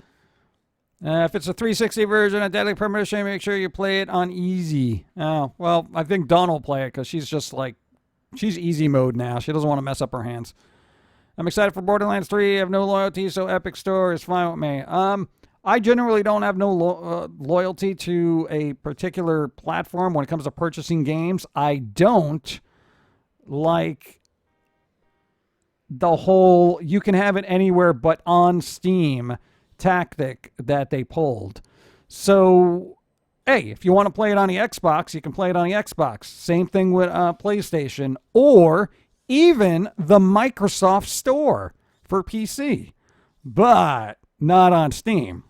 If it's a 360 version of Deadly Premonition, make sure you play it on easy. Oh, well, I think Dawn will play it because she's just like, she's easy mode now. She doesn't want to mess up her hands. I'm excited for Borderlands 3. I have no loyalty, so Epic Store is fine with me. I generally don't have no loyalty to a particular platform when it comes to purchasing games. I don't like the whole you can have it anywhere but on Steam tactic that they pulled. So, hey, if you want to play it on the Xbox, you can play it on the Xbox. Same thing with PlayStation or even the Microsoft Store for PC, but not on Steam.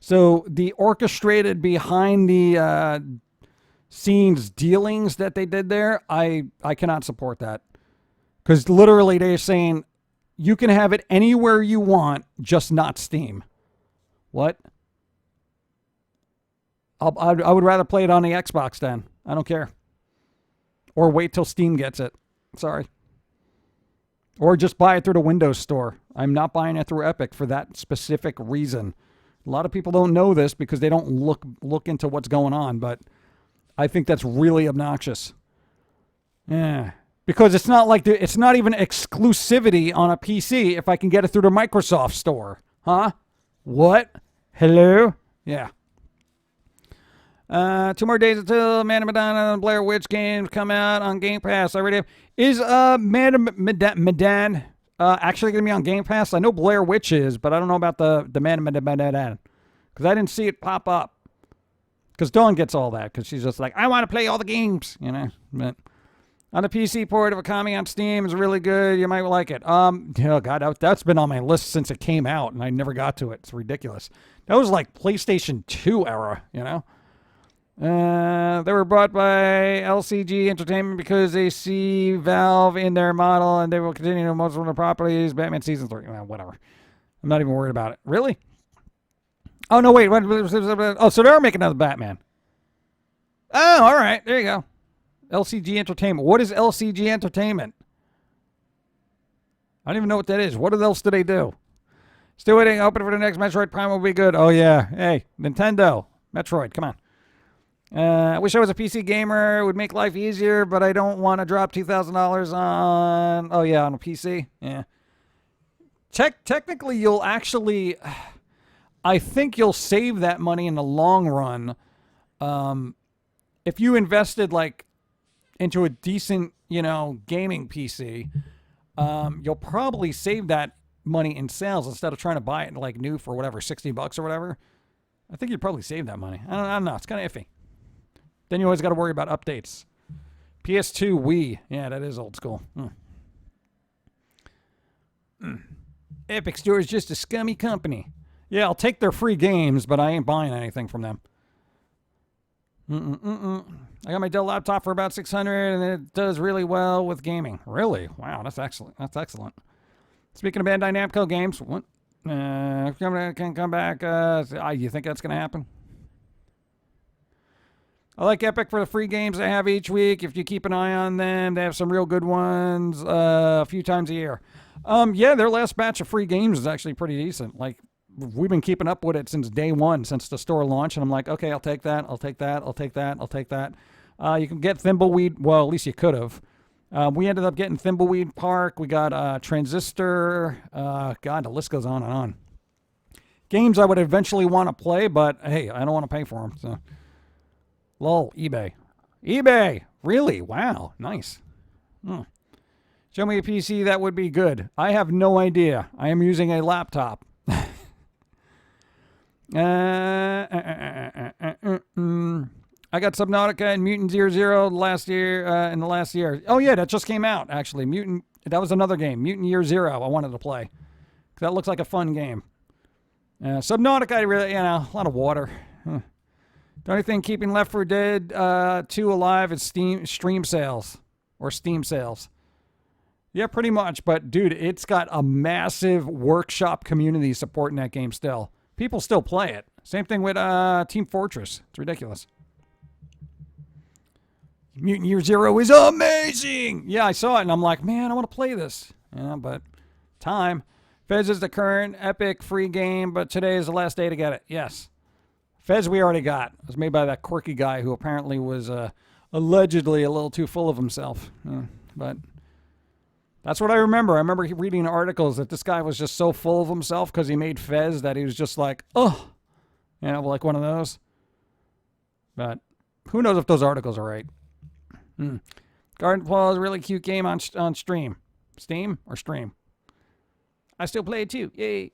So the orchestrated behind the scenes dealings that they did there, I cannot support that. Because literally they're saying you can have it anywhere you want, just not Steam. What? I would rather play it on the Xbox then. I don't care. Or wait till Steam gets it. Sorry. Or just buy it through the Windows Store. I'm not buying it through Epic for that specific reason. A lot of people don't know this because they don't look into what's going on, but I think that's really obnoxious. Yeah. Because it's not like it's not even exclusivity on a PC if I can get it through the Microsoft Store. Huh? What? Hello? Yeah. 2 more days until Man of Medan and Blair Witch games come out on Game Pass. I already have. Is Man of Medan actually going to be on Game Pass? I know Blair Witch is, but I don't know about the Man of Medan. Because I didn't see it pop up. Because Dawn gets all that. Because she's just like, I want to play all the games. You know? But on the PC port of Akami on Steam is really good. You might like it. Oh, God, that's been on my list since it came out. And I never got to it. It's ridiculous. That was like PlayStation 2 era, you know? They were bought by LCG Entertainment because they see Valve in their model and they will continue to most of their properties. Batman Season 3. Well, whatever. I'm not even worried about it. Really? Oh, no, wait. Oh, so they're making another Batman. Oh, all right. There you go. LCG Entertainment. What is LCG Entertainment? I don't even know what that is. What else do they do? Still waiting. Open for the next Metroid Prime will be good. Oh, yeah. Hey, Nintendo. Metroid. Come on. I wish I was a PC gamer. It would make life easier, but I don't want to drop $2,000 on... Oh, yeah, on a PC. Yeah. Technically, you'll actually... I think you'll save that money in the long run. If you invested, like, into a decent, gaming PC, you'll probably save that money in sales instead of trying to buy it, like, new for whatever, $60 or whatever. I think you'd probably save that money. I don't know. It's kind of iffy. Then you always got to worry about updates. PS2 Wii. Yeah, that is old school. Epic Store is just a scummy company. Yeah, I'll take their free games, but I ain't buying anything from them. I got my Dell laptop for about 600, and it does really well with gaming. Really? Wow, that's excellent. That's excellent. Speaking of Bandai Namco games, what? Can come back. You think that's going to happen? I like Epic for the free games they have each week. If you keep an eye on them, they have some real good ones a few times a year. Yeah, their last batch of free games is actually pretty decent. Like, we've been keeping up with it since day one, since the store launched, and I'm like, okay, I'll take that, I'll take that, I'll take that, I'll take that. You can get Thimbleweed. Well, at least you could have. We ended up getting Thimbleweed Park. We got Transistor. God, the list goes on and on. Games I would eventually want to play, but hey, I don't want to pay for them. So, lol, eBay. eBay! Really? Wow, nice. Show me a PC, that would be good. I have no idea. I am using a laptop. I got Subnautica and Mutant Year Zero last year. In the last year. Oh yeah, that just came out actually. Mutant. That was another game. Mutant Year Zero. I wanted to play. That looks like a fun game. Subnautica, really, a lot of water. The only thing keeping Left 4 Dead 2 alive is Steam sales. Yeah, pretty much. But dude, it's got a massive workshop community supporting that game still. People still play it. Same thing with Team Fortress. It's ridiculous. Mutant Year Zero is amazing! Yeah, I saw it and I'm like, man, I want to play this. Yeah, but time. Fez is the current Epic free game, but today is the last day to get it. Yes. Fez we already got. It was made by that quirky guy who apparently was allegedly a little too full of himself. Yeah, but that's what I remember. I remember reading articles that this guy was just so full of himself because he made Fez that he was just like, oh, like one of those. But who knows if those articles are right. Garden Paw is a really cute game on stream. Steam or stream? I still play it too. Yay.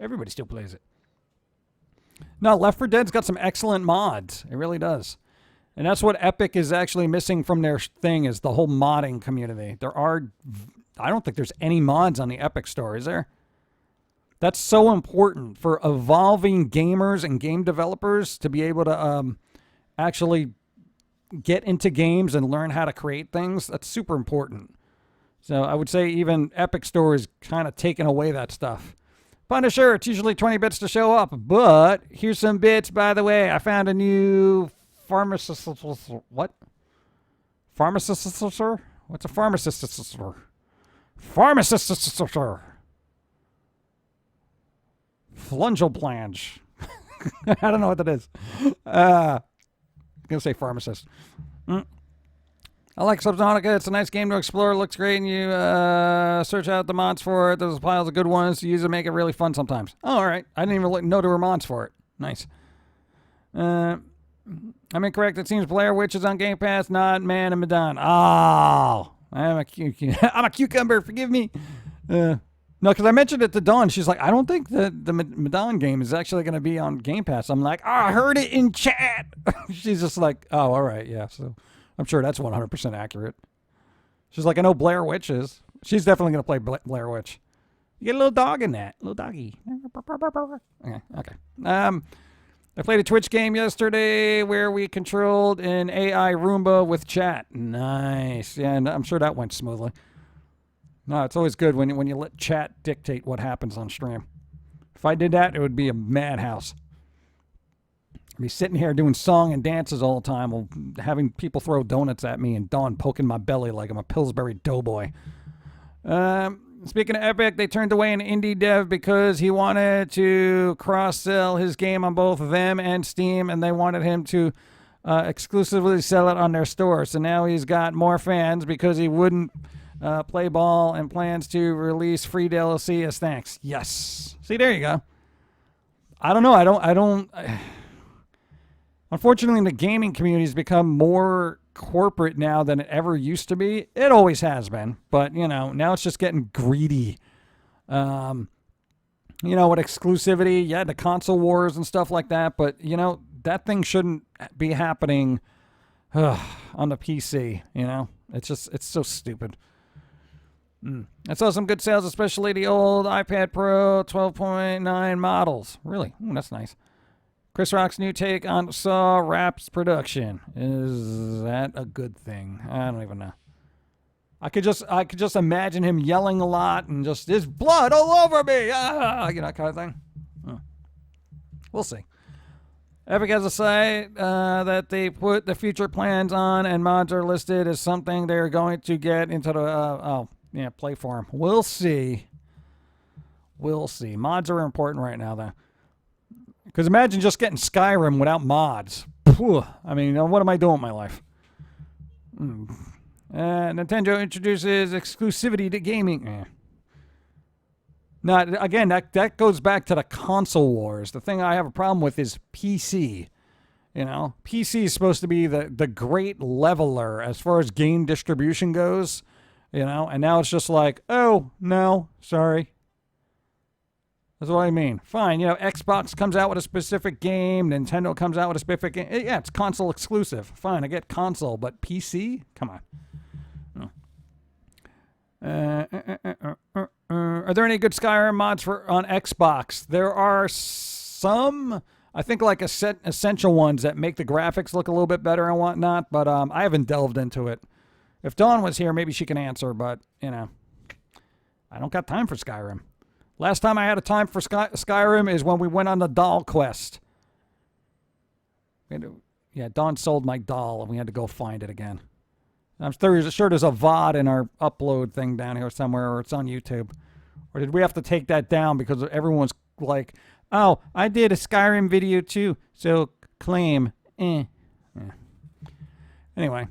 Everybody still plays it. No, Left 4 Dead's got some excellent mods. It really does. And that's what Epic is actually missing from their thing is the whole modding community. I don't think there's any mods on the Epic store, is there? That's so important for evolving gamers and game developers to be able to actually get into games and learn how to create things. That's super important. So I would say even Epic Store is kind of taking away that stuff. Punisher, it's usually 20 bits to show up, but here's some bits, by the way. I found a new pharmacist. What? Pharmacist? What's a pharmacist? Pharmacist. Flungel plange. I don't know what that is. I'm going to say pharmacist. I like Subnautica. It's a nice game to explore. It looks great, and you search out the mods for it. There's piles of good ones to use to make it really fun sometimes. Oh, all right. I didn't even know there were mods for it. Nice. I'm incorrect. It seems Blair Witch is on Game Pass, not Man and Medan. Oh, I'm a cucumber. Forgive me. No, because I mentioned it to Dawn. She's like, I don't think that the Medan game is actually going to be on Game Pass. I'm like, I heard it in chat. She's just like, oh, all right. Yeah, so I'm sure that's 100% accurate. She's like, I know Blair Witch is. She's definitely going to play Blair Witch. You get a little dog in that. Little doggy. Okay. I played a Twitch game yesterday where we controlled an AI Roomba with chat. Nice. Yeah, and I'm sure that went smoothly. No, it's always good when you let chat dictate what happens on stream. If I did that, it would be a madhouse. I'd be sitting here doing song and dances all the time while having people throw donuts at me and Dawn poking my belly like I'm a Pillsbury Doughboy. Speaking of Epic, they turned away an indie dev because he wanted to cross-sell his game on both them and Steam, and they wanted him to exclusively sell it on their store. So now he's got more fans because he wouldn't play ball and plans to release free DLC as thanks. Yes. See, there you go. I don't know. I don't. Unfortunately, the gaming community has become more corporate now than it ever used to be. It always has been, but now it's just getting greedy. With exclusivity, the console wars and stuff like that, but that thing shouldn't be happening on the PC. It's so stupid. I saw some good sales, especially the old iPad Pro 12.9 models. Really? Ooh, that's nice. Chris Rock's new take on Saw Rap's production. Is that a good thing? I don't even know. I could just imagine him yelling a lot and just, there's blood all over me, you know, kind of thing. We'll see. Epic has a site that they put the future plans on, and mods are listed as something they're going to get into the play form. We'll see. We'll see. Mods are important right now, though. Because imagine just getting Skyrim without mods. Phew. I mean, what am I doing with my life? Nintendo introduces exclusivity to gaming. Not again. That goes back to the console wars. The thing I have a problem with is PC. You know, PC is supposed to be the great leveler as far as game distribution goes. You know, and now it's just like, oh no, sorry. That's what I mean. Fine, you know, Xbox comes out with a specific game, Nintendo comes out with a specific game. Yeah, it's console exclusive. Fine, I get console, but PC? Come on. Are there any good Skyrim mods on Xbox? There are some, I think, like essential ones that make the graphics look a little bit better and whatnot, but I haven't delved into it. If Dawn was here, maybe she can answer, but, you know, I don't got time for Skyrim. Last time I had a time for Skyrim is when we went on the doll quest. Yeah, Dawn sold my doll, and we had to go find it again. I'm sure there's a VOD in our upload thing down here somewhere, or it's on YouTube. Or did we have to take that down because everyone's like, oh, I did a Skyrim video too, so claim. Yeah. Anyway.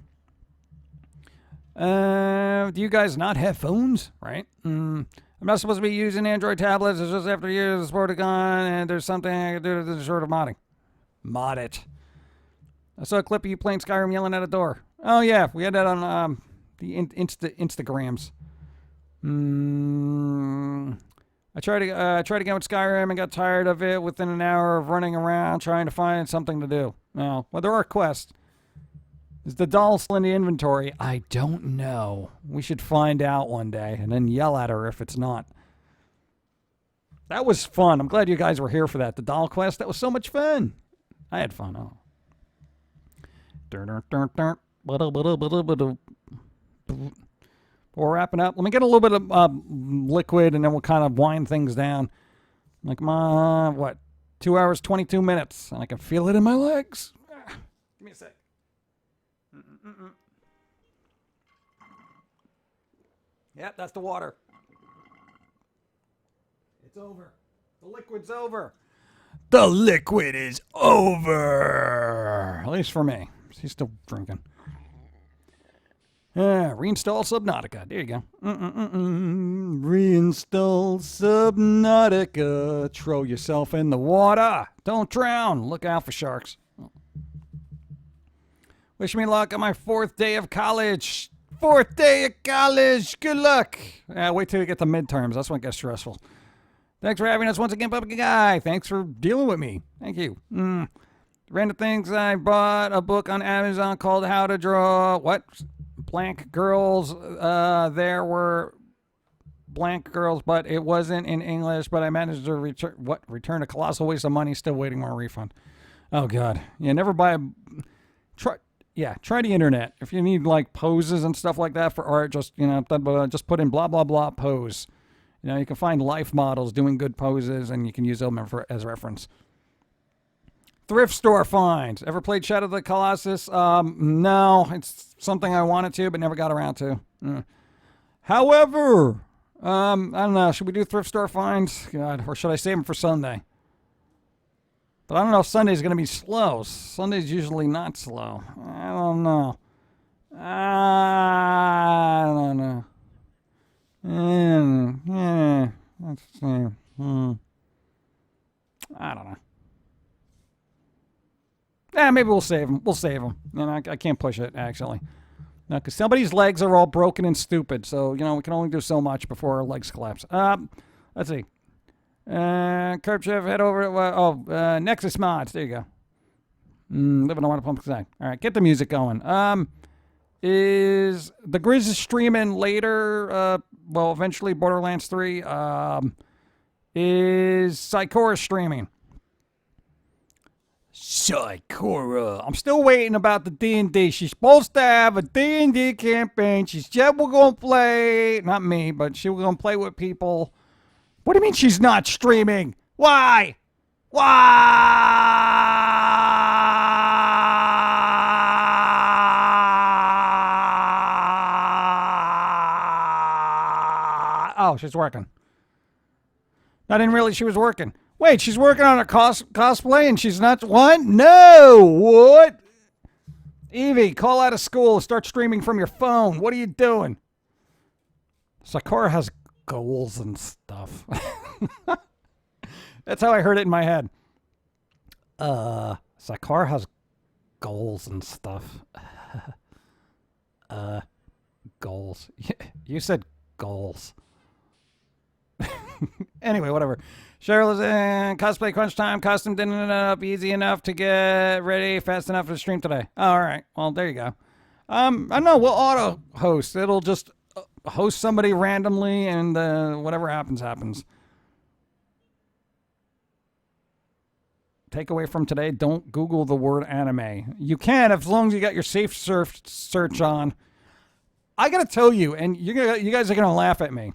Do you guys not have phones? Right? I'm not supposed to be using Android tablets. It's just after years of sport gone, and there's something I can do to the short of modding. Mod it. I saw a clip of you playing Skyrim yelling at a door. Oh, yeah. We had that on the Instagrams. I tried again with Skyrim and got tired of it within an hour of running around trying to find something to do. Well, there are quests. Is the doll still in the inventory? I don't know. We should find out one day and then yell at her if it's not. That was fun. I'm glad you guys were here for that. The doll quest, that was so much fun. I had fun. Oh. We're wrapping up. Let me get a little bit of liquid and then we'll kind of wind things down. Like 2 hours, 22 minutes. And I can feel it in my legs. Give me a sec. Yep, that's the water. It's over. The liquid's over. The liquid is over. At least for me. He's still drinking. Reinstall Subnautica. There you go. Reinstall Subnautica. Throw yourself in the water. Don't drown. Look out for sharks. Wish me luck on my 4th day of college. 4th day of college. Good luck. Wait till we get to midterms. That's when it gets stressful. Thanks for having us once again, Pum'Kin Guy. Thanks for dealing with me. Thank you. Random things. I bought a book on Amazon called How to Draw Blank Girls. There were blank girls, but it wasn't in English. But I managed to return a colossal waste of money. Still waiting on a refund. Oh God. Yeah, never buy a. Try the internet. If you need like poses and stuff like that for art, just just put in blah blah blah pose. You can find life models doing good poses, and you can use them as reference. Thrift store finds. Ever played Shadow of the Colossus? No, it's something I wanted to, but never got around to. However, I don't know. Should we do thrift store finds? God, or should I save them for Sunday? But I don't know if Sunday's going to be slow. Sunday's usually not slow. I don't know. I don't know. Let's see. I don't know. Maybe we'll save them. We'll save them. I can't push it, actually. No, because somebody's legs are all broken and stupid. So, we can only do so much before our legs collapse. Let's see. Curb Chef, head over to, Nexus Mods. There you go. Living on a Pum'Kin side. All right, get the music going. Is the Grizz streaming later? Eventually Borderlands 3. Is Psychora streaming? Sakura. I'm still waiting about the D&D. She's supposed to have a D&D campaign. She said we're going to play. Not me, but she was going to play with people. What do you mean she's not streaming? Why? Why? Oh, she's working. I didn't realize she was working. Wait, she's working on a cosplay and she's not... What? No! What? Evie, call out of school. Start streaming from your phone. What are you doing? Sakura has goals and stuff. That's how I heard it in my head. Sakura has goals and stuff. Goals. You said goals. Anyway, whatever. Cheryl is in cosplay crunch time. Costume didn't end up easy enough to get ready fast enough for the stream today. All right. Well, there you go. I know we'll auto host. It'll just host somebody randomly, and whatever happens, happens. Takeaway from today: don't Google the word anime. You can, as long as you got your safe search on. I gotta tell you, and you guys are gonna laugh at me.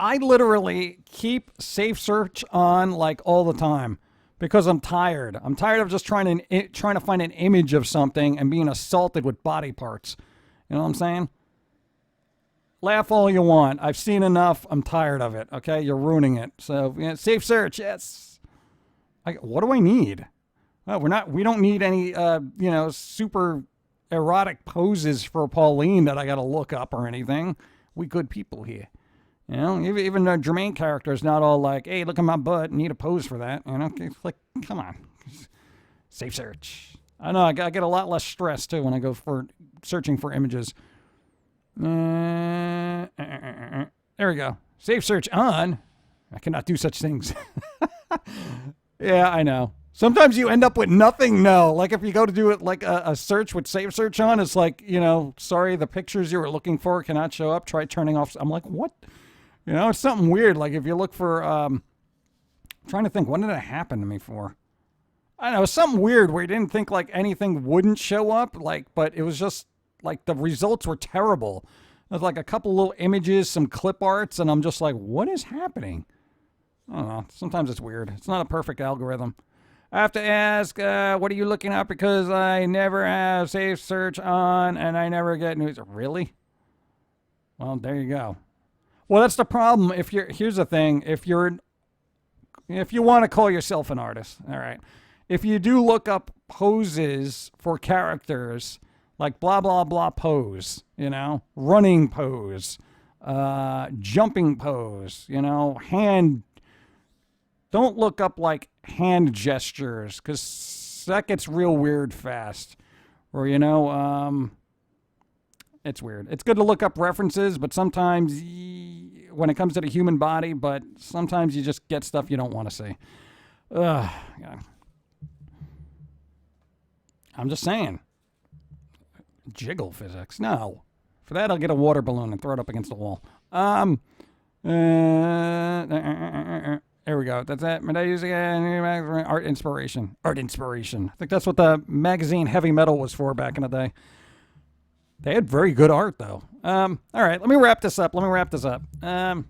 I literally keep safe search on like all the time because I'm tired. I'm tired of just trying to find an image of something and being assaulted with body parts. You know what I'm saying? Laugh all you want. I've seen enough. I'm tired of it. Okay, you're ruining it. So safe search. Yes. What do I need? We don't need any super erotic poses for Pauline that I got to look up or anything. We good people here. You know, even the Jermaine character is not all like, hey, look at my butt, need a pose for that. You know, it's like, come on. Safe search. I know, I get a lot less stress, too, when I go for searching for images. There we go. Safe search on. I cannot do such things. Yeah, I know. Sometimes you end up with nothing. No, like if you go to do it like a search with safe search on, it's like, sorry, the pictures you were looking for cannot show up. Try turning off. I'm like, what? It's something weird. Like if you look for, I'm trying to think, when did it happen to me for? I don't know, something weird where you didn't think like anything wouldn't show up, but it was just like the results were terrible. There's like a couple little images, some clip arts, and I'm just like, what is happening? I don't know. Sometimes it's weird. It's not a perfect algorithm. I have to ask, what are you looking up? Because I never have safe search on and I never get news. Really? Well, there you go. Well, that's the problem. Here's the thing. If you want to call yourself an artist, all right. If you do look up poses for characters, like blah, blah, blah pose, running pose, jumping pose, hand. Don't look up like hand gestures because that gets real weird fast. Or, it's weird. It's good to look up references, but sometimes when it comes to the human body, but sometimes you just get stuff you don't want to see. Yeah. I'm just saying. Jiggle physics. No. For that, I'll get a water balloon and throw it up against the wall. There we go. That's it. Art inspiration. Art inspiration. I think that's what the magazine Heavy Metal was for back in the day. They had very good art, though. All right, let me wrap this up. Looking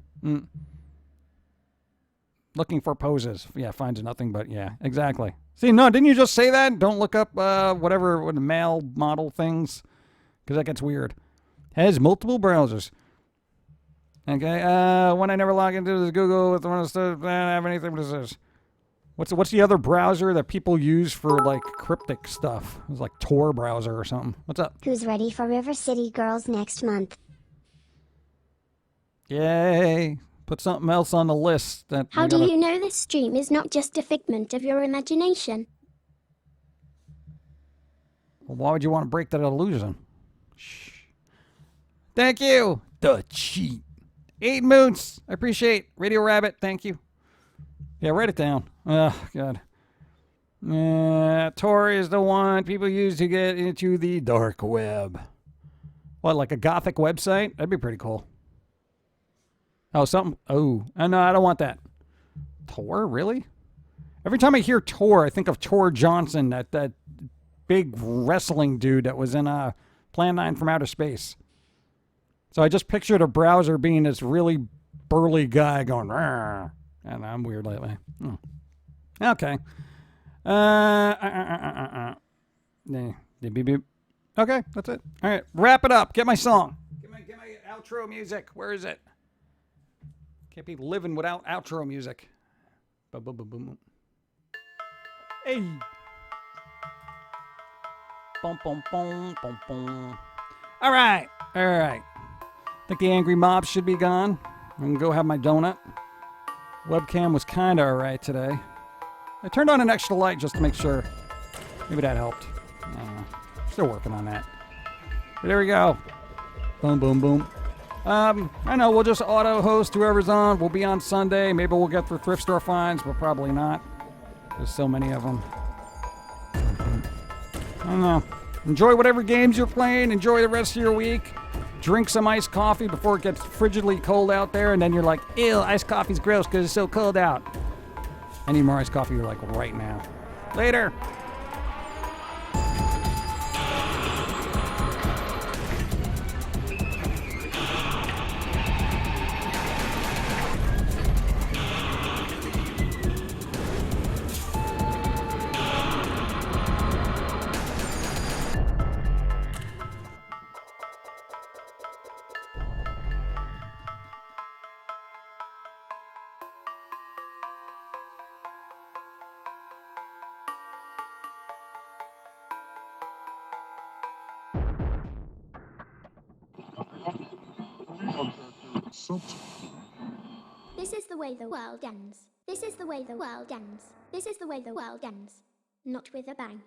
for poses. Yeah, finds nothing but, yeah, exactly. See, no, didn't you just say that? Don't look up what the male model things, because that gets weird. Has multiple browsers. Okay, when I never log into this Google with one of the stuff, I don't have anything but this. What's the other browser that people use for like cryptic stuff? It's like Tor browser or something. What's up? Who's ready for River City Girls next month? Yay! Put something else on the list. How do you know this stream is not just a figment of your imagination? Well, why would you want to break that illusion? Shh. Thank you. The cheat. 8 moons. I appreciate. Radio Rabbit. Thank you. Yeah, write it down. Oh, God. Tor is the one people use to get into the dark web. What, like a gothic website? That'd be pretty cool. Oh, something. Oh, no, I don't want that. Tor, really? Every time I hear Tor, I think of Tor Johnson, that big wrestling dude that was in Plan 9 from Outer Space. So I just pictured a browser being this really burly guy going, "Rrr." And I'm weird lately. Okay. Beep, beep. Okay, that's it. All right, wrap it up. Get my song. Get my outro music. Where is it? Can't be living without outro music. Boom, boom, boom, boom. Hey. Boom, boom, boom, boom, boom. All right. I think the angry mob should be gone. I'm going to go have my donut. Webcam was kind of all right today. I turned on an extra light just to make sure. Maybe that helped. I don't know. Still working on that. But there we go. Boom, boom, boom. I know, we'll just auto-host whoever's on. We'll be on Sunday. Maybe we'll get through thrift store finds, but probably not. There's so many of them. I don't know. Enjoy whatever games you're playing. Enjoy the rest of your week. Drink some iced coffee before it gets frigidly cold out there, and then you're like, ew, iced coffee's gross because it's so cold out. I need more iced coffee like right now. Later. This is the way the world ends. This is the way the world ends. This is the way the world ends. Not with a bang.